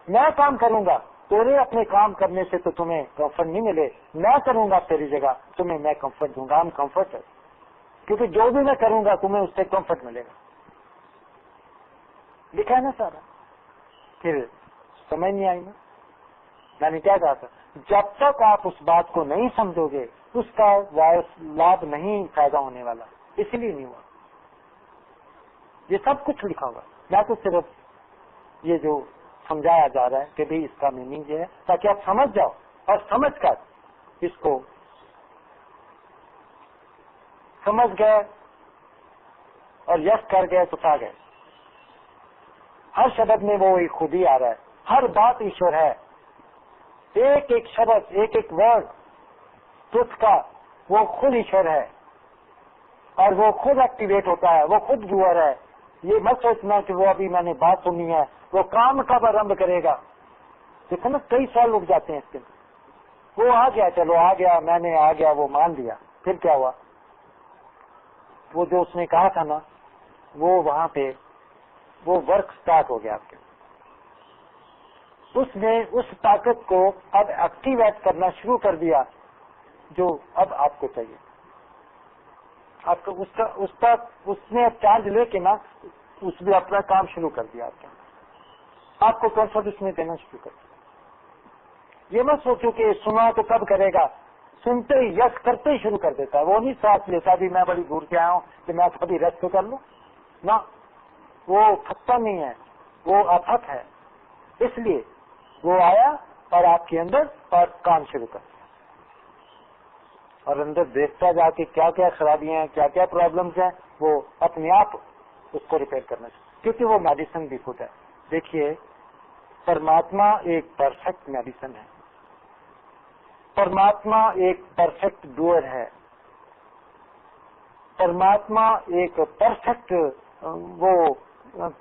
میں کام کروں گا. تیرے اپنے کام کرنے سے تو تمہیں کمفرٹ نہیں ملے. میں کروں گا تیری جگہ، تمہیں میں کمفرٹ دوں گا. ہم کمفرٹ ہے کیونکہ جو بھی میں کروں گا تمہیں اس سے کمفرٹ ملے گا. لکھا ہے نا سارا. پھر سمجھ نہیں آئی نا میں نے کیا کہا تھا؟ جب تک آپ اس بات کو نہیں سمجھو گے اس کا لابھ نہیں پیدا ہونے والا. اس لیے نہیں ہوا. یہ سب کچھ لکھا ہوا. میں تو صرف یہ جو سمجھایا جا رہا ہے کہ بھئی اس کا میننگ یہ ہے تاکہ آپ سمجھ جاؤ اور سمجھ کر اس کو سمجھ گئے اور یس کر گئے تو پا گئے. ہر شبد میں وہ ایک خود ہی آ رہا ہے، ہر بات ایشور ہے، ایک ایک شبد، ایک ایک ورڈ ٹروتھ کا وہ خود ایشور ہے، اور وہ خود ایکٹیویٹ ہوتا ہے، وہ خود ڈوئر ہے۔ یہ مت سوچنا کہ وہ ابھی میں نے بات سنی ہے، وہ کام کب آرمبھ کرے گا۔ دیکھو نا، کئی سال رک جاتے ہیں اس دن۔ وہ آ گیا، چلو آ گیا، میں نے آ گیا، وہ مان لیا، پھر کیا ہوا؟ وہ جو اس نے کہا تھا نا، وہ وہاں پہ وہ ورک سٹارٹ ہو گیا آپ کے۔ اس نے اس طاقت کو اب ایکٹیویٹ کرنا شروع کر دیا جو اب آپ کو چاہیے۔ آپ کو اس نے اب چارج لے کے نا اس نے اپنا کام شروع کر دیا۔ آپ کو کنفرٹ اس نے دینا شروع کر دیا۔ یہ مت سوچو کہ سنا تو کب کرے گا، سنتے ہی یس کرتے ہی شروع کر دیتا ہے۔ وہ نہیں ساتھ لیتا بھی میں بڑی دور سے آیا ہوں کہ میں کبھی ریسٹ کر لوں، نہ، وہ تھکتا نہیں ہے، وہ افق ہے۔ اس لیے وہ آیا اور آپ کے اندر اور کام شروع کر دیا، اور اندر دیکھتا جا کے کیا کیا خرابیاں ہیں، کیا کیا پرابلمس ہیں، وہ اپنے آپ اس کو ریپیئر کرنا چاہیے، کیونکہ وہ میڈیسن بھی خود ہے۔ دیکھیے، پرماتما ایک پرفیکٹ میڈیسن ہے، پرماتما ایک پرفیکٹ ڈوئر ہے، پرماتما ایک پرفیکٹ وہ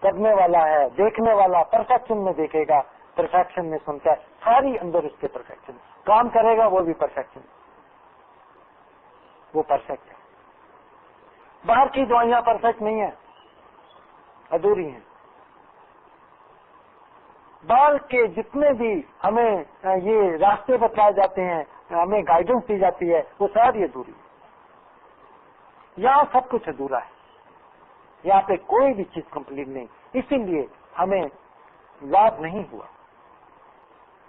کرنے والا ہے، دیکھنے والا، پرفیکشن میں دیکھے گا، پرفیکشن میں سنتا ہے، ساری اندر اس کے پرفیکشن، کام کرے گا وہ بھی پرفیکشن، وہ پرفیکٹ ہے۔ باہر کی دعائیاں پرفیکٹ نہیں ہیں، ادھوری ہیں۔ باہر کے جتنے بھی ہمیں یہ راستے بتائے جاتے ہیں، ہمیں گائیڈنس دی جاتی ہے، وہ ساری ادھوری ہے۔ یہاں سب کچھ ادھورا ہے، یہاں پہ کوئی بھی چیز کمپلیٹ نہیں، اسی لیے ہمیں لابھ نہیں ہوا۔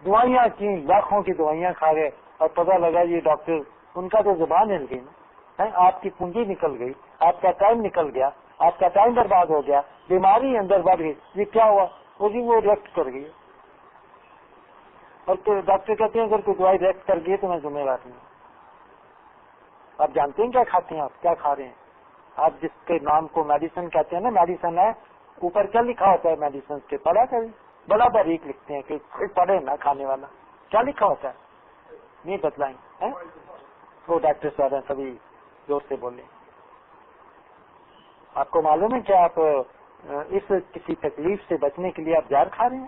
دوائیاں کی، لاکھوں کی دوائیاں کھا گئے، اور پتہ لگا یہ ڈاکٹر، ان کا تو زبان ہل گئی نا، آپ کی پونجی نکل گئی، آپ کا ٹائم نکل گیا، آپ کا ٹائم برباد ہو گیا، بیماری اندر بڑھ گئی، یہ کیا ہوا؟ وہ ریسٹ کر گئی، اور ڈاکٹر کہتے ہیں اگر کوئی دوائی ریسٹ کر گئی تو میں ذمہ دار نہیں۔ آپ جانتے ہیں کیا کھاتے ہیں، آپ کیا کھا رہے ہیں؟ آپ جس کے نام کو میڈیسن کہتے ہیں نا، میڈیسن ہے، اوپر کیا لکھا ہوتا ہے میڈیسن کے؟ پڑھا کبھی؟ بڑا باریک لکھتے ہیں کہ کوئی پڑھے نہ کھانے والا، کیا لکھا ہوتا ہے؟ نہیں بتلائیں وہ ڈاکٹر صاحب ہیں، سبھی زور سے بولیں۔ آپ کو معلوم ہے کہ آپ اس کسی تکلیف سے بچنے کے لیے آپ زہر کھا رہے ہیں؟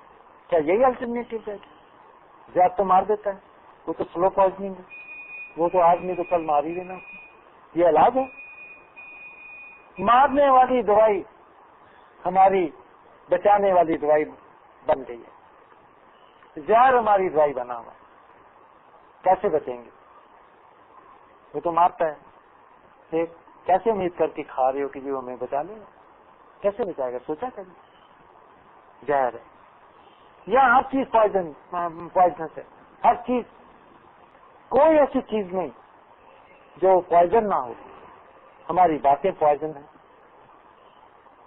کیا یہی الٹرنیٹو ہے؟ زہر تو مار دیتا ہے، وہ تو سلو پوائزننگ ہے، وہ تو آج نہیں تو کل مار ہی دینا۔ یہ علاج ہے؟ مارنے والی دوائی ہماری بچانے والی دوائی بن گئی ہے، زہر ہماری دوائی بنا ہوا ہے، کیسے بچیں گے؟ وہ تو مارتا ہے، کیسے امید کر کے کھا رہے ہو کہ جو ہمیں بچا لے گا؟ کیسے بچائے گا؟ سوچا کبھی؟ زہر ہے، یا ہر چیز پوائزنس ہے، ہر چیز، کوئی ایسی چیز نہیں جو پوائزن نہ ہو۔ ہماری باتیں پوائزن ہیں،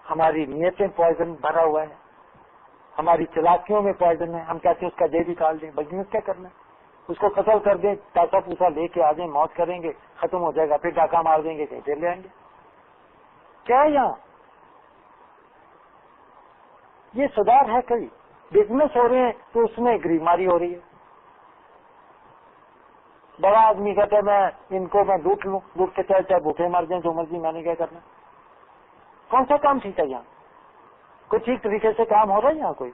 ہماری نیتیں پوائزن بھرا ہوا ہے، ہماری چلاکیوں میں پوائزن ہے۔ ہم کہتے ہیں اس کا جے بھی کال دیں، بزنس کیا کرنا ہے؟ اس کو قتل کر دیں، پیسہ پوسا لے کے آ جائیں، موت کریں گے، ختم ہو جائے گا، پھر ڈاکہ مار دیں گے، کہیں پھر لے آئیں گے۔ کیا یہاں یہ سدھار ہے؟ کئی بزنس ہو رہے ہیں تو اس میں گریماری ہو رہی ہے۔ بڑا آدمی کہتا ہے میں ان کو میں لوٹ لوں، لوٹ کے چاہے بھوکے مر جائیں، جو مرضی، میں نے کیا کرنا؟ کون سا کام ٹھیک ہے یہاں؟ کوئی ٹھیک طریقے سے کام ہو رہا ہے یہاں؟ کوئی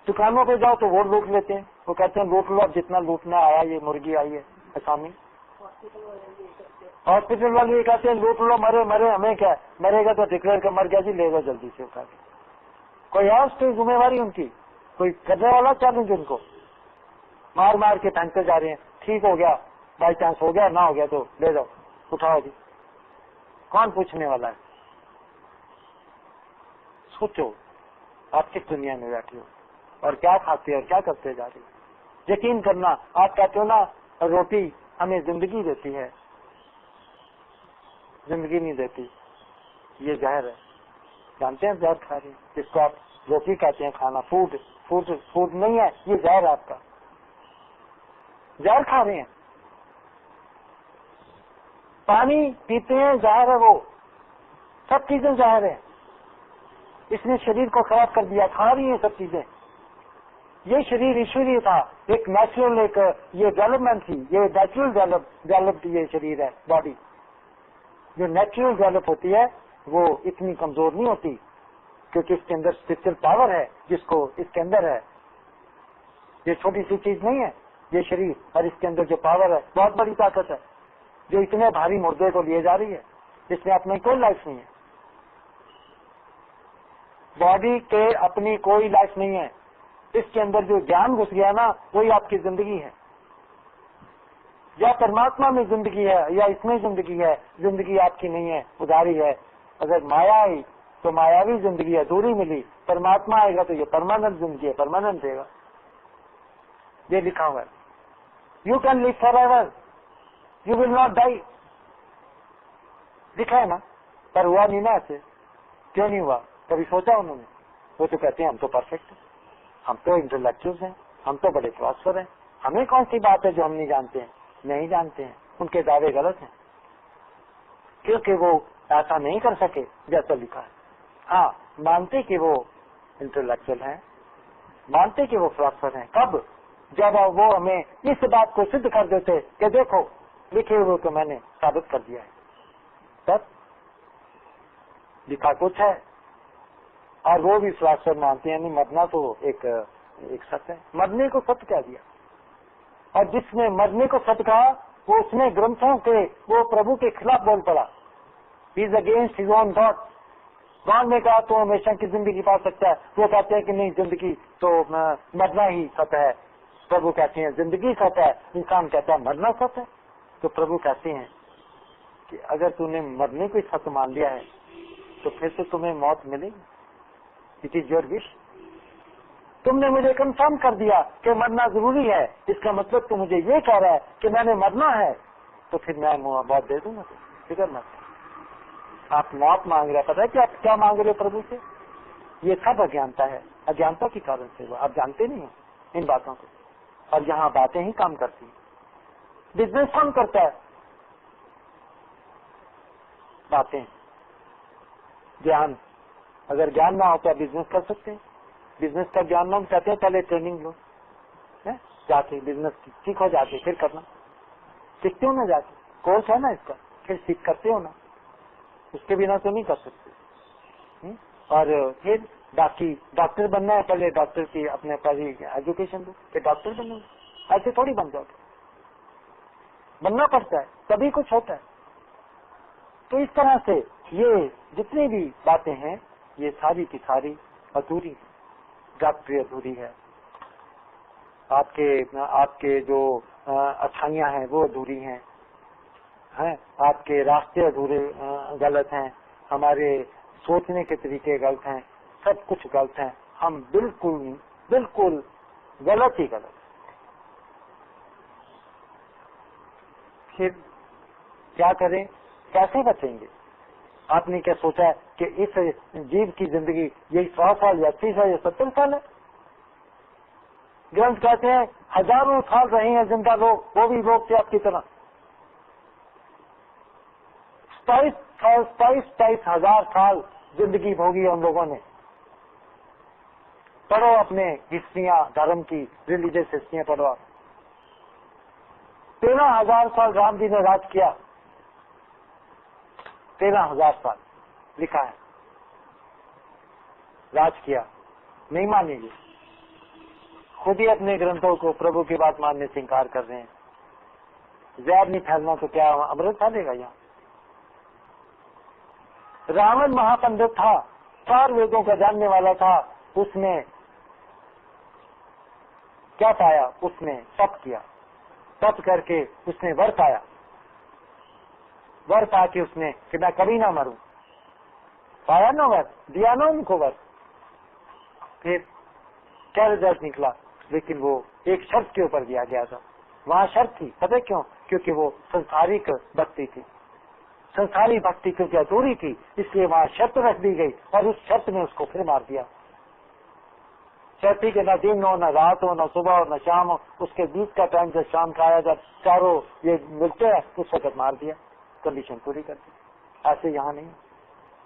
دکانوں پہ جاؤ تو وہ لوٹ لیتے ہیں، وہ کہتے ہیں لوٹ لو، اب جتنا لوٹنا آیا، یہ مرغی آئی ہے اسامی۔ ہاسپٹل والے یہ کہتے ہیں لوٹ لو، مرے مرے، ہمیں کیا، مرے گا تو ڈکلیئر کر مر گیا جی، لے گا جلدی سے اٹھا کے۔ کوئی ہے اس کی ذمہ داری ان کی؟ کوئی کرنے والا چیلنج ان کو؟ مار مار کے پھینکتے جا رہے ہیں، ٹھیک ہو گیا، بائی چانس ہو گیا، نہ ہو گیا تو لے جاؤ، اٹھاؤ جی، کون پوچھنے والا ہے؟ سوچو آپ کس دنیا میں بیٹھے ہو، اور کیا کھاتے اور کیا کرتے جا رہے ہیں؟ یقین کرنا، آپ کہتے ہو نا روٹی ہمیں زندگی دیتی ہے، زندگی نہیں دیتی، یہ زہر ہے۔ جانتے ہیں زہر کھا رہے ہیں، جس کو آپ روٹی کہتے ہیں کھانا، فوڈ نہیں ہے، یہ زہر ہے آپ کا، زہر کھا رہے ہیں۔ پانی پیتے ہیں، زہر ہے، وہ سب چیزیں زہر ہیں۔ اس نے شریر کو خراب کر دیا، کھا رہی ہیں سب چیزیں. یہ شریر ایشوری تھا، ایک نیچرل، ایک یہ ڈیولپمنٹ تھی، یہ نیچرل ڈیولپڈ یہ شریر ہے. باڈی جو نیچرل ڈیولپ ہوتی ہے وہ اتنی کمزور نہیں ہوتی، کیونکہ اس کے اندر اسپرچل پاور ہے جس کو اس کے اندر ہے. یہ چھوٹی سی چیز نہیں ہے یہ شریر، اور اس کے اندر جو پاور ہے بہت بڑی طاقت ہے، جو اتنے بھاری مردے کو لیے جا رہی ہے. اس میں اپنی کوئی لائف نہیں ہے، باڈی کے اپنی کوئی لائف نہیں ہے. اس کے اندر جو جان گھس گیا نا وہی آپ کی زندگی ہے. یا پرماتما میں زندگی ہے یا اس میں زندگی ہے. زندگی آپ کی نہیں ہے، ادھاری ہے. اگر مایا آئی تو مایاوی زندگی ہے، دوری ملی. پرماتما آئے گا تو یہ پرماننٹ زندگی ہے، پرماننٹ دے گا. یہ لکھا ہوا ہے. You can live forever, you will not die. لکھا ہے نا، پر ہوا نہیں نا ایسے. کیوں نہیں ہوا؟ کبھی سوچا انہوں نے؟ وہ تو کہتے ہیں ہم تو پرفیکٹ ہیں، ہم تو انٹلیکچوئلز ہیں، ہم تو بڑے فلاسفر ہیں، ہمیں کون سی بات ہے جو ہم نہیں جانتے ہیں؟ نہیں جانتے ہیں. ان کے دعوے غلط ہیں کیونکہ وہ ایسا نہیں کر سکے جیسا لکھا ہے. ہاں مانتے کہ وہ انٹلیکچوئل ہیں، مانتے کہ وہ فلاسفر ہیں. کب؟ جب وہ ہمیں اس بات کو سدھ کر دیتے کہ دیکھو لکھے ہوئے کو میں نے ثابت کر دیا ہے. تب لکھا کچھ ہے اور وہ بھی فلاسفر مانتے ہیں. نہیں مرنا تو ایک سچ ہے، مرنے کو سچ کہہ دیا. اور جس نے مرنے کو سچ کہا وہ اس نے گرنتھوں کے وہ پربھو کے خلاف بول پڑا. He is against his own thought. God نے کہا تو ہمیشہ کی زندگی پا سکتا ہے، وہ کہتے ہیں کہ نہیں زندگی تو مرنا ہی سچ ہے. پربھو کہتے ہیں زندگی سچ ہے، انسان کہتا ہے مرنا سچ ہے. تو پربھو کہتے ہیں کہ اگر تم نے مرنے کو سچ مان لیا ہے تو پھر تو تمہیں موت ملے گی. It is your wish. تم نے مجھے کنفرم کر دیا کہ مرنا ضروری ہے، اس کا مطلب تو مجھے یہ کہہ رہا ہے کہ میں نے مرنا ہے، تو پھر میں موت دے دوں گا. فکر نہ. آپ موت مانگ رہے، پتہ ہے کہ آپ کیا مانگ رہے پربھو سے؟ یہ سب اجانتا ہے، اجانتا کے کارن سے وہ. آپ جانتے نہیں ہیں ان باتوں کو، اور یہاں باتیں ہی کام کرتی ہیں. بزنس کون کرتا ہے؟ باتیں. جان. اگر جان نہ ہو تو آپ بزنس کر سکتے ہیں. بزنس کا جان نہ چاہتے ہیں پہلے ٹریننگ لو، جا کے بزنس سیکھو، جا کے پھر کرنا. سیکھتے ہو نا جا کے، کورس ہے نا اس کا، پھر سیکھ کرتے ہو نا. اس کے بنا تو نہیں کر سکتے. اور پھر باقی ڈاکٹر بننا ہے، پہلے ڈاکٹر کی اپنے پہلی ایجوکیشن دو کہ ڈاکٹر بننا. ایسے تھوڑی بن جاؤ، بننا پڑتا ہے تبھی کچھ ہوتا ہے. تو اس طرح سے یہ جتنی بھی باتیں ہیں یہ ساری کی ساری ادھوری ہیں. ڈاکٹری ادھوری ہے، آپ کے جو اچھائیاں ہیں وہ ادھوری ہیں. آپ کے راستے ادھورے غلط ہیں، ہمارے سوچنے کے طریقے غلط ہیں، سب کچھ غلط ہیں. ہم بالکل غلط ہی غلط. پھر کیا کریں؟ کیسے بچیں گے؟ آپ نے کیا سوچا ہے کہ اس جیو کی زندگی یہی 100 سال یا 80 سال یا 70 سال ہے؟ گرنتھ کہتے ہیں ہزاروں سال رہے ہیں زندہ لوگ، وہ بھی لوگ تھے آپ کی طرح. 27,000 سال زندگی بھوگی ان لوگوں نے. پڑھو اپنے ہسٹریاں دھرم کی، ریلیجیس ہسٹریاں پڑھو. 13,000 سال رام جی نے راج کیا. 13,000 سال لکھا ہے راج کیا. نہیں مانیں گے؟ خود ہی اپنے گرنتھوں کو پربھو کی بات ماننے سے انکار کر رہے ہیں. زہر نہیں پھیلنا تو کیا امرت پھیلے گا یہاں؟ راون مہاپنڈت تھا، 4 ویدوں کا جاننے والا تھا. اس نے کیا پایا؟ اس نے تپ کیا. تپ کر کے اس نے ور پایا. ور پا کے اس نے کہ میں کبھی نہ مروں. پایا نا ور، دیا نا ان کو ور. پھر کیا رزلٹ نکلا؟ لیکن وہ ایک شرط کے اوپر دیا گیا تھا. وہاں شرط تھی، پتہ کیوں؟ کیونکہ وہ سنسارک بھکتی تھی. سنساری بھکتی کیونکہ ادھوری تھی، اس لیے وہاں شرط رکھ دی گئی اور اس شرط نے اس کو پھر مار دیا. شرط تھی کہ نہ دن ہو، نہ رات ہو، نہ صبح ہو، نہ شام ہو. اس کے بیچ کا ٹائم جب شام کا آیا، جب چاروں یہ ملتے ہیں اس وقت مار دیا. کنڈیشن پوری کر دی. ایسے یہاں نہیں.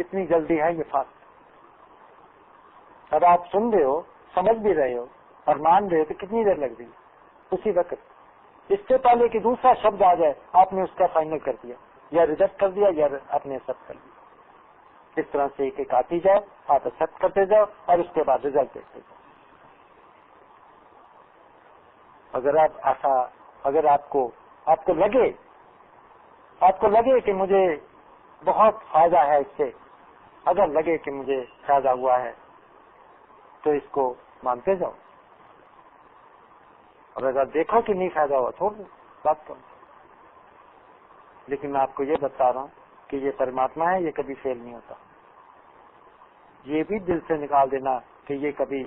اتنی جلدی ہے یہ فاسٹ. اب آپ سن رہے ہو، سمجھ بھی رہے ہو اور مان رہے ہو تو کتنی دیر لگ رہی ہے؟ اسی وقت، اس سے پہلے کہ دوسرا شبد آ جائے آپ نے اس کا فائنل کر دیا، یا ریجیکٹ کر دیا یا اپنے ایکسپٹ کر دیا. اس طرح سے ایک ایک آتی جائے، آپ ایکسپٹ کرتے جاؤ اور اس کے بعد رزلٹ دیکھتے جاؤ. اگر آپ کو لگے کہ مجھے بہت فائدہ ہے اس سے، اگر لگے کہ مجھے فائدہ ہوا ہے تو اس کو مانتے جاؤ، اور اگر دیکھو کہ نہیں فائدہ ہوا چھوڑ دو، بات کرو. لیکن میں آپ کو یہ بتا رہا ہوں کہ یہ پرماتما ہے، یہ کبھی فیل نہیں ہوتا. یہ بھی دل سے نکال دینا کہ یہ کبھی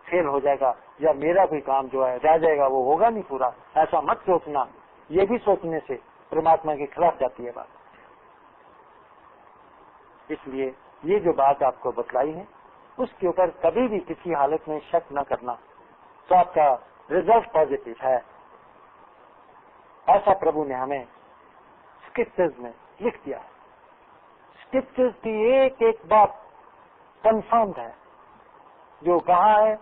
فیل ہو جائے گا یا میرا بھی کام جو ہے رہ جائے گا، وہ ہوگا نہیں پورا، ایسا مت سوچنا. یہ بھی سوچنے سے پرماتما کے خلاف جاتی ہے بات. اس لیے یہ جو بات آپ کو بتلائی ہے اس کے اوپر کبھی بھی کسی حالت میں شک نہ کرنا، تو آپ کا رزلٹ پازیٹو ہے. ایسا پربھو نے ہمیں اسکرپچرز میں لکھ دیا ہے. اسکرپچرز کی ایک ایک بات کنفرمڈ ہے، جو کہا ہے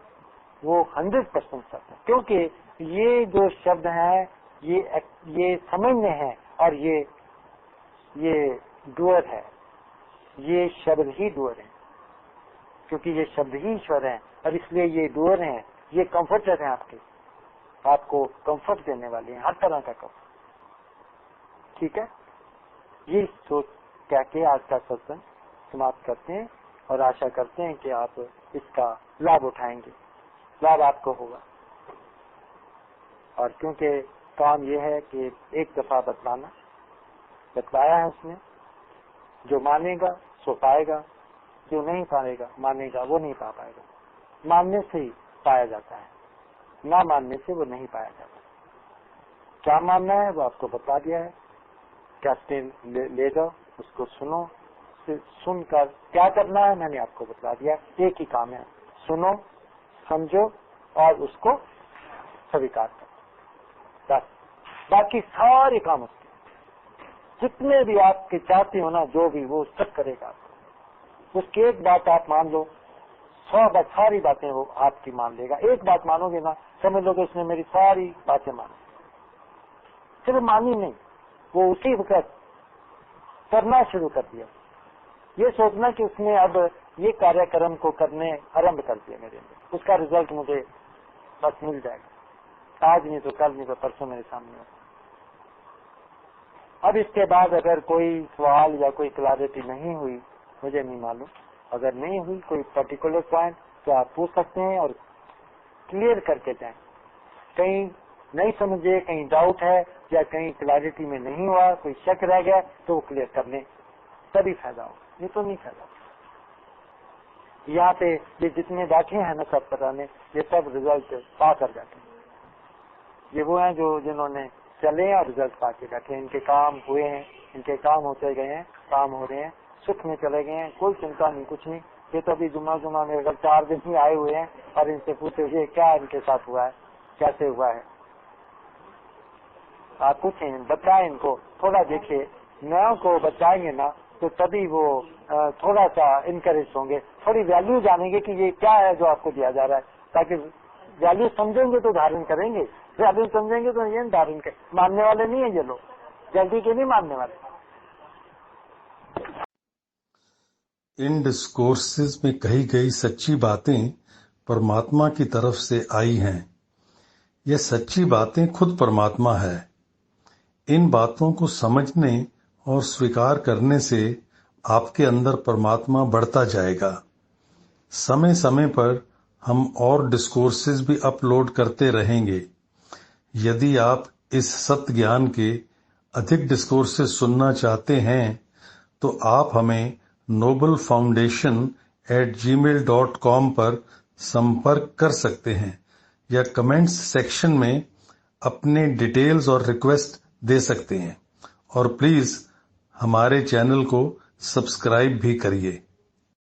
وہ 100% سچ ہے، کیونکہ یہ جو شبد ہیں یہ سمجھنے ہیں، اور یہ ڈوئر ہے، یہ شبد ہی ڈوئر ہیں، کیونکہ یہ شبد ہی ایشور ہیں، اور اس لیے یہ ڈوئر ہیں. یہ کمفرٹر ہیں آپ کو کمفرٹ دینے والے ہیں، ہر طرح کا کمفرٹ. ٹھیک ہے، یہ سوچ کہہ کے آج کا ستسنگ سماپت کرتے ہیں، اور آشا کرتے ہیں کہ آپ اس کا لابھ اٹھائیں گے. لابھ آپ کو ہوگا، اور کیونکہ کام یہ ہے کہ ایک دفعہ بتلایا ہے اس نے. جو مانے گا سو پائے گا، جو نہیں پائے گا مانے گا وہ نہیں پائے گا. ماننے سے ہی پایا جاتا ہے، نہ ماننے سے وہ نہیں پایا جاتا. کیا ماننا ہے وہ آپ کو بتا دیا ہے. کیسٹین لے جاؤ، اس کو سنو، سن کر کیا کرنا ہے میں نے آپ کو بتا دیا. ایک ہی کام ہے، سنو، سمجھو اور اس کو سویکار کرو. بس باقی سارے کام اس کے، جتنے بھی آپ کے چاہتے ہو نا، جو بھی وہ سب کرے گا. اس کی ایک بات آپ مان لو، ساری باتیں وہ آپ کی مان لے گا. ایک بات مانو گے نا، سمجھ لو کہ اس نے میری ساری باتیں مانی. صرف مانی نہیں، وہ اسی وقت کرنا شروع کر دیا. یہ سوچنا کہ اس نے اب یہ کاریہ کرم کو کرنے آرمبھ کر دیا میرے اندر، اس کا رزلٹ مجھے بس مل جائے گا. آج نہیں تو کل نہیں تو پرسوں میرے سامنے ہوگا. اب اس کے بعد اگر کوئی سوال یا کوئی کلیئرٹی نہیں ہوئی، مجھے نہیں معلوم، اگر نہیں ہوئی کوئی پرٹیکولر پوائنٹ تو آپ پوچھ سکتے ہیں اور کلیئر کر کے جائیں. کہیں نہیں سمجھے، کہیں ڈاؤٹ ہے یا کہیں کلیئرٹی میں نہیں ہوا، کوئی شک رہ گیا تو وہ کلیئر کر لیں، تبھی فائدہ ہوگا، یہ تو نہیں فائدہ. یہاں پہ یہ جتنے بیٹھے ہیں نا سب پتانے، یہ سب رزلٹ پا کر بیٹھے ہیں. یہ وہ ہیں جنہوں نے چلے اور رزلٹ پا کے بیٹھے. ان کے کام ہوئے ہیں، ان کے کام ہوتے گئے ہیں، کام ہو رہے ہیں، سکھ میں چلے گئے ہیں، کوئی چنتا نہیں، کچھ نہیں. یہ تو ابھی جمعہ میں اگر 4 دن ہی آئے ہوئے ہیں اور ان سے پوچھے یہ کیا ان کے ساتھ ہوا ہے، کیسے ہوا ہے. آپ پوچھیں، بتائیں ان کو، تھوڑا دیکھیے، نئوں کو بتائیں گے نا تو تبھی وہ تھوڑا سا انکریج ہوں گے، تھوڑی ویلیو جانیں گے کہ یہ کیا ہے جو آپ کو دیا جا رہا ہے. تاکہ ویلیو سمجھیں گے تو دھارن کریں گے، ویلیو سمجھیں گے تو یہ دھارن کریں. ماننے والے نہیں ہیں یہ لوگ، جلدی کے نہیں ماننے والے. ان ڈسکورسز میں کہی گئی سچی باتیں پرماتما کی طرف سے آئی ہیں. یہ سچی باتیں خود پرماتما ہے. ان باتوں کو سمجھنے اور سویکار کرنے سے آپ کے اندر پرماتما بڑھتا جائے گا. سمے سمے پر ہم اور ڈسکورسز بھی اپلوڈ کرتے رہیں گے. یدی آپ اس ست گیان کے ادھک ڈسکورسز سننا چاہتے ہیں تو آپ ہمیں noblefoundation@gmail.com پر سمپرک کر سکتے ہیں یا کمنٹس سیکشن میں اپنے ڈیٹیلز اور ریکویسٹ دے سکتے ہیں. اور پلیز ہمارے چینل کو سبسکرائب بھی کریے.